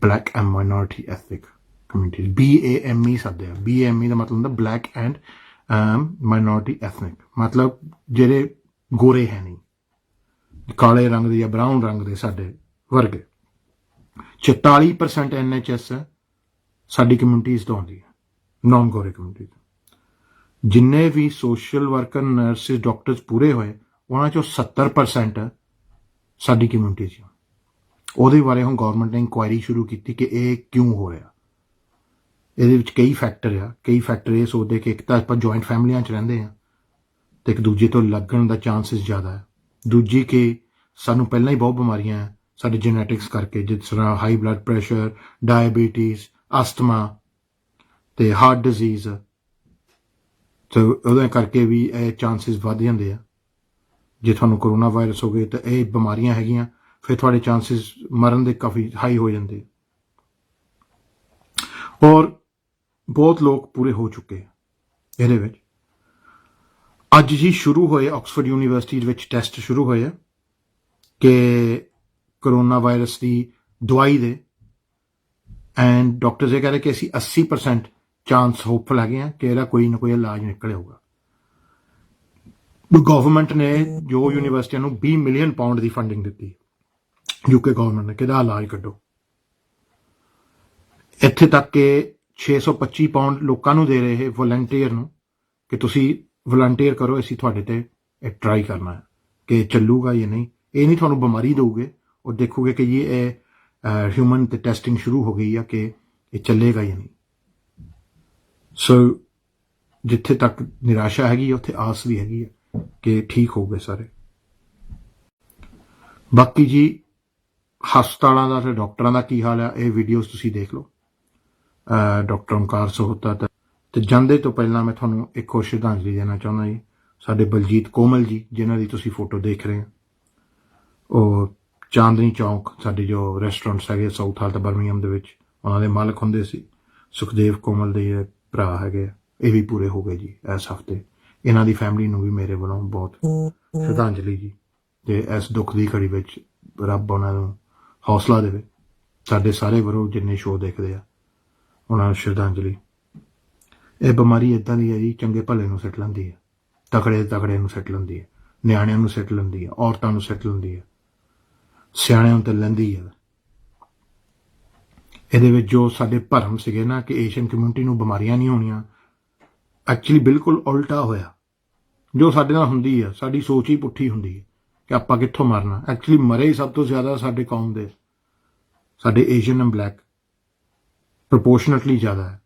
black and minority ethnic communities BAME ਸੱਦਿਆ BAME ਦਾ ਮਤਲਬ ਹੁੰਦਾ black and minority ethnic ਮਤਲਬ ਜਿਹੜੇ ਗੋਰੇ ਹੈ ਨਹੀਂ ਕਾਲੇ ਰੰਗ ਦੇ ਜਾਂ ਬਰਾਊਨ ਰੰਗ ਦੇ ਸਾਡੇ ਵਰਗੇ 44% NHS ਸਾਡੀ ਕਮਿਊਨਿਟੀਜ਼ ਤੋਂ ਆਉਂਦੀ ਹੈ ਨੌਨ ਗੋਰੇ ਕਮਿਊਨਿਟੀ ਤੋਂ ਜਿੰਨੇ ਵੀ ਸੋਸ਼ਲ ਵਰਕਰ ਨਰਸਿਸ ਡਾਕਟਰਸ ਪੂਰੇ ਹੋਏ ਉਹਨਾਂ ਚੋਂ 70% ਸਾਡੀ ਕਮਿਊਨਿਟੀ 'ਚ ਉਹਦੇ ਬਾਰੇ ਹੁਣ ਗੌਰਮੈਂਟ ਨੇ ਇਨਕੁਆਇਰੀ ਸ਼ੁਰੂ ਕੀਤੀ ਕਿ ਇਹ ਕਿਉਂ ਹੋ ਰਿਹਾ ਇਹਦੇ ਵਿੱਚ ਕਈ ਫੈਕਟਰ ਇਹ ਸੋਚਦੇ ਕਿ ਇੱਕ ਤਾਂ ਆਪਾਂ ਜੁਆਇੰਟ ਫੈਮਲੀਆਂ 'ਚ ਰਹਿੰਦੇ ਹਾਂ ਤੇ ਇੱਕ ਦੂਜੇ ਤੋਂ ਲੱਗਣ ਦਾ ਚਾਂਸਿਸ ਜ਼ਿਆਦਾ ਹੈ ਦੂਜੀ ਕਿ ਸਾਨੂੰ ਪਹਿਲਾਂ ਹੀ ਬਹੁਤ ਬਿਮਾਰੀਆਂ ਹੈ ਸਾਡੇ ਜੈਨੇਟਿਕਸ ਕਰਕੇ ਜਿਸ ਤਰ੍ਹਾਂ high blood pressure diabetes asthma ਤੇ ਹਾਰਟ ਡਿਜ਼ੀਜ਼ ਤੇ ਉਹਦੇ ਕਰਕੇ ਵੀ ਇਹ ਚਾਂਸਿਸ ਵੱਧ ਜਾਂਦੇ ਆ ਜੇ ਤੁਹਾਨੂੰ ਕਰੋਨਾ ਵਾਇਰਸ ਹੋ ਗਏ ਤਾਂ ਇਹ ਬਿਮਾਰੀਆਂ ਹੈਗੀਆਂ ਫਿਰ ਤੁਹਾਡੇ ਚਾਂਸਿਸ ਮਰਨ ਦੇ ਕਾਫੀ ਹਾਈ ਹੋ ਜਾਂਦੇ ਔਰ ਬਹੁਤ ਲੋਕ ਪੂਰੇ ਹੋ ਚੁੱਕੇ ਆ ਇਹਦੇ ਵਿੱਚ ਅੱਜ ਜੀ ਸ਼ੁਰੂ ਹੋਏ ਆਕਸਫੋਰਡ ਯੂਨੀਵਰਸਿਟੀ ਵਿੱਚ ਟੈਸਟ ਸ਼ੁਰੂ ਹੋਏ ਆ ਕਿ ਕਰੋਨਾ ਵਾਇਰਸ ਦੀ ਦਵਾਈ ਦੇ ਐਂਡ ਡਾਕਟਰਸ ਇਹ ਕਹਿ ਰਹੇ ਕਿ ਅਸੀਂ 80% ਚਾਂਸ ਹੋਪਫੁਲ ਹੈਗੇ ਆ ਕਿ ਇਹਦਾ ਕੋਈ ਨਾ ਕੋਈ ਇਲਾਜ ਨਿਕਲ ਆਊਗਾ ਗਵਰਨਮੈਂਟ ਨੇ ਜੋ ਯੂਨੀਵਰਸਿਟੀਆਂ ਨੂੰ 20 ਮਿਲੀਅਨ ਪਾਉਂਡ ਦੀ ਫੰਡਿੰਗ ਦਿੱਤੀ ਯੂਕੇ ਗਵਰਨਮੈਂਟ ਨੇ ਕਿਹਦਾ ਇਲਾਜ ਕੱਢੋ ਇੱਥੇ ਤੱਕ ਕਿ 625 ਪਾਉਂਡ ਲੋਕਾਂ ਨੂੰ ਦੇ ਰਹੇ ਵੋਲੰਟੀਅਰ ਨੂੰ ਕਿ ਤੁਸੀਂ ਵਲੰਟੀਅਰ ਕਰੋ ਅਸੀਂ ਤੁਹਾਡੇ ਤੇ ਇਹ ਟਰਾਈ ਕਰਨਾ ਹੈ ਕਿ ਚੱਲੂਗਾ ਜਾਂ ਨਹੀਂ ਇਹ ਨਹੀਂ ਤੁਹਾਨੂੰ ਬਿਮਾਰੀ ਦੇਊਗੇ ਉਹ ਦੇਖੋਗੇ ਕਿ ਜੀ ਇਹ ਹਿਊਮਨ ਤੇ ਟੈਸਟਿੰਗ ਸ਼ੁਰੂ ਹੋ ਗਈ ਆ ਕਿ ਇਹ ਚੱਲੇਗਾ ਜਾਂ ਨਹੀਂ ਸੋ ਜਿੱਥੇ ਤੱਕ ਨਿਰਾਸ਼ਾ ਹੈਗੀ ਉੱਥੇ ਆਸ ਵੀ ਹੈਗੀ ਹੈ ਕਿ ਠੀਕ ਹੋ ਗਏ ਸਾਰੇ ਬਾਕੀ ਜੀ ਹਸਪਤਾਲਾਂ ਦਾ ਤੇ ਡਾਕਟਰਾਂ ਦਾ ਕੀ ਹਾਲ ਆ ਇਹ ਵੀਡੀਓਜ਼ ਤੁਸੀਂ ਦੇਖ ਲਓ ਡਾਕਟਰ ਓਮਕਾਰ ਸੋਹਤਾ ਤੇ ਜਾਂਦੇ ਤੋਂ ਪਹਿਲਾਂ ਮੈਂ ਤੁਹਾਨੂੰ ਇੱਕ ਹੋਰ ਸ਼ਰਧਾਂਜਲੀ ਦੇਣਾ ਚਾਹੁੰਦਾ ਜੀ ਸਾਡੇ ਬਲਜੀਤ ਕੋਮਲ ਜੀ ਜਿਨ੍ਹਾਂ ਦੀ ਤੁਸੀਂ ਫੋਟੋ ਦੇਖ ਰਹੇ ਹੋ ਉਹ ਚਾਂਦਨੀ ਚੌਂਕ ਸਾਡੇ ਜੋ ਰੈਸਟੋਰੈਂਟਸ ਹੈਗੇ ਸਾਊਥ ਹਾਲ ਤੇ ਬਰਮਿੰਘਮ ਦੇ ਵਿੱਚ ਉਹਨਾਂ ਦੇ ਮਾਲਕ ਹੁੰਦੇ ਸੀ ਸੁਖਦੇਵ ਕੋਮਲ ਦੇ ਭਰਾ ਹੈਗੇ ਇਹ ਵੀ ਪੂਰੇ ਹੋ ਗਏ ਜੀ ਇਸ ਹਫਤੇ ਇਹਨਾਂ ਦੀ ਫੈਮਿਲੀ ਨੂੰ ਵੀ ਮੇਰੇ ਵੱਲੋਂ ਬਹੁਤ ਸ਼ਰਧਾਂਜਲੀ ਜੀ ਤੇ ਇਸ ਦੁੱਖ ਦੀ ਘੜੀ ਵਿੱਚ ਰੱਬ ਉਹਨਾਂ ਨੂੰ ਹੌਸਲਾ ਦੇਵੇ ਸਾਡੇ ਸਾਰੇ ਵੱਲੋਂ ਜਿੰਨੇ ਸ਼ੋਅ ਦੇਖਦੇ ਆ ਉਹਨਾਂ ਨੂੰ ਸ਼ਰਧਾਂਜਲੀ ਇਹ ਬਿਮਾਰੀ ਇੱਦਾਂ ਦੀ ਹੈ ਜੀ ਚੰਗੇ ਭਲੇ ਨੂੰ ਸਿੱਟ ਲੈਂਦੀ ਹੈ ਤਕੜੇ ਨੂੰ ਸਿੱਟ ਲੈਂਦੀ ਹੈ ਨਿਆਣਿਆਂ ਨੂੰ ਸਿੱਟ ਲੈਂਦੀ ਹੈ ਔਰਤਾਂ ਨੂੰ ਸਿੱਟ ਲੈਂਦੀ ਹੈ ਸਿਆਣਿਆਂ ਨੂੰ ਤੇ ਲੈਂਦੀ ਹੈ ਇਹਦੇ ਵਿੱਚ ਜੋ ਸਾਡੇ ਭਰਮ ਸੀਗੇ ਨਾ ਕਿ ਏਸ਼ੀਅਨ ਕਮਿਊਨਿਟੀ ਨੂੰ ਬਿਮਾਰੀਆਂ ਨਹੀਂ ਹੋਣੀਆਂ ਐਕਚੁਅਲੀ ਬਿਲਕੁਲ ਉਲਟਾ ਹੋਇਆ ਜੋ ਸਾਡੇ ਨਾਲ ਹੁੰਦੀ ਹੈ ਸਾਡੀ ਸੋਚ ਹੀ ਪੁੱਠੀ ਹੁੰਦੀ ਹੈ ਕਿ ਆਪਾਂ ਕਿੱਥੋਂ ਮਰਨਾ ਐਕਚੁਅਲੀ ਮਰੇ ਹੀ ਸਭ ਤੋਂ ਜ਼ਿਆਦਾ ਸਾਡੇ ਕੌਮ ਦੇ ਸਾਡੇ ਏਸ਼ੀਅਨ ਐਂਡ ਬਲੈਕ ਪ੍ਰੋਪੋਰਸ਼ਨਟਲੀ ਜ਼ਿਆਦਾ ਹੈ।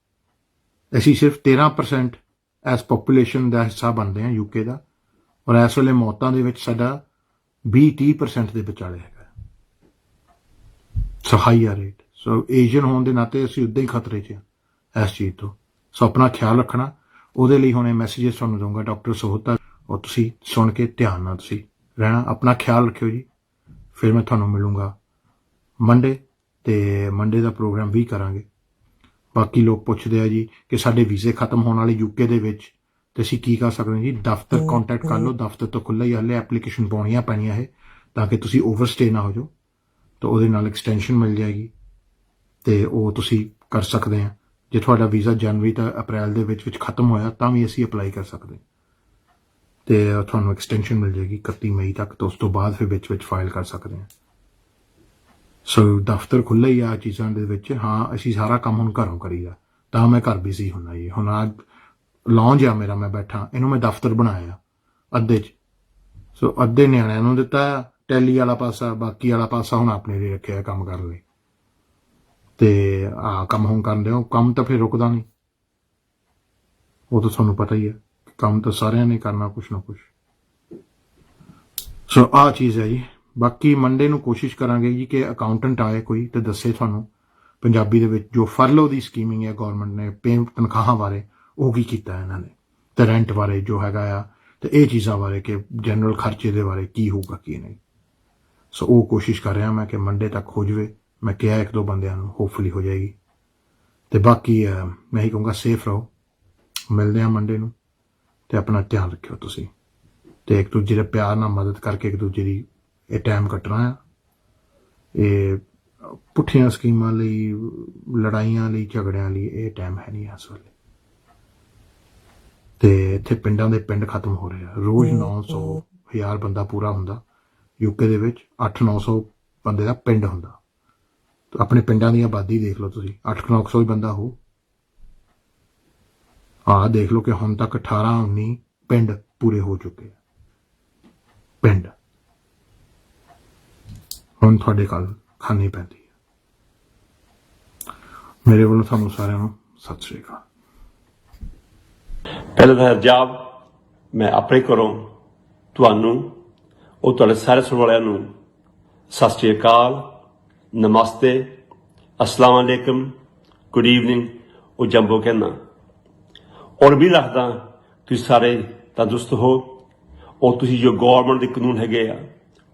ਅਸੀਂ ਸਿਰਫ 13% ਐਸ ਪੋਪੂਲੇਸ਼ਨ ਦਾ ਹਿੱਸਾ ਬਣਦੇ ਹਾਂ ਯੂਕੇ ਦਾ, ਔਰ ਇਸ ਵੇਲੇ ਮੌਤਾਂ ਦੇ ਵਿੱਚ ਸਾਡਾ 20-30% ਦੇ ਵਿਚਾਲੇ ਹੈਗਾ। ਸੋ ਹਾਈ ਆ ਰੇਟ। ਸੋ ਏਸ਼ੀਅਨ ਹੋਣ ਦੇ ਨਾਤੇ ਅਸੀਂ ਉੱਦਾਂ ਹੀ ਖਤਰੇ 'ਚ ਹਾਂ ਇਸ ਚੀਜ਼ ਤੋਂ। ਸੋ ਆਪਣਾ ਖਿਆਲ ਰੱਖਣਾ। ਉਹਦੇ ਲਈ ਹੁਣ ਇਹ ਮੈਸੇजेस ਤੁਹਾਨੂੰ ਦਊਂਗਾ ਡਾਕਟਰ ਸੋਹਤਾ, ਔਰ ਤੁਸੀਂ ਸੁਣ ਕੇ ਧਿਆਨ ਨਾਲ ਤੁਸੀਂ ਰਹਿਣਾ। ਆਪਣਾ ਖਿਆਲ ਰੱਖਿਓ ਜੀ। ਫਿਰ ਮੈਂ ਤੁਹਾਨੂੰ ਮਿਲੂੰਗਾ ਮੰਡੇ, ਅਤੇ ਮੰਡੇ ਦਾ ਪ੍ਰੋਗਰਾਮ ਵੀ ਕਰਾਂਗੇ। ਬਾਕੀ ਲੋਕ ਪੁੱਛਦੇ ਆ ਜੀ ਕਿ ਸਾਡੇ ਵੀਜ਼ੇ ਖਤਮ ਹੋਣ ਵਾਲੇ ਯੂਕੇ ਦੇ ਵਿੱਚ, ਤੇ ਅਸੀਂ ਕੀ ਕਰ ਸਕਦੇ ਹਾਂ ਜੀ। ਦਫ਼ਤਰ ਕੰਟੈਕਟ ਕਰ ਲਓ, ਦਫ਼ਤਰ ਤੋਂ ਖੁੱਲ੍ਹਾ ਹੀ ਹਾਲੇ ਐਪਲੀਕੇਸ਼ਨ ਪਾਉਣੀਆਂ ਪੈਣੀਆਂ ਹੈ ਤਾਂ ਕਿ ਤੁਸੀਂ ਓਵਰਸਟੇ ਨਾ ਹੋ ਜਾਓ। ਤਾਂ ਉਹਦੇ ਨਾਲ ਐਕਸਟੈਂਸ਼ਨ ਮਿਲ ਜਾਏਗੀ ਅਤੇ ਉਹ ਤੁਸੀਂ ਕਰ ਸਕਦੇ ਹਾਂ। ਜੇ ਤੁਹਾਡਾ ਵੀਜ਼ਾ ਜਨਵਰੀ ਤਾਂ ਅਪ੍ਰੈਲ ਦੇ ਵਿੱਚ ਖਤਮ ਹੋਇਆ ਤਾਂ ਵੀ ਅਸੀਂ ਅਪਲਾਈ ਕਰ ਸਕਦੇ ਅਤੇ ਤੁਹਾਨੂੰ ਐਕਸਟੈਂਸ਼ਨ ਮਿਲ ਜਾਏਗੀ 31 ਮਈ ਤੱਕ। ਤਾਂ ਉਸ ਤੋਂ ਬਾਅਦ ਫਿਰ ਵਿੱਚ ਫਾਈਲ ਕਰ ਸਕਦੇ ਹਾਂ। ਸੋ ਦਫ਼ਤਰ ਖੁੱਲ੍ਹਾ ਹੀ ਆ ਚੀਜ਼ਾਂ ਦੇ ਵਿੱਚ। ਹਾਂ, ਅਸੀਂ ਸਾਰਾ ਕੰਮ ਹੁਣ ਘਰੋਂ ਕਰੀਦਾ, ਤਾਂ ਮੈਂ ਘਰ ਬਿਜ਼ੀ ਹੁੰਦਾ ਜੀ। ਹੁਣ ਆ ਲੌਂਜ ਆ ਮੇਰਾ, ਮੈਂ ਬੈਠਾ, ਇਹਨੂੰ ਮੈਂ ਦਫ਼ਤਰ ਬਣਾਇਆ ਅੱਧੇ 'ਚ। ਸੋ ਅੱਧੇ ਨਿਆਣਿਆਂ ਨੂੰ ਦਿੱਤਾ ਟੈਲੀ ਵਾਲਾ ਪਾਸਾ, ਬਾਕੀ ਵਾਲਾ ਪਾਸਾ ਹੁਣ ਆਪਣੇ ਲਈ ਰੱਖਿਆ ਕੰਮ ਕਰਨ ਲਈ। ਅਤੇ ਆਹ ਕੰਮ ਹੁਣ ਕਰਨ ਦਿਓ। ਕੰਮ ਤਾਂ ਫਿਰ ਰੁਕਦਾ ਨਹੀਂ, ਉਹ ਤਾਂ ਤੁਹਾਨੂੰ ਪਤਾ ਹੀ ਹੈ। ਕੰਮ ਤਾਂ ਸਾਰਿਆਂ ਨੇ ਕਰਨਾ ਕੁਛ ਨਾ ਕੁਛ। ਸੋ ਆਹ ਚੀਜ਼ ਹੈ ਜੀ। ਬਾਕੀ ਮੰਡੇ ਨੂੰ ਕੋਸ਼ਿਸ਼ ਕਰਾਂਗੇ ਜੀ ਕਿ ਅਕਾਊਂਟੈਂਟ ਆਏ ਕੋਈ ਅਤੇ ਦੱਸੇ ਤੁਹਾਨੂੰ ਪੰਜਾਬੀ ਦੇ ਵਿੱਚ ਜੋ ਫਰਲੋ ਦੀ ਸਕੀਮਿੰਗ ਹੈ ਗੌਰਮੈਂਟ ਨੇ ਤਨਖਾਹਾਂ ਬਾਰੇ, ਉਹ ਕੀ ਕੀਤਾ ਇਹਨਾਂ ਨੇ, ਅਤੇ ਰੈਂਟ ਬਾਰੇ ਜੋ ਹੈਗਾ ਆ, ਅਤੇ ਇਹ ਚੀਜ਼ਾਂ ਬਾਰੇ ਕਿ ਜਨਰਲ ਖਰਚੇ ਦੇ ਬਾਰੇ ਕੀ ਹੋਊਗਾ ਕੀ ਨਹੀਂ। ਸੋ ਉਹ ਕੋਸ਼ਿਸ਼ ਕਰ ਰਿਹਾ ਮੈਂ ਕਿ ਮੰਡੇ ਤੱਕ ਹੋ ਜਾਵੇ। ਮੈਂ ਕਿਹਾ 1-2 ਬੰਦਿਆਂ ਨੂੰ, ਹੋਪਫੁਲੀ ਹੋ ਜਾਏਗੀ। ਅਤੇ ਬਾਕੀ ਮੈਂ ਹੀ ਕਹੂੰਗਾ ਸੇਫ ਰਹੋ। ਮਿਲਦੇ ਹਾਂ ਮੰਡੇ ਨੂੰ, ਅਤੇ ਆਪਣਾ ਧਿਆਨ ਰੱਖਿਓ ਤੁਸੀਂ, ਅਤੇ ਇੱਕ ਦੂਜੇ ਦੇ ਪਿਆਰ ਨਾਲ ਮਦਦ ਕਰਕੇ ਇੱਕ ਦੂਜੇ ਦੀ ਇਹ ਟਾਈਮ ਕੱਟਣਾ ਆ। ਇਹ ਪੁੱਠੀਆਂ ਸਕੀਮਾਂ ਲਈ, ਲੜਾਈਆਂ ਲਈ, ਝਗੜਿਆਂ ਲਈ ਇਹ ਟਾਈਮ ਹੈ ਨਹੀਂ ਇਸ ਵੇਲੇ। ਅਤੇ ਇੱਥੇ ਪਿੰਡਾਂ ਦੇ ਪਿੰਡ ਖਤਮ ਹੋ ਰਹੇ ਆ। ਰੋਜ਼ 900-1000 ਬੰਦਾ ਪੂਰਾ ਹੁੰਦਾ ਯੂਕੇ ਦੇ ਵਿੱਚ। 800-900 ਬੰਦੇ ਦਾ ਪਿੰਡ ਹੁੰਦਾ। ਆਪਣੇ ਪਿੰਡਾਂ ਦੀ ਆਬਾਦੀ ਦੇਖ ਲਓ ਤੁਸੀਂ, 800-900 ਹੀ ਬੰਦਾ ਹੋ। ਆਹ ਦੇਖ ਲਓ ਕਿ ਹੁਣ ਤੱਕ 18-19 ਪਿੰਡ ਪੂਰੇ ਹੋ ਚੁੱਕੇ ਆ। ਪਿੰਡ ਹੁਣ ਤੁਹਾਡੇ ਕੋਲ ਖਾਣੀ ਪੈਂਦੀ ਹੈ। ਮੇਰੇ ਵੱਲੋਂ ਤੁਹਾਨੂੰ ਸਾਰਿਆਂ ਨੂੰ ਸਤਿ ਸ਼੍ਰੀ ਅਕਾਲ। ਪਹਿਲਾਂ ਤਾਂ ਹਰਜਾਬ ਮੈਂ ਆਪਣੇ ਘਰੋਂ ਤੁਹਾਨੂੰ, ਉਹ ਤੁਹਾਡੇ ਸਾਰੇ ਸੁਣਨ ਵਾਲਿਆਂ ਨੂੰ ਸਤਿ ਸ਼੍ਰੀ ਅਕਾਲ, ਨਮਸਤੇ, अस्सलाम वालेकुम, गुड ईवनिंग ਉਹ ਜੰਬੋ ਕਹਿੰਦਾ। ਔਰ ਵੀ ਰੱਖਦਾ ਤੁਸੀਂ ਸਾਰੇ ਤੰਦਰੁਸਤ ਹੋ, ਔਰ ਤੁਸੀਂ ਜੋ ਗੌਰਮੈਂਟ ਦੇ ਕਾਨੂੰਨ ਹੈਗੇ ਆ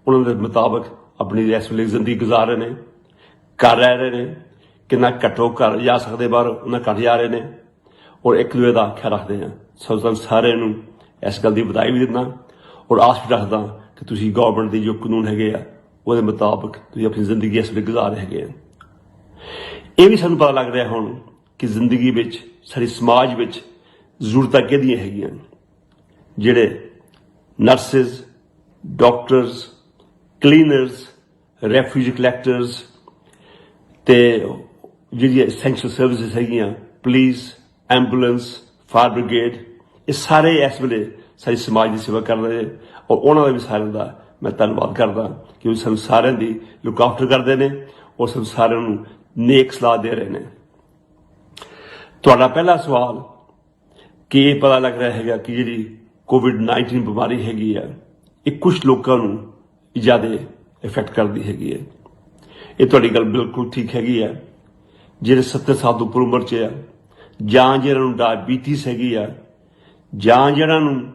ਉਹਨਾਂ ਦੇ ਮੁਤਾਬਕ ਆਪਣੀ ਇਸ ਵੇਲੇ ਜ਼ਿੰਦਗੀ ਗੁਜ਼ਾਰ ਰਹੇ ਨੇ, ਕਰ ਰਹੇ ਨੇ। ਕਿੰਨਾ ਘੱਟੋ ਘਰ ਜਾ ਸਕਦੇ ਬਾਹਰ, ਉਹਨਾਂ ਘੱਟ ਜਾ ਰਹੇ ਨੇ। ਔਰ ਇੱਕ ਦੂਜੇ ਦਾ ਖਿਆਲ ਰੱਖਦੇ ਹਾਂ। ਸੋ ਸਾਰਿਆਂ ਨੂੰ ਇਸ ਗੱਲ ਦੀ ਵਧਾਈ ਵੀ ਦਿੰਦਾ, ਔਰ ਆਸ ਵੀ ਰੱਖਦਾ ਕਿ ਤੁਸੀਂ ਗੌਰਮੈਂਟ ਦੇ ਜੋ ਕਾਨੂੰਨ ਹੈਗੇ ਆ ਉਹਦੇ ਮੁਤਾਬਕ ਤੁਸੀਂ ਆਪਣੀ ਜ਼ਿੰਦਗੀ ਇਸ ਵੇਲੇ ਗੁਜ਼ਾਰ ਰਹੇ ਹੈਗੇ ਆ। ਇਹ ਵੀ ਸਾਨੂੰ ਪਤਾ ਲੱਗ ਰਿਹਾ ਹੁਣ ਕਿ ਜ਼ਿੰਦਗੀ ਵਿੱਚ, ਸਾਡੇ ਸਮਾਜ ਵਿੱਚ ਜ਼ਰੂਰਤਾਂ ਕਿਹਦੀਆਂ ਹੈਗੀਆਂ। ਜਿਹੜੇ ਨਰਸਿਸ, ਡਾਕਟਰਸ, ਕਲੀਨਰਸ, ਰੈਫਿਊਜੀ ਕਲੈਕਟਰਸ ਅਤੇ ਜਿਹੜੀਆਂ ਐਸੈਂਸ਼ੀਅਲ ਸਰਵਿਸਿਜ਼ ਹੈਗੀਆਂ, ਪੁਲਿਸ, ਐਂਬੂਲੈਂਸ, ਫਾਇਰ ਬ੍ਰਿਗੇਡ, ਇਹ ਸਾਰੇ ਇਸ ਵੇਲੇ ਸਾਡੀ ਸਮਾਜ ਦੀ ਸੇਵਾ ਕਰ ਰਹੇ। ਔਰ ਉਹਨਾਂ ਦਾ ਵੀ ਸਾਰਿਆਂ ਦਾ ਮੈਂ ਧੰਨਵਾਦ ਕਰਦਾ ਕਿ ਉਹ ਸਾਨੂੰ ਸਾਰਿਆਂ ਦੀ ਲੁੱਕ ਆਫਟਰ ਕਰਦੇ ਨੇ, ਔਰ ਸਾਨੂੰ ਸਾਰਿਆਂ ਨੂੰ ਨੇਕ ਸਲਾਹ ਦੇ ਰਹੇ ਨੇ। ਤੁਹਾਡਾ ਪਹਿਲਾ ਸਵਾਲ ਕਿ ਇਹ ਪਤਾ ਲੱਗ ਰਿਹਾ ਹੈਗਾ ਕਿ ਜਿਹੜੀ ਕੋਵਿਡ-19 ਬਿਮਾਰੀ ਹੈਗੀ ਆ, ਇਹ ਕੁਛ ਲੋਕਾਂ ਨੂੰ ਜ਼ਿਆਦਾ ਇਫੈਕਟ ਕਰਦੀ ਹੈਗੀ ਹੈ। ਇਹ ਤੁਹਾਡੀ ਗੱਲ ਬਿਲਕੁਲ ਠੀਕ ਹੈਗੀ ਆ। ਜਿਹੜੇ 70 ਸਾਲ ਤੋਂ ਉੱਪਰ ਉਮਰ 'ਚ ਆ, ਜਾਂ ਜਿਹਨਾਂ ਨੂੰ ਡਾਇਬੀਟੀਜ਼ ਹੈਗੀ ਆ, ਜਾਂ ਜਿਹਨਾਂ ਨੂੰ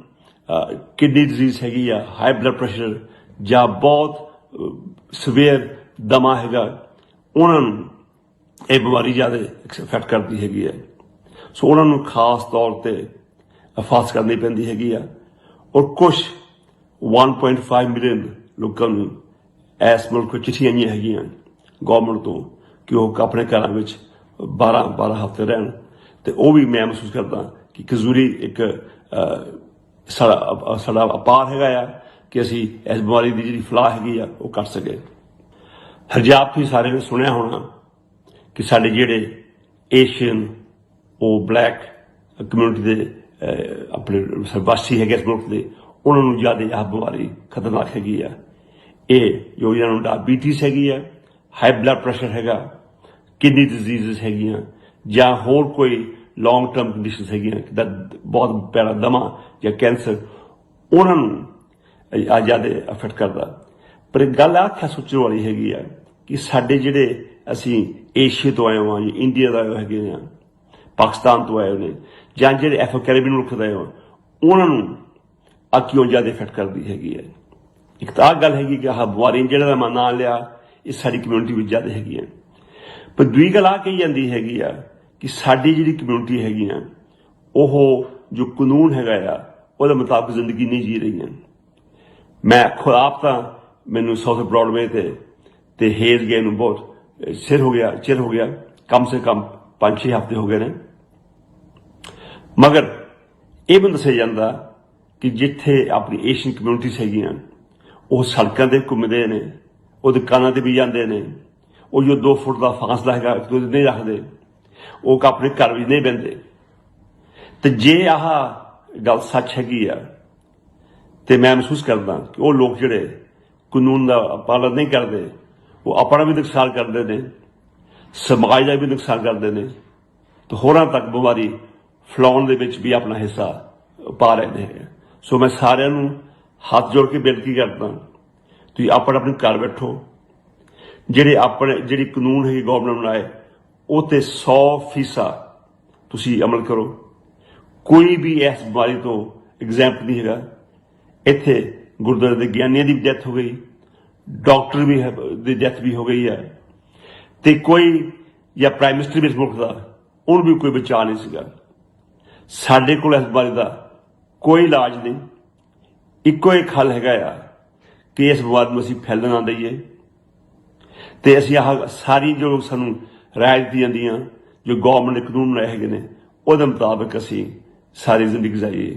ਕਿਡਨੀ ਡਿਜ਼ੀਜ਼ ਹੈਗੀ ਆ, ਹਾਈ ਬਲੱਡ ਪ੍ਰੈਸ਼ਰ, ਜਾਂ ਬਹੁਤ ਸਵੇਅਰ ਦਮਾ ਹੈਗਾ, ਉਹਨਾਂ ਨੂੰ ਇਹ ਬਿਮਾਰੀ ਜ਼ਿਆਦਾ ਇਫੈਕਟ ਕਰਦੀ ਹੈਗੀ ਹੈ। ਸੋ ਉਹਨਾਂ ਨੂੰ ਖਾਸ ਤੌਰ 'ਤੇ ਹਿਫਾਜ਼ਤ ਕਰਨੀ ਪੈਂਦੀ ਹੈਗੀ ਆ। ਔਰ ਕੁਛ 1.5 ਮਿਲੀਅਨ ਲੋਕਾਂ ਨੂੰ ਇਸ ਮੁਲਕ ਵਿੱਚ ਚਿੱਠੀਆਂ ਆਈਆਂ ਹੈਗੀਆਂ ਗੌਰਮੈਂਟ ਤੋਂ ਕਿ ਉਹ ਆਪਣੇ ਘਰਾਂ ਵਿੱਚ 12 ਹਫ਼ਤੇ ਰਹਿਣ। ਅਤੇ ਉਹ ਵੀ ਮੈਂ ਮਹਿਸੂਸ ਕਰਦਾ ਕਿ ਜ਼ਰੂਰੀ ਇੱਕ ਸਾਡਾ ਅਪਾਰ ਹੈਗਾ ਆ ਕਿ ਅਸੀਂ ਇਸ ਬਿਮਾਰੀ ਦੀ ਜਿਹੜੀ ਫਲਾਹ ਹੈਗੀ ਆ ਉਹ ਕਰ ਸਕੇ। ਹਰਜਾਬ ਤੁਸੀਂ ਸਾਰਿਆਂ ਨੇ ਸੁਣਿਆ ਹੋਣਾ ਕਿ ਸਾਡੇ ਜਿਹੜੇ ਏਸ਼ੀਅਨ, ਉਹ ਬਲੈਕ ਕਮਿਊਨਿਟੀ ਦੇ ਆਪਣੇ ਵਾਸੀ ਹੈਗੇ ਇਸ ਮੁਲਕ ਦੇ, ਉਹਨਾਂ ਨੂੰ ਜ਼ਿਆਦਾ ਆਹ ਬਿਮਾਰੀ ਖਤਰਨਾਕ ਹੈਗੀ ਆ। ਇਹ ਜੋ ਇਹਨਾਂ ਨੂੰ ਡਾਇਬੀਟੀਜ਼ ਹੈਗੀ ਆ, ਹਾਈ ਬਲੱਡ ਪ੍ਰੈਸ਼ਰ ਹੈਗਾ, ਕਿਡਨੀ ਡਿਜ਼ੀਜ਼ ਹੈਗੀਆਂ, ਜਾਂ ਹੋਰ ਕੋਈ ਲੌਂਗ ਟਰਮ ਕੰਡੀਸ਼ਨਸ ਹੈਗੀਆਂ ਜਿੱਦਾਂ ਬਹੁਤ ਭੈੜਾ ਦਮਾ ਜਾਂ ਕੈਂਸਰ, ਉਹਨਾਂ ਨੂੰ ਆ ਜ਼ਿਆਦਾ ਅਫੈਕਟ ਕਰਦਾ। ਪਰ ਇੱਕ ਗੱਲ ਆਖਿਆ ਸੋਚਣ ਵਾਲੀ ਹੈਗੀ ਆ ਕਿ ਸਾਡੇ ਜਿਹੜੇ ਅਸੀਂ ਏਸ਼ੀਆ ਤੋਂ ਆਏ ਹਾਂ, ਜਾਂ ਇੰਡੀਆ ਦਾ ਆਏ ਹੈਗੇ ਆ, ਪਾਕਿਸਤਾਨ ਤੋਂ ਆਏ ਨੇ, ਜਾਂ ਜਿਹੜੇ ਐਫਰੋ ਕੈਰੀਬੀਅਨ ਮੁਲਕ ਦੇ ਆਏ ਹੋ, ਉਹਨਾਂ ਨੂੰ ਆ ਕਿਉਂ ਜ਼ਿਆਦਾ ਇਫੈਕਟ ਕਰਦੀ ਹੈਗੀ ਹੈ। ਇੱਕ ਤਾਂ ਆਹ ਗੱਲ ਹੈਗੀ ਕਿ ਆਹ ਬਿਮਾਰੀ ਜਿਹੜਾ ਦਾ ਮੈਂ ਨਾਂ ਲਿਆ ਇਹ ਸਾਡੀ ਕਮਿਊਨਿਟੀ ਵਿੱਚ ਜ਼ਿਆਦਾ ਹੈਗੀ ਹੈ। ਪਰ ਦੂਜੀ ਗੱਲ ਆ ਕਹੀ ਜਾਂਦੀ ਹੈਗੀ ਆ ਕਿ ਸਾਡੀ ਜਿਹੜੀ ਕਮਿਊਨਿਟੀ ਹੈਗੀ ਆ ਉਹ ਜੋ ਕਾਨੂੰਨ ਹੈਗਾ ਆ ਉਹਦੇ ਮੁਤਾਬਕ ਜ਼ਿੰਦਗੀ ਨਹੀਂ ਜੀ ਰਹੀਆਂ। ਮੈਂ ਖੁਦ ਆਪ ਤਾਂ ਮੈਨੂੰ ਸਾਊਥ ਬ੍ਰੌਡਵੇ ਤੇ ਹੇਜ਼ ਗਏ ਨੂੰ ਬਹੁਤ ਚਿਰ ਹੋ ਗਿਆ, ਕਮ ਸੇ ਕਮ 5-6 ਹਫ਼ਤੇ ਹੋ ਗਏ ਨੇ। ਮਗਰ ਇਹ ਮੈਨੂੰ ਦੱਸਿਆ ਜਾਂਦਾ ਕਿ ਜਿੱਥੇ ਆਪਣੀ ਏਸ਼ੀਅਨ ਕਮਿਊਨਿਟੀਜ਼ ਹੈਗੀਆਂ ਉਹ ਸੜਕਾਂ 'ਤੇ ਘੁੰਮਦੇ ਨੇ, ਉਹ ਦੁਕਾਨਾਂ 'ਤੇ ਵੀ ਜਾਂਦੇ ਨੇ, ਉਹ ਜੋ 2 ਫੁੱਟ ਦਾ ਫਾਸਲਾ ਹੈਗਾ ਇੱਕ ਦੂਜੇ ਨਹੀਂ ਰੱਖਦੇ, ਉਹ ਆਪਣੇ ਘਰ ਵਿੱਚ ਨਹੀਂ ਬਹਿੰਦੇ। ਤੇ ਜੇ ਆਹ ਗੱਲ ਸੱਚ ਹੈਗੀ ਆ ਤੇ ਮੈਂ ਮਹਿਸੂਸ ਕਰਦਾ ਕਿ ਉਹ ਲੋਕ ਜਿਹੜੇ ਕਾਨੂੰਨ ਦਾ ਪਾਲਣ ਨਹੀਂ ਕਰਦੇ ਉਹ ਆਪਣਾ ਵੀ ਨੁਕਸਾਨ ਕਰਦੇ ਨੇ, ਸਮਾਜ ਦਾ ਵੀ ਨੁਕਸਾਨ ਕਰਦੇ ਨੇ, ਤੇ ਹੋਰਾਂ ਤੱਕ ਬਿਮਾਰੀ ਫੈਲਾਉਣ ਦੇ ਵਿੱਚ ਵੀ ਆਪਣਾ ਹਿੱਸਾ ਪਾ ਰਹੇ ਨੇ। ਸੋ ਮੈਂ ਸਾਰਿਆਂ ਨੂੰ ਹੱਥ ਜੋੜ ਕੇ ਬੇਨਤੀ ਕਰਦਾ, ਤੁਸੀਂ ਆਪਣੇ ਘਰ ਬੈਠੋ, ਜਿਹੜੀ ਕਾਨੂੰਨ ਹੈਗੀ ਗਵਰਨਮੈਂਟ ਬਣਾਏ ਉਹ ਤੇ 100% ਤੁਸੀਂ ਅਮਲ ਕਰੋ। ਕੋਈ ਵੀ ਇਸ ਬਿਮਾਰੀ ਤੋਂ ਐਗਜ਼ੈਂਪਟ ਨਹੀਂ ਹੈਗਾ। ਇੱਥੇ ਗੁਰਦੁਆਰੇ ਦੇ ਗਿਆਨੀਆਂ ਦੀ ਡੈਥ ਹੋ ਗਈ, ਡਾਕਟਰ ਦੀ ਡੈਥ ਵੀ ਹੋ ਗਈ ਹੈ, ਤੇ ਕੋਈ ਜਾਂ ਪ੍ਰਾਈਮ ਮਿਨਿਸਟਰ ਵੀ ਇਸ ਮੁਲਕ ਦਾ ਉਹਨੂੰ ਵੀ ਕੋਈ ਬਚਾ ਨਹੀਂ ਸੀਗਾ। ਸਾਡੇ ਕੋਲ ਇਸ ਬਿਮਾਰੀ ਦਾ ਕੋਈ ਇਲਾਜ ਨਹੀਂ, ਇੱਕੋ ਇੱਕ ਹੱਲ ਹੈਗਾ ਆ ਕਿ ਇਸ ਬਿਮਾਰੀ ਨੂੰ ਅਸੀਂ ਫੈਲਣ ਨਾ ਦਈਏ, ਤੇ ਅਸੀਂ ਆਹ ਸਾਰੀ ਜੋ ਸਾਨੂੰ ਰਾਇ ਦਿੱਤੀ ਜਾਂਦੀਆਂ ਜੋ ਗੌਰਮੈਂਟ ਨੇ ਕਾਨੂੰਨ ਬਣਾਏ ਹੈਗੇ ਨੇ ਉਹਦੇ ਮੁਤਾਬਕ ਅਸੀਂ ਸਾਰੀ ਜ਼ਿੰਦਗੀ ਗੁਜ਼ਾਰੀਏ।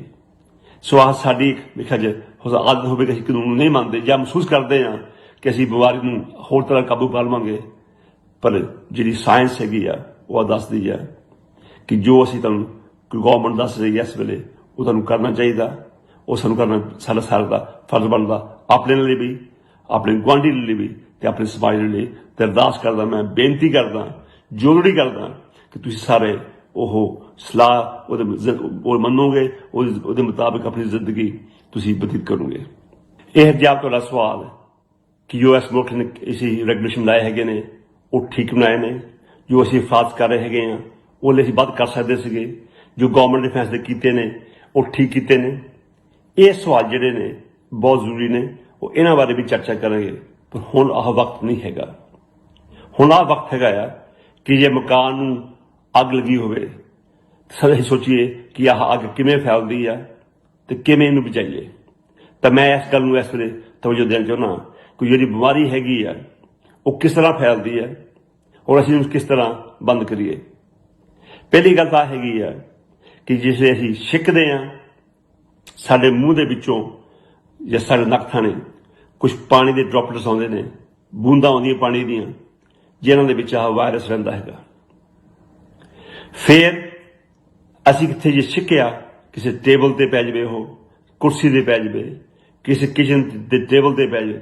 ਸੋ ਆਹ ਸਾਡੀ ਦੇਖਿਆ ਜੇ ਆਦਤ ਹੋਵੇ ਕਿ ਅਸੀਂ ਕਾਨੂੰਨ ਨੂੰ ਨਹੀਂ ਮੰਨਦੇ ਜਾਂ ਮਹਿਸੂਸ ਕਰਦੇ ਹਾਂ ਕਿ ਅਸੀਂ ਬਿਮਾਰੀ ਨੂੰ ਹੋਰ ਤਰ੍ਹਾਂ ਕਾਬੂ ਪਾ ਲਵਾਂਗੇ, ਪਰ ਜਿਹੜੀ ਸਾਇੰਸ ਹੈਗੀ ਆ ਉਹ ਦੱਸਦੀ ਆ ਕਿ ਜੋ ਅਸੀਂ ਤੁਹਾਨੂੰ ਗੌਰਮੈਂਟ ਦੱਸ ਰਹੀ ਹੈ ਇਸ ਵੇਲੇ ਉਹ ਤੁਹਾਨੂੰ ਕਰਨਾ ਚਾਹੀਦਾ, ਉਹ ਸਾਨੂੰ ਕਰਨਾ ਸਾਰਾ ਦਾ ਫਰਜ਼ ਬਣਦਾ, ਆਪਣੇ ਲਈ ਵੀ, ਆਪਣੇ ਗੁਆਂਢੀ ਲਈ ਵੀ, ਤੇ ਆਪਣੇ ਸਮਾਜ ਲਈ। ਤੇ ਅਰਦਾਸ ਕਰਦਾ, ਮੈਂ ਬੇਨਤੀ ਕਰਦਾ, ਜ਼ਰੂਰੀ ਕਰਦਾ ਕਿ ਤੁਸੀਂ ਸਾਰੇ ਉਹ ਸਲਾਹ ਉਹ ਮੰਨੋਗੇ, ਉਹਦੇ ਮੁਤਾਬਕ ਆਪਣੀ ਜ਼ਿੰਦਗੀ ਤੁਸੀਂ ਬਤੀਤ ਕਰੋਗੇ। ਇਹ ਜਵਾਬ ਤੁਹਾਡਾ ਸਵਾਲ ਕਿ ਜੋ ਇਸ ਮੁਲਕ ਨੇ ਅਸੀਂ ਰੈਗੂਲੇਸ਼ਨ ਲਾਏ ਹੈਗੇ ਨੇ ਉਹ ਠੀਕ ਬਣਾਏ ਨੇ, ਜੋ ਅਸੀਂ ਹਿਫਾਜ਼ਤ ਕਰ ਰਹੇ ਹੈਗੇ ਹਾਂ ਉਹ ਲਈ ਅਸੀਂ ਵੱਧ ਕਰ ਸਕਦੇ ਸੀਗੇ, ਜੋ ਗੌਰਮੈਂਟ ਨੇ ਫੈਸਲੇ ਕੀਤੇ ਨੇ ਉਹ ਠੀਕ ਕੀਤੇ ਨੇ। ਇਹ ਸਵਾਲ ਜਿਹੜੇ ਨੇ ਬਹੁਤ ਜ਼ਰੂਰੀ ਨੇ, ਉਹ ਇਹਨਾਂ ਬਾਰੇ ਵੀ ਚਰਚਾ ਕਰਾਂਗੇ। ਪਰ ਹੁਣ ਆਹ ਵਕਤ ਨਹੀਂ ਹੈਗਾ। ਹੁਣ ਆਹ ਵਕਤ ਹੈਗਾ ਆ ਕਿ ਜੇ ਮਕਾਨ ਨੂੰ ਅੱਗ ਲੱਗੀ ਹੋਵੇ ਤਾਂ ਅਸੀਂ ਸੋਚੀਏ ਕਿ ਆਹ ਅੱਗ ਕਿਵੇਂ ਫੈਲਦੀ ਆ ਤੇ ਕਿਵੇਂ ਇਹਨੂੰ ਬਚਾਈਏ। ਤਾਂ ਮੈਂ ਇਸ ਗੱਲ ਨੂੰ ਇਸ ਵੇਲੇ ਤਵੱਜੋ ਦੇਣਾ ਚਾਹੁੰਦਾ ਕਿ ਜਿਹੜੀ ਬਿਮਾਰੀ ਹੈਗੀ ਆ ਉਹ ਕਿਸ ਤਰ੍ਹਾਂ ਫੈਲਦੀ ਹੈ ਔਰ ਅਸੀਂ ਉਹਨੂੰ ਕਿਸ ਤਰ੍ਹਾਂ ਬੰਦ ਕਰੀਏ। ਪਹਿਲੀ ਗੱਲ ਤਾਂ ਹੈਗੀ ਆ ਕਿ ਜਿਸੇ ਅਸੀਂ ਛਿੱਕਦੇ ਹਾਂ ਸਾਡੇ ਮੂੰਹ ਦੇ ਵਿੱਚੋਂ ਜਾਂ ਸਾਡੇ ਨੱਕ ਥਾਣੇ ਕੁਝ ਪਾਣੀ ਦੇ ਡ੍ਰੌਪਲੇਟਸ ਆਉਂਦੇ ਨੇ, ਬੂੰਦਾਂ ਆਉਂਦੀਆਂ ਪਾਣੀ ਦੀਆਂ, ਜਿਨ੍ਹਾਂ ਦੇ ਵਿੱਚ ਆਹ ਵਾਇਰਸ ਰਹਿੰਦਾ ਹੈਗਾ। ਫਿਰ ਅਸੀਂ ਕਿੱਥੇ ਜੇ ਛਿੱਕਿਆ ਕਿਸੇ ਟੇਬਲ ਤੇ ਪੈ ਜਾਵੇ, ਉਹ ਕੁਰਸੀ ਤੇ ਪੈ ਜਾਵੇ, ਕਿਸੇ ਕਿਚਨ ਦੇ ਟੇਬਲ ਤੇ ਪੈ ਜਾਵੇ,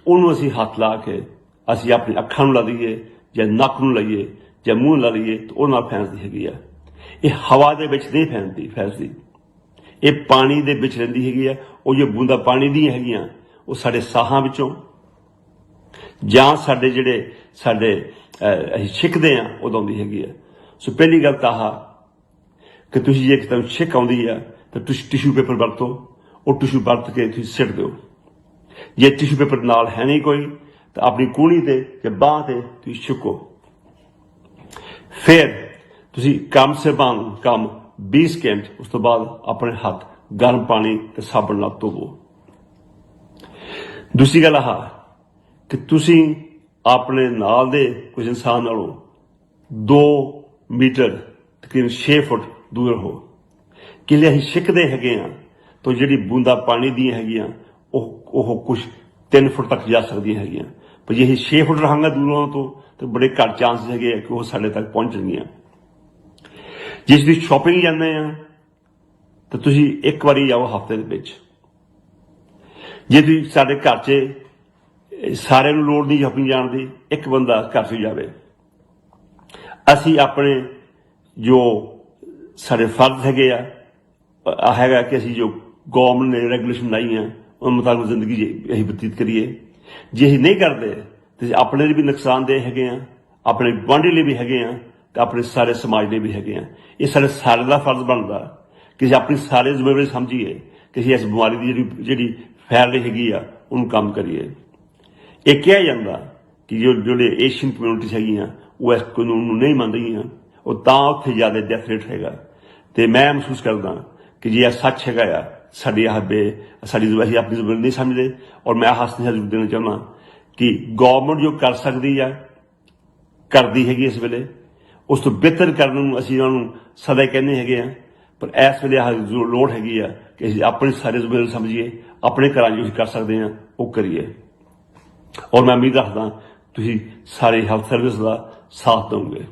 ਉਹਨੂੰ ਅਸੀਂ ਹੱਥ ਲਾ ਕੇ ਅਸੀਂ ਆਪਣੀ ਅੱਖਾਂ ਨੂੰ ਲਾ ਲਈਏ ਜਾਂ ਨੱਕ ਨੂੰ ਲਾਈਏ ਜਾਂ ਮੂੰਹ ਲਾ ਲਈਏ ਤਾਂ ਉਹ ਨਾਲ ਫੈਲਦੀ ਹੈਗੀ ਆ। ਇਹ ਹਵਾ ਦੇ ਵਿੱਚ ਨਹੀਂ ਫੈਲਦੀ, ਇਹ ਪਾਣੀ ਦੇ ਵਿੱਚ ਰਹਿੰਦੀ ਹੈਗੀ ਆ। ਉਹ ਜੋ ਬੂੰਦਾਂ ਪਾਣੀ ਦੀਆਂ ਹੈਗੀਆਂ ਉਹ ਸਾਡੇ ਸਾਹਾਂ ਵਿੱਚੋਂ ਜਾਂ ਸਾਡੇ ਅਸੀਂ ਛਿੱਕਦੇ ਹਾਂ ਉਦੋਂ ਆਉਂਦੀ ਹੈਗੀ ਆ। ਸੋ ਪਹਿਲੀ ਗੱਲ ਤਾਂ ਆਹ ਕਿ ਤੁਸੀਂ ਜੇ ਤੁਹਾਨੂੰ ਛਿੱਕ ਆਉਂਦੀ ਆ ਤਾਂ ਤੁਸੀਂ ਟਿਸ਼ੂ ਪੇਪਰ ਵਰਤੋ, ਉਹ ਟਿਸ਼ੂ ਵਰਤ ਕੇ ਤੁਸੀਂ ਸਿੱਟ ਦਿਓ। ਜੇ ਟਿਸ਼ੂ ਪੇਪਰ ਨਾਲ ਹੈ ਨਹੀਂ ਕੋਈ ਤਾਂ ਆਪਣੀ ਕੂਹਣੀ ਤੇ ਜਾਂ ਬਾਂਹ ਤੇ ਤੁਸੀਂ ਛਿੱਕੋ। ਫਿਰ ਤੁਸੀਂ ਕਮ ਸੇ ਕਮ 20 ਸਕਿੰਟ ਉਸ ਤੋਂ ਬਾਅਦ ਆਪਣੇ ਹੱਥ ਗਰਮ ਪਾਣੀ ਤੇ ਸਾਬਣ ਨਾਲ ਧੋਵੋ। ਦੂਸਰੀ ਗੱਲ ਆਹ ਕਿ ਤੁਸੀਂ ਆਪਣੇ ਨਾਲ ਦੇ ਕੁਝ ਇਨਸਾਨ ਨਾਲੋਂ 2 ਮੀਟਰ ਤਕਰੀਬਨ 6 ਫੁੱਟ ਦੂਰ ਰਹੋ। ਕਿ ਜੇ ਅਸੀਂ ਛਿੱਕਦੇ ਹੈਗੇ ਹਾਂ ਤਾਂ ਜਿਹੜੀ ਬੂੰਦਾਂ ਪਾਣੀ ਦੀਆਂ ਹੈਗੀਆਂ ਉਹ ਕੁਝ 3 ਫੁੱਟ ਤੱਕ ਜਾ ਸਕਦੀਆਂ ਹੈਗੀਆਂ, ਪਰ ਜੇ ਅਸੀਂ 6 ਫੁੱਟ ਰਹਾਂਗੇ ਦੂਰੋਂ ਤੋਂ ਤਾਂ ਬੜੇ ਘੱਟ ਚਾਂਸ ਹੈਗੇ ਕਿ ਉਹ ਸਾਡੇ ਤੱਕ ਪਹੁੰਚਣਗੀਆਂ। ਜੇ ਤੁਸੀਂ ਸ਼ਾਪਿੰਗ ਜਾਂਦੇ ਆ ਤਾਂ ਤੁਸੀਂ ਇੱਕ ਵਾਰੀ ਜਾਓ ਹਫ਼ਤੇ ਦੇ ਵਿੱਚ। ਜੇ ਤੁਸੀਂ ਸਾਡੇ ਘਰ 'ਚ ਸਾਰਿਆਂ ਨੂੰ ਲੋੜ ਨਹੀਂ ਸ਼ਾਪਿੰਗ ਜਾਣ ਦੀ, ਇੱਕ ਬੰਦਾ ਘਰ 'ਚ ਜਾਵੇ। ਅਸੀਂ ਆਪਣੇ ਜੋ ਸਾਡੇ ਫਰਜ਼ ਹੈਗੇ ਆ ਹੈਗਾ ਕਿ ਅਸੀਂ ਜੋ ਗੌਰਮੈਂਟ ਨੇ ਰੈਗੂਲੇਸ਼ਨ ਲਾਈ ਆ ਉਹ ਮੁਤਾਬਕ ਜ਼ਿੰਦਗੀ ਅਸੀਂ ਬਤੀਤ ਕਰੀਏ। ਜੇ ਅਸੀਂ ਨਹੀਂ ਕਰਦੇ ਤੇ ਆਪਣੇ ਲਈ ਵੀ ਨੁਕਸਾਨਦੇਹ ਹੈਗੇ ਆ, ਆਪਣੇ ਗੁਆਂਢੀ ਲਈ ਵੀ ਹੈਗੇ ਆ, ਤੇ ਆਪਣੇ ਸਾਰੇ ਸਮਾਜ ਲਈ ਵੀ ਹੈਗੇ ਆ। ਇਹ ਸਾਡੇ ਸਾਰੇ ਦਾ ਫਰਜ਼ ਬਣਦਾ ਕਿ ਅਸੀਂ ਆਪਣੀ ਸਾਰੇ ਜ਼ਿੰਮੇਵਾਰੀ ਸਮਝੀਏ ਕਿ ਅਸੀਂ ਇਸ ਬਿਮਾਰੀ ਦੀ ਜਿਹੜੀ ਫੈਲ ਰਹੀ ਹੈਗੀ ਆ ਉਹਨੂੰ ਕੰਮ ਕਰੀਏ। ਇਹ ਕਿਹਾ ਜਾਂਦਾ ਕਿ ਜਿਹੜੇ ਏਸ਼ੀਅਨ ਕਮਿਊਨਿਟੀਜ਼ ਹੈਗੀਆਂ ਉਹ ਇਸ ਕਾਨੂੰਨ ਨੂੰ ਨਹੀਂ ਮੰਨ ਰਹੀਆਂ, ਉਹ ਤਾਂ ਉੱਥੇ ਜ਼ਿਆਦਾ ਡੈਥ ਰੇਟ ਹੈਗਾ। ਤੇ ਮੈਂ ਮਹਿਸੂਸ ਕਰਦਾ ਕਿ ਜੇ ਇਹ ਸੱਚ ਹੈਗਾ ਆ, ਸਾਡੀ ਅਸੀਂ ਆਪਣੀ ਜ਼ਿੰਮੇਵਾਰੀ ਨਹੀਂ ਸਮਝਦੇ। ਔਰ ਮੈਂ ਹੱਸਦੇ ਜ਼ਰੂਰ ਦੇਣਾ ਚਾਹੁੰਦਾ ਕਿ ਗੌਰਮੈਂਟ ਜੋ ਕਰ ਸਕਦੀ ਆ ਕਰਦੀ ਹੈਗੀ ਇਸ ਵੇਲੇ, ਉਸ ਤੋਂ ਬਿਹਤਰ ਕਰਨ ਨੂੰ ਅਸੀਂ ਉਹਨਾਂ ਨੂੰ ਸਦਾ ਕਹਿੰਦੇ ਹੈਗੇ ਆ। ਪਰ ਇਸ ਵੇਲੇ ਆਹ ਲੋੜ ਹੈਗੀ ਆ ਕਿ ਅਸੀਂ ਆਪਣੀ ਸਾਰੇ ਜ਼ਿੰਮੇਵਾਰੀ ਸਮਝੀਏ, ਆਪਣੇ ਘਰਾਂ 'ਚ ਅਸੀਂ ਕਰ ਸਕਦੇ ਹਾਂ ਉਹ ਕਰੀਏ। ਔਰ ਮੈਂ ਉਮੀਦ ਰੱਖਦਾ ਤੁਸੀਂ ਸਾਰੇ ਹੈਲਥ ਸਰਵਿਸ ਦਾ ਸਾਥ ਦਿਓਗੇ।